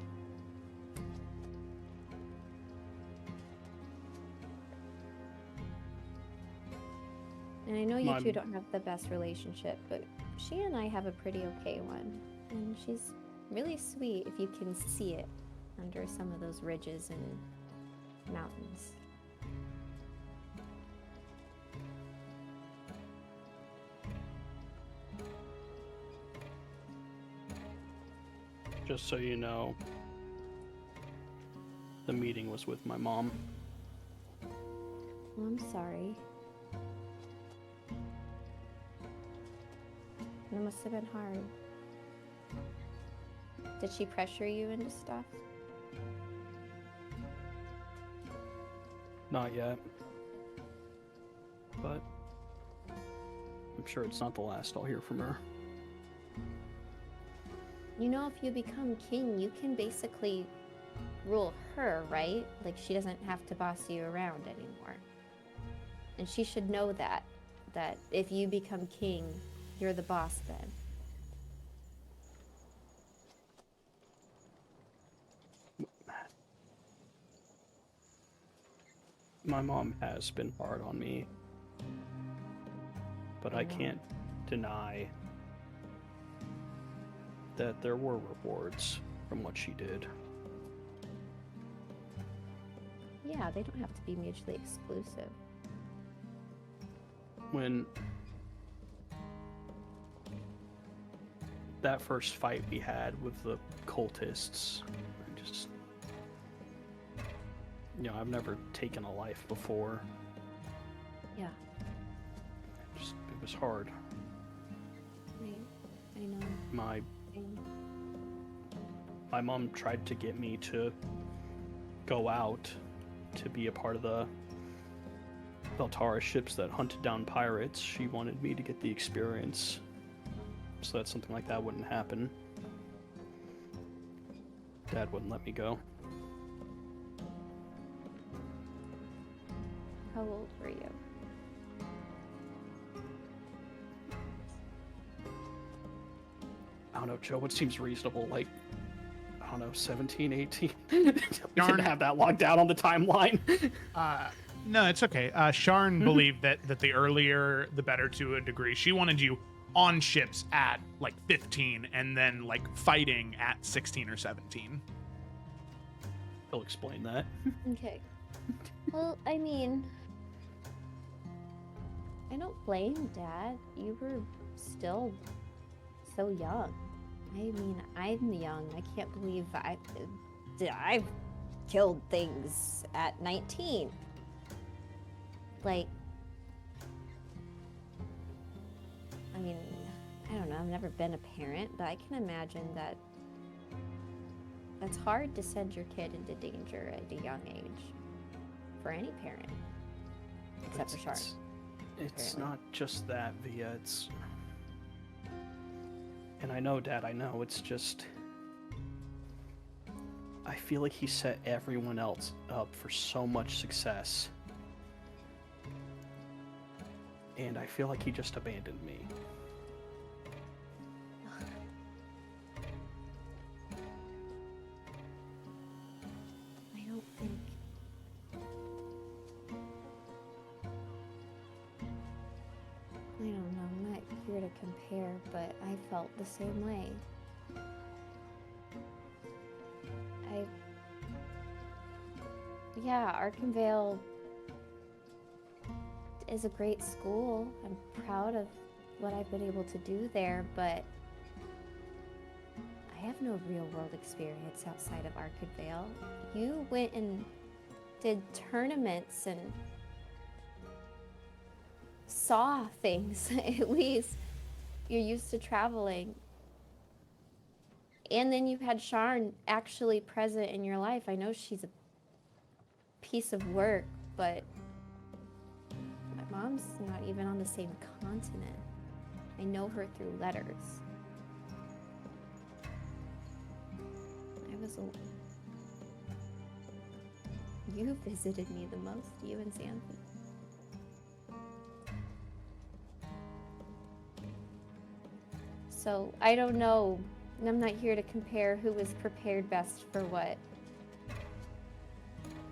And I know you two don't have the best relationship, but she and I have a pretty okay one. And she's really sweet if you can see it under some of those ridges and mountains. Just so you know, the meeting was with my mom. Well, I'm sorry. It must have been hard. Did she pressure you into stuff? Not yet. But I'm sure it's not the last I'll hear from her. You know, if you become king, you can basically rule her, right? Like, she doesn't have to boss you around anymore. And she should know that if you become king, you're the boss then. My mom has been hard on me, but I can't deny that there were rewards from what she did. Yeah, they don't have to be mutually exclusive. When that first fight we had with the cultists, I just, I've never taken a life before. Yeah. It was hard. I know. My mom tried to get me to go out to be a part of the Veltara ships that hunted down pirates. She wanted me to get the experience so that something like that wouldn't happen. Dad wouldn't let me go. How old were you? I don't know, Joe, what seems reasonable? Like, I don't know, 17, 18? We didn't have that locked down on the timeline. No, it's okay. Sharn believed that the earlier, the better to a degree. She wanted you on ships at like 15 and then like fighting at 16 or 17. He'll explain that. Okay. Well, I mean, I don't blame Dad. You were still so young. I mean, I'm young. I can't believe I've killed things at 19. Like, I mean, I don't know. I've never been a parent, but I can imagine that that's hard to send your kid into danger at a young age for any parent, except for Shark. It's not just that, Via. It's... And I know, Dad, I know. It's just... I feel like he set everyone else up for so much success. And I feel like he just abandoned me. I don't think... I don't know, I'm not here to compare, but I felt the same way. Yeah, Arkenvale is a great school. I'm proud of what I've been able to do there, but I have no real world experience outside of Arkenvale. You went and did tournaments and saw things. At least you're used to traveling. And then you've had Sharn actually present in your life. I know she's a piece of work, but my mom's not even on the same continent. I know her through letters. You visited me the most, you and Xanthi. So, I don't know. I'm not here to compare who was prepared best for what.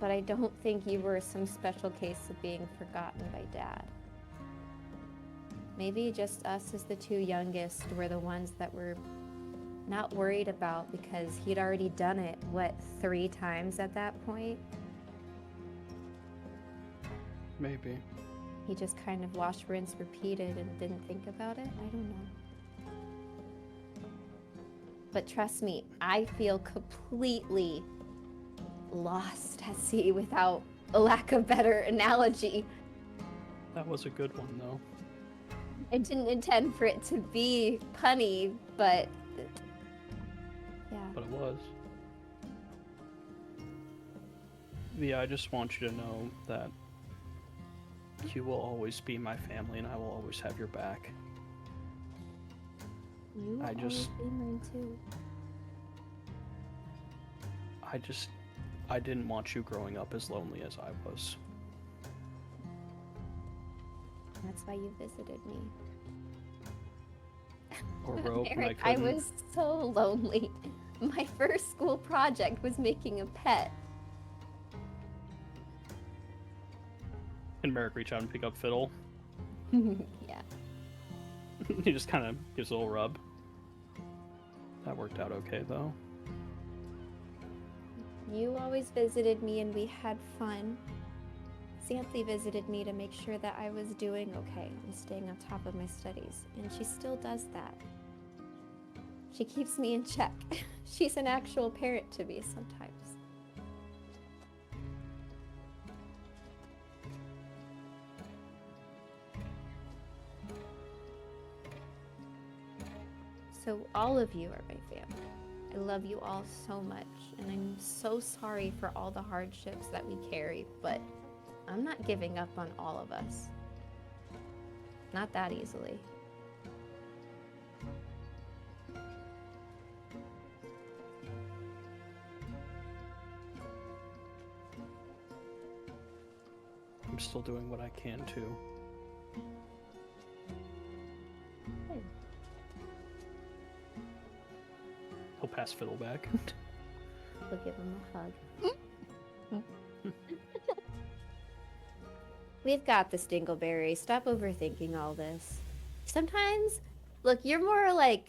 But I don't think you were some special case of being forgotten by Dad. Maybe just us as the two youngest were the ones that were not worried about because he'd already done it, 3 times at that point? Maybe. He just kind of wash, rinse, repeated and didn't think about it? I don't know. But trust me, I feel completely lost at sea without a lack of better analogy. That was a good one, though. I didn't intend for it to be punny, but yeah. But it was. Yeah, I just want you to know that you will always be my family, and I will always have your back. You will I always just- be mine too. I didn't want you growing up as lonely as I was. That's why you visited me. Or rope, and I Eric, I couldn't. was so lonely. My first school project was making a pet. Can Merrick reach out and pick up Fiddle? Yeah. He just kind of gives a little rub. That worked out okay, though. You always visited me and we had fun. Xanthi visited me to make sure that I was doing okay and staying on top of my studies, and she still does that. She keeps me in check. She's an actual parent to me sometimes. So all of you are my family. I love you all so much, and I'm so sorry for all the hardships that we carry, but I'm not giving up on all of us. Not that easily. I'm still doing what I can, too. He'll pass Fiddle back. We'll give him a hug. We've got this, Dingleberry. Stop overthinking all this. Sometimes, look, you're more like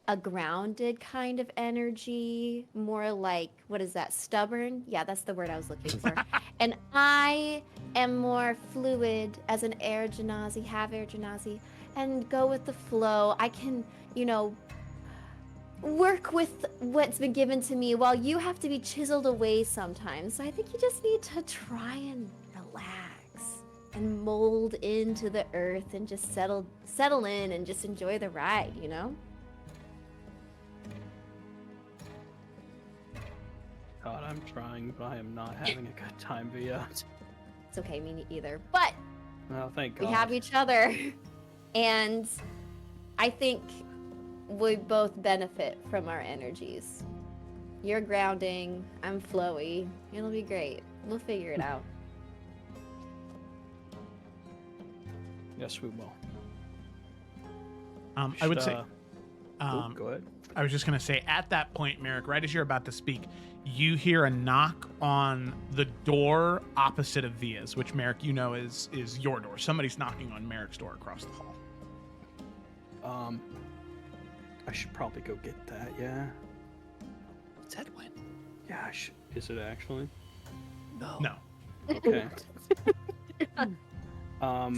a grounded kind of energy, more like, what is that, stubborn? Yeah, that's the word I was looking for. And I am more fluid as an air genasi, have air genasi, and go with the flow. I can, work with what's been given to me while you have to be chiseled away sometimes. So I think you just need to try and relax and mold into the earth and just settle in and just enjoy the ride, God, I'm trying, but I am not having a good time via. It's okay, me either. But Oh, thank God. we have each other, and I think we both benefit from our energies. You're grounding, I'm flowy. It'll be great. We'll figure it out. Yes, we will. I would say, Go ahead. I was just gonna say, at that point, Merrick, right as you're about to speak, you hear a knock on the door opposite of Via's, which Merrick, is your door. Somebody's knocking on Merrick's door across the hall. I should probably go get that. Yeah. It's Edwin. Yeah. Is it actually? No. Okay.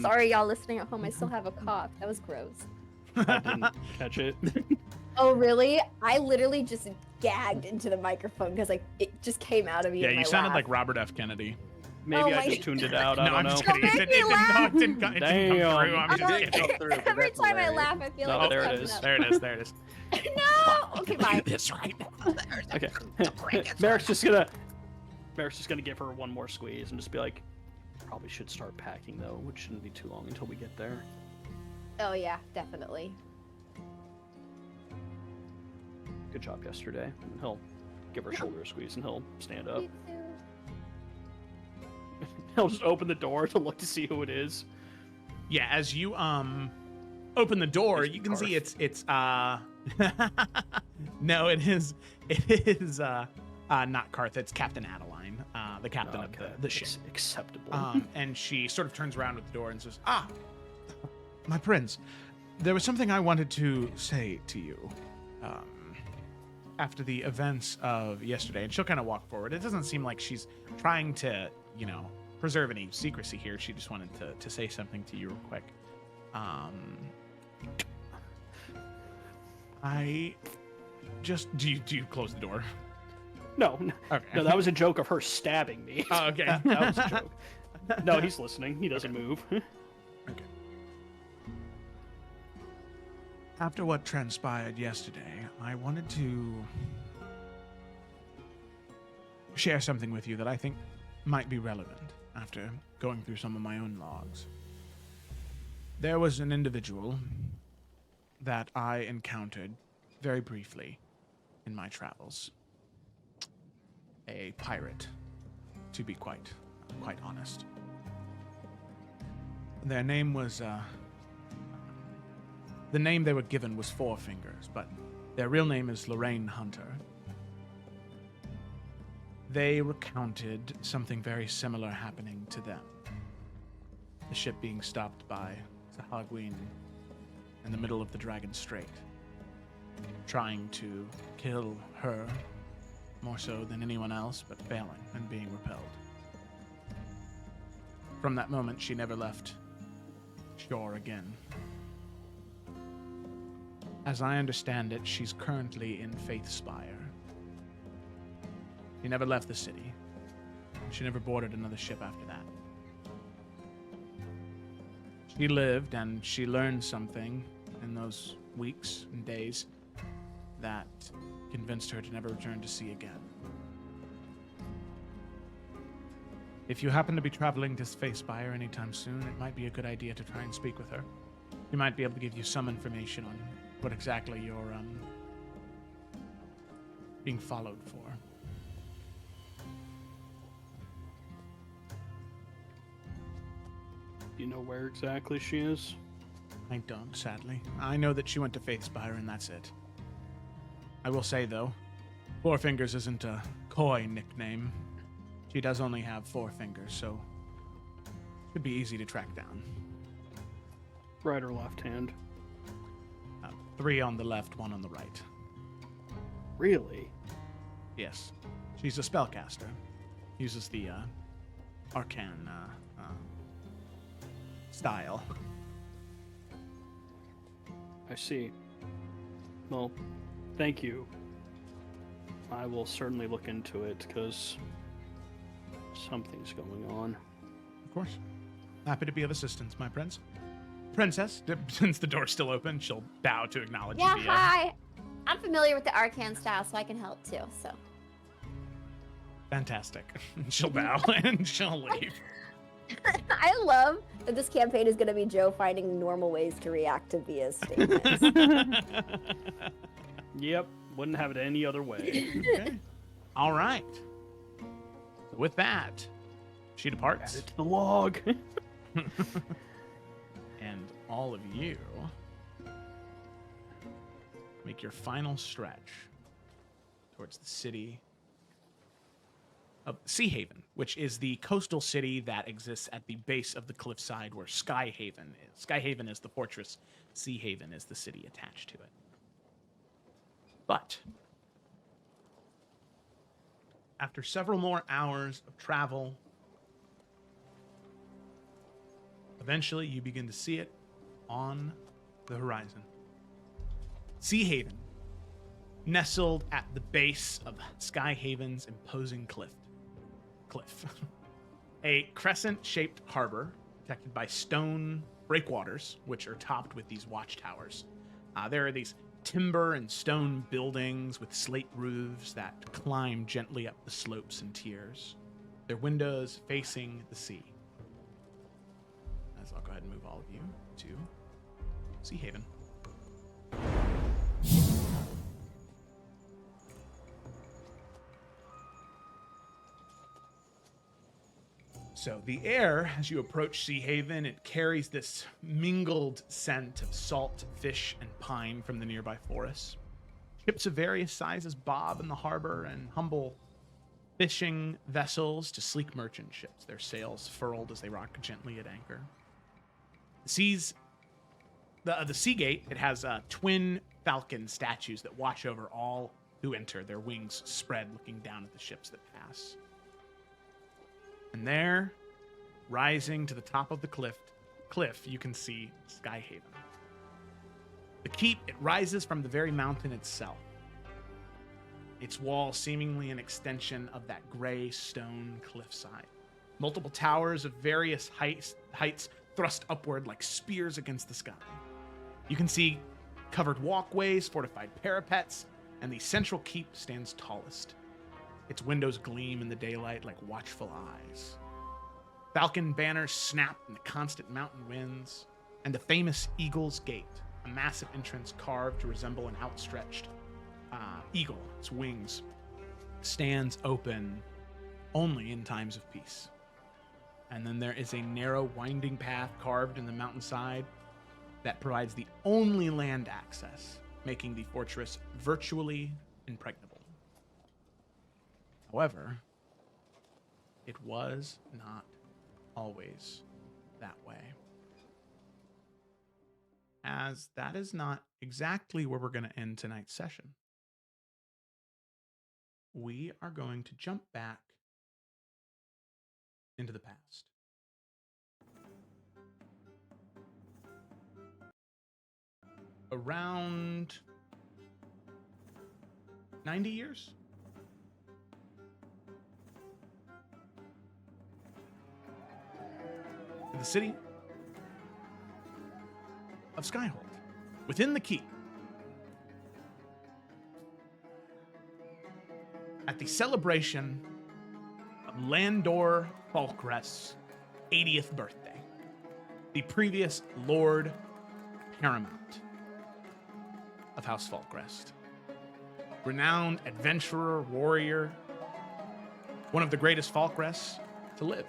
Sorry, y'all listening at home. I still have a cough. That was gross. I didn't catch it. Oh, really? I literally just gagged into the microphone because it just came out of me. Yeah, in you my sounded laugh. like Robert F. Kennedy. Maybe Oh I my just tuned it out. I No, don't I'm know. just kidding. Don't make me laugh. It didn't come through. I'm just Like, kidding. every time I laugh, I feel No, like there it's it coming is. up. There it is. No. Okay, bye. This right now. Okay. Merrick's just gonna give her one more squeeze and just be like, probably should start packing though, which shouldn't be too long until we get there. Oh yeah, definitely. Good job yesterday. And he'll give her shoulder a squeeze and he'll stand up. You too. He'll just open the door to look to see who it is. Yeah, as you open the door, It's you can see Garth. it's no, it is not Karth, it's Captain Adeline, the captain Okay. of the ship. Acceptable. And she sort of turns around with the door and says, my prince, there was something I wanted to say to you after the events of yesterday. And she'll kind of walk forward. It doesn't seem like she's trying to, preserve any secrecy here. She just wanted to say something to you real quick. I just... Do you close the door? No, Okay. no, that was a joke of her stabbing me. Oh, okay. That was a joke. No, he's listening. He doesn't move. Okay. After what transpired yesterday, I wanted to share something with you that I think might be relevant after going through some of my own logs. There was an individual that I encountered very briefly in my travels. A pirate, to be quite honest. Their name was, the name they were given was Four Fingers, but their real name is Lorraine Hunter. They recounted something very similar happening to them. The ship being stopped by Sahagwin in the middle of the Dragon Strait, trying to kill her more so than anyone else, but failing and being repelled. From that moment, she never left shore again. As I understand it, she's currently in Faithspire. She never left the city. She never boarded another ship after that. She lived and she learned something in those weeks and days that convinced her to never return to sea again. If you happen to be traveling to Faithspire anytime soon, it might be a good idea to try and speak with her. She might be able to give you some information on what exactly you're being followed for. Do you know where exactly she is? I don't, sadly. I know that she went to Faithspire and that's it. I will say, though, Four Fingers isn't a coy nickname. She does only have 4 fingers, so it should be easy to track down. Right or left hand? 3 on the left, 1 on the right. Really? Yes. She's a spellcaster. Uses the arcane style. I see. Well, thank you. I will certainly look into it, because something's going on. Of course. Happy to be of assistance, my prince. Princess, since the door's still open, she'll bow to acknowledge Yeah, you. hi. I'm familiar with the arcane style, so I can help too. So Fantastic. She'll bow and she'll leave. I love that this campaign is going to be Joe finding normal ways to react to Via's statements. Yep, wouldn't have it any other way. Okay. All right. So with that, she Add departs. it to the log. And all of you make your final stretch towards the city of Sea Haven, which is the coastal city that exists at the base of the cliffside where Sky Haven is. Sky Haven is the fortress. Sea Haven is the city attached to it. But after several more hours of travel, eventually you begin to see it on the horizon. Sea Haven, nestled at the base of Sky Haven's imposing cliff. A crescent-shaped harbor protected by stone breakwaters, which are topped with these watchtowers. There are these timber and stone buildings with slate roofs that climb gently up the slopes and tiers, their windows facing the sea. As I'll go ahead and move all of you to Sea Haven. So the air, as you approach Sea Haven, it carries this mingled scent of salt, fish, and pine from the nearby forests. Ships of various sizes bob in the harbor, and humble fishing vessels to sleek merchant ships, their sails furled as they rock gently at anchor. The Sea Gate, it has twin falcon statues that watch over all who enter, their wings spread looking down at the ships that pass. And there, rising to the top of the cliff, you can see Sky Haven. The keep, it rises from the very mountain itself. its wall seemingly an extension of that gray stone cliffside. Multiple towers of various heights thrust upward like spears against the sky. You can see covered walkways, fortified parapets, and the central keep stands tallest. Its windows gleam in the daylight like watchful eyes. Falcon banners snap in the constant mountain winds, and the famous Eagle's Gate, a massive entrance carved to resemble an outstretched eagle, its wings, stands open only in times of peace. And then there is a narrow, winding path carved in the mountainside that provides the only land access, making the fortress virtually impregnable. However, it was not always that way. As that is not exactly where we're going to end tonight's session. We are going to jump back into the past. Around 90 years? To the city of Skyhold, within the keep. At the celebration of Landor Falkrest's 80th birthday, the previous Lord Paramount of House Falkrest, renowned adventurer, warrior, one of the greatest Falkrests to live.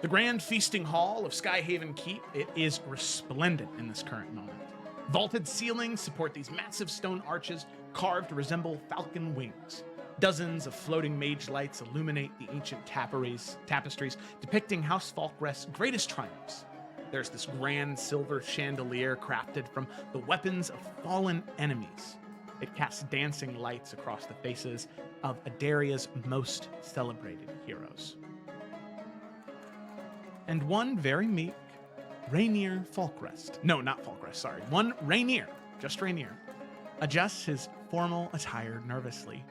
The grand feasting hall of Skyhaven Keep, it is resplendent in this current moment. Vaulted ceilings support these massive stone arches carved to resemble falcon wings. Dozens of floating mage lights illuminate the ancient tapestries depicting House Falkrest's greatest triumphs. There's this grand silver chandelier crafted from the weapons of fallen enemies. It casts dancing lights across the faces of Adaria's most celebrated heroes. And one very meek Rainier Falkrest. No, not Falkrest, sorry. One Rainier, just Rainier, adjusts his formal attire nervously.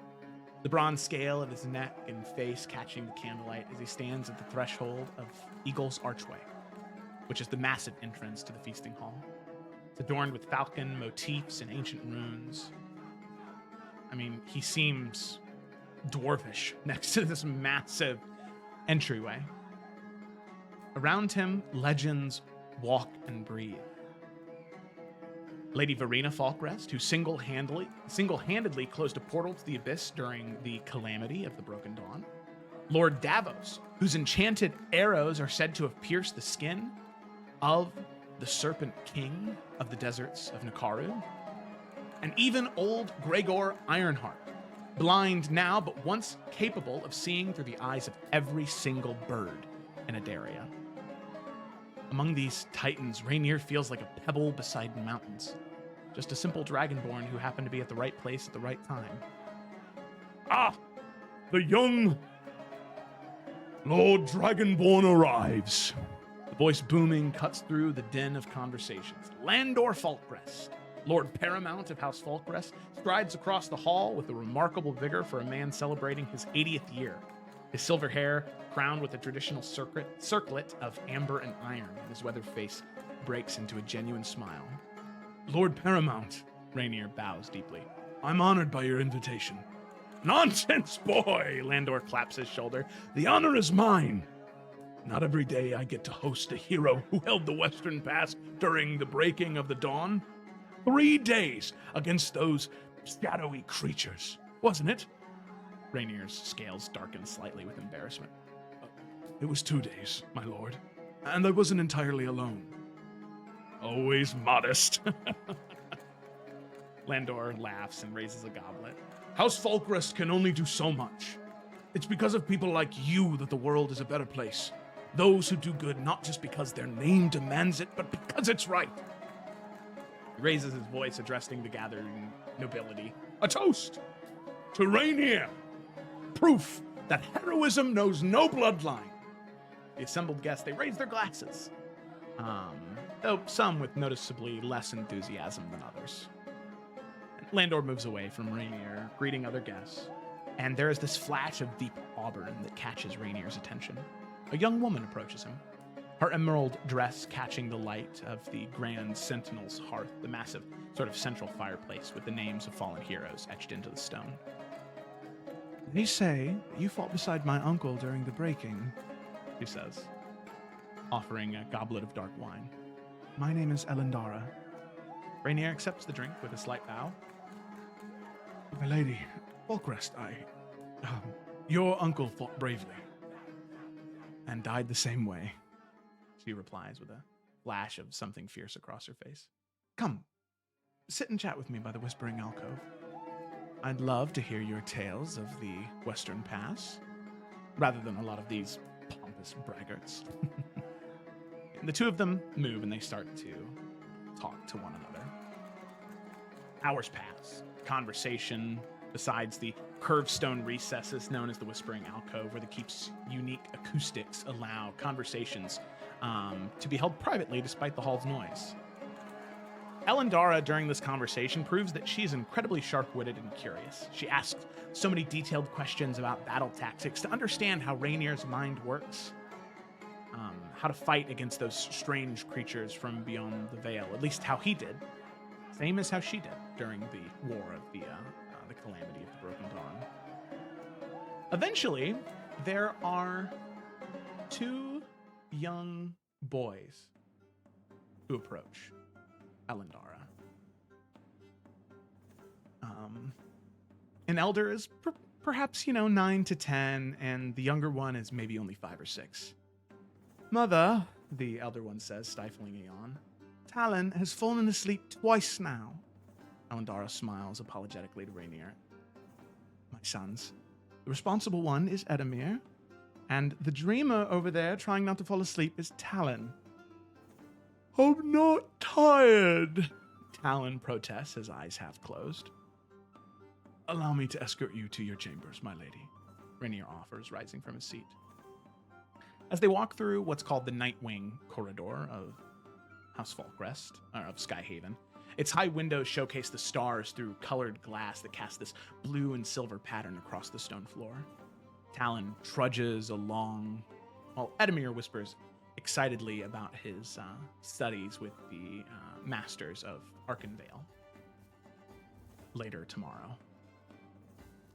The bronze scale of his neck and face catching the candlelight as he stands at the threshold of Eagle's Archway, which is the massive entrance to the feasting hall. It's adorned with falcon motifs and ancient runes. I mean, he seems dwarfish next to this massive entryway. Around him, legends walk and breathe. Lady Verena Falkrest, who single-handedly closed a portal to the abyss during the calamity of the Broken Dawn. Lord Davos, whose enchanted arrows are said to have pierced the skin of the Serpent King of the deserts of Nakaru. And even old Gregor Ironheart, blind now but once capable of seeing through the eyes of every single bird in Adaria. Among these titans, Rainier feels like a pebble beside the mountains. Just a simple dragonborn who happened to be at the right place at the right time. Ah! The young Lord Dragonborn arrives. The voice booming cuts through the din of conversations. Landor Falkrest, Lord Paramount of House Falkrest, strides across the hall with a remarkable vigor for a man celebrating his 80th year. His silver hair crowned with a traditional circlet of amber and iron, and his weathered face breaks into a genuine smile. Lord Paramount, Rainier bows deeply. I'm honored by your invitation. Nonsense, boy! Landor claps his shoulder. The honor is mine. Not every day I get to host a hero who held the Western Pass during the breaking of the dawn. 3 days against those shadowy creatures, wasn't it? Rainier's scales darken slightly with embarrassment. It was 2 days, my lord, and I wasn't entirely alone. Always modest. Landor laughs and raises a goblet. House Falkrest can only do so much. It's because of people like you that the world is a better place. Those who do good not just because their name demands it, but because it's right. He raises his voice, addressing the gathering nobility. A toast to Rainier. Proof that heroism knows no bloodline. The assembled guests, they raise their glasses. Though some with noticeably less enthusiasm than others. Landor moves away from Rainier, greeting other guests, and there is this flash of deep auburn that catches Rainier's attention. A young woman approaches him, her emerald dress catching the light of the Grand Sentinel's hearth, the massive sort of central fireplace with the names of fallen heroes etched into the stone. They say that you fought beside my uncle during the breaking, She says, offering a goblet of dark wine. My name is Elendara. Rainier accepts the drink with a slight bow. My lady, Falkrest, your uncle fought bravely and died the same way. She replies with a flash of something fierce across her face. Come, sit and chat with me by the Whispering Alcove. I'd love to hear your tales of the Western Pass, rather than a lot of these pompous braggarts. And the two of them move and they start to talk to one another. Hours pass. Conversation, besides the curved stone recesses known as the Whispering Alcove, where the keep's unique acoustics allow conversations to be held privately despite the hall's noise. Elendara, during this conversation, proves that she is incredibly sharp-witted and curious. She asks so many detailed questions about battle tactics to understand how Rainier's mind works, how to fight against those strange creatures from beyond the veil, at least how he did, same as how she did during the War of the Calamity of the Broken Dawn. Eventually, there are two young boys who approach Elendara. An elder is perhaps, 9 to 10, and the younger one is maybe only 5 or 6. Mother, The elder one says, stifling a yawn. Talon has fallen asleep twice now. Elendara smiles apologetically to Rainier. My sons, the responsible one is Edamir, and the dreamer over there trying not to fall asleep is Talon. I'm not tired, Talon protests, his eyes half closed. Allow me to escort you to your chambers, my lady. Rainier offers, rising from his seat. As they walk through what's called the Night Wing corridor of House Falkrest, or of Skyhaven, its high windows showcase the stars through colored glass that cast this blue and silver pattern across the stone floor. Talon trudges along, while Edamir whispers excitedly about his studies with the masters of Arkenvale later tomorrow.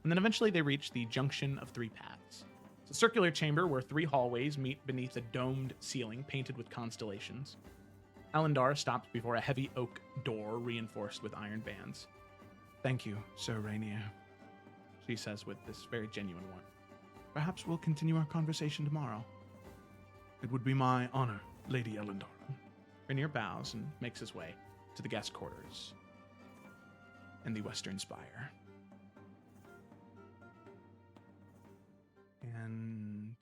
And then eventually they reach the junction of 3 paths. It's a circular chamber where 3 hallways meet beneath a domed ceiling painted with constellations. Elendara stops before a heavy oak door reinforced with iron bands. Thank you, Sir Rainier, She says with this very genuine warmth. Perhaps we'll continue our conversation tomorrow. It would be my honor, Lady Elendara. Rainier bows and makes his way to the guest quarters in the Western Spire. And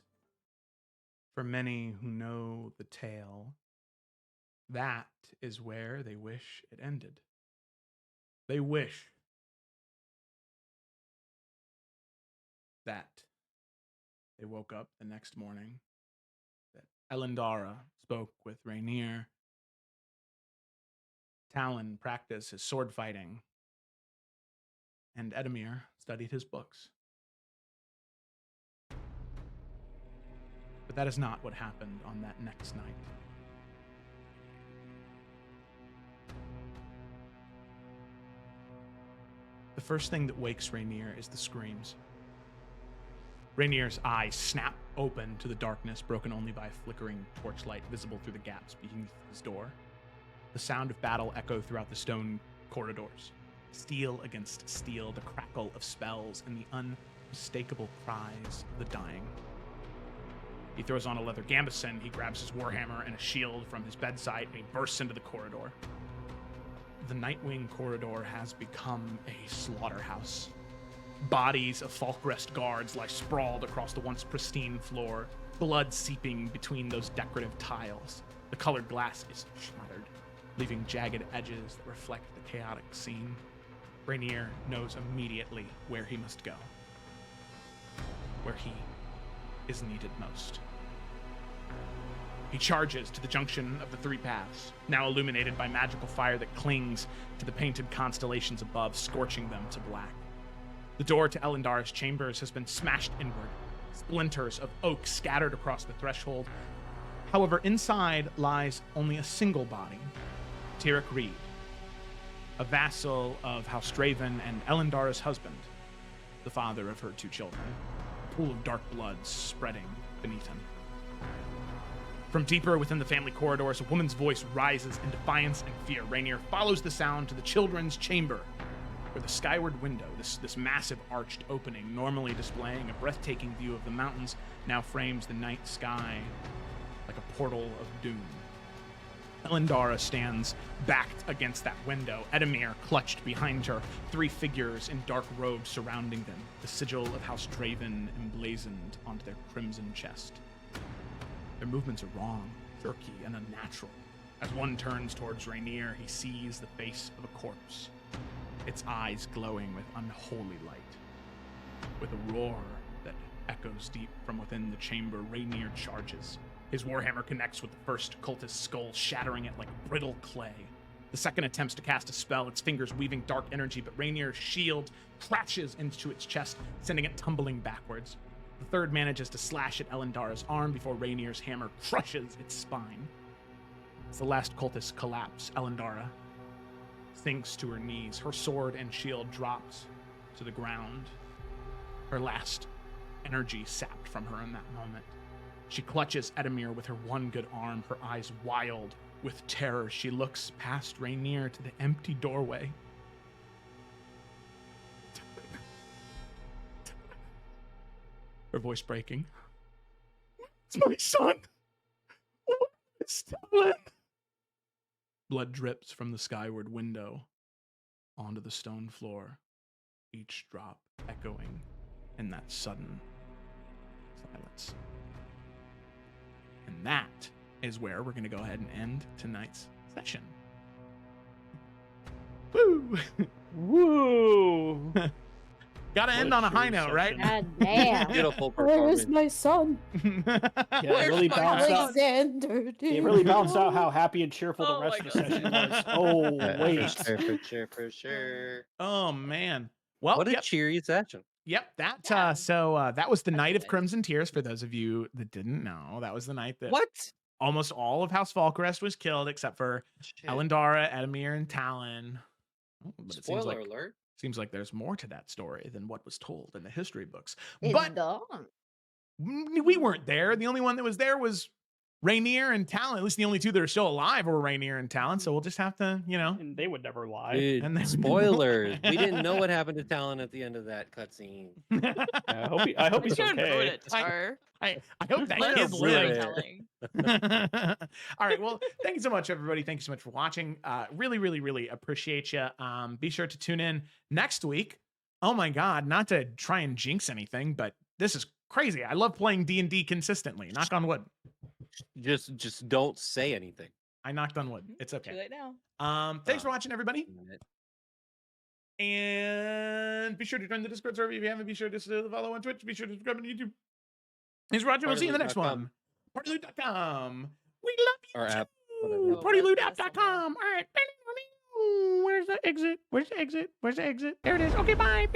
for many who know the tale, that is where they wish it ended. They wish that they woke up the next morning, that Elendara spoke with Rainier, Talon practiced his sword fighting, and Edamir studied his books. But that is not what happened on that next night. The first thing that wakes Rainier is the screams. Rainier's eyes snap open to the darkness, broken only by a flickering torchlight visible through the gaps beneath his door. The sound of battle echo throughout the stone corridors. Steel against steel, the crackle of spells, and the unmistakable cries of the dying. He throws on a leather gambeson, he grabs his warhammer and a shield from his bedside, and he bursts into the corridor. The Nightwing corridor has become a slaughterhouse. Bodies of Falkrest guards lie sprawled across the once pristine floor, blood seeping between those decorative tiles. The colored glass is shattered, leaving jagged edges that reflect the chaotic scene. Rainier knows immediately where he must go, where he is needed most. He charges to the junction of the three paths, now illuminated by magical fire that clings to the painted constellations above, scorching them to black. The door to Elendara's chambers has been smashed inward, splinters of oak scattered across the threshold. However, inside lies only a single body, Tyrek Reed, a vassal of House Draven and Elendara's husband, the father of her two children, a pool of dark blood spreading beneath him. From deeper within the family corridors, a woman's voice rises in defiance and fear. Rainier follows the sound to the children's chamber, where the skyward window, this massive arched opening, normally displaying a breathtaking view of the mountains, now frames the night sky like a portal of doom. Elendara stands backed against that window, Edamir clutched behind her, three figures in dark robes surrounding them, the sigil of House Draven emblazoned onto their crimson chest. Their movements are wrong, jerky, and unnatural. As one turns towards Rainier, he sees the face of a corpse, its eyes glowing with unholy light. With a roar that echoes deep from within the chamber, Rainier charges. His warhammer connects with the first cultist's skull, shattering it like brittle clay. The second attempts to cast a spell, its fingers weaving dark energy, but Rainier's shield crashes into its chest, sending it tumbling backwards. The third manages to slash at Elendara's arm before Rainier's hammer crushes its spine. As the last cultist collapse, Elendara sinks to her knees. Her sword and shield drops to the ground. Her last energy sapped from her in that moment. She clutches Edamir with her one good arm, her eyes wild with terror. She looks past Rainier to the empty doorway. Her voice breaking. It's my son! It's stolen! Blood drips from the skyward window onto the stone floor, each drop echoing in that sudden silence. And that is where we're going to go ahead and end tonight's session. Woo! Woo! Gotta end on a high note, right? God damn. Beautiful Where's performance. my son? Yeah, it really balanced out. Alexander, It really balanced out how happy and cheerful the rest of the session was. Oh, wait. For sure. Oh, man. Well, What a yep. cheery session. Yep, that Yeah. that was the night of nice. Crimson Tears. For those of you that didn't know, that was the night that What? almost all of House Falkrest was killed, except for Shit. Elendara, Edamir, and Talon. But it Spoiler alert. seems like there's more to that story than what was told in the history books. It's But gone. we weren't there. The only one that was there was Rainier and Talon. At least the only two that are still alive were Rainier and Talon. So we'll just have to, And they would never lie. Dude, And then- spoilers. We didn't know what happened to Talon at the end of that cutscene. Yeah, I hope he's Don't ruin okay. it, Tar. I hope that Let kid us lived. storytelling. All right. Well, thank you so much, everybody. Thank you so much for watching. Really, really, really appreciate you. Be sure to tune in next week. Oh my God, not to try and jinx anything, but this is crazy. I love playing D&D consistently. Knock on wood. Just don't say anything. I knocked on wood. It's Too okay. late now. Thanks for watching, everybody. And be sure to join the Discord server if you haven't. Be sure to follow on Twitch. Be sure to subscribe on YouTube. Thanks for watching. We'll see you in the next one. Partyloot.com. We love you. Our app, whatever. too. Partylootapp.com. All right. Where's the exit? Where's the exit? Where's the exit? There it is. Okay, bye.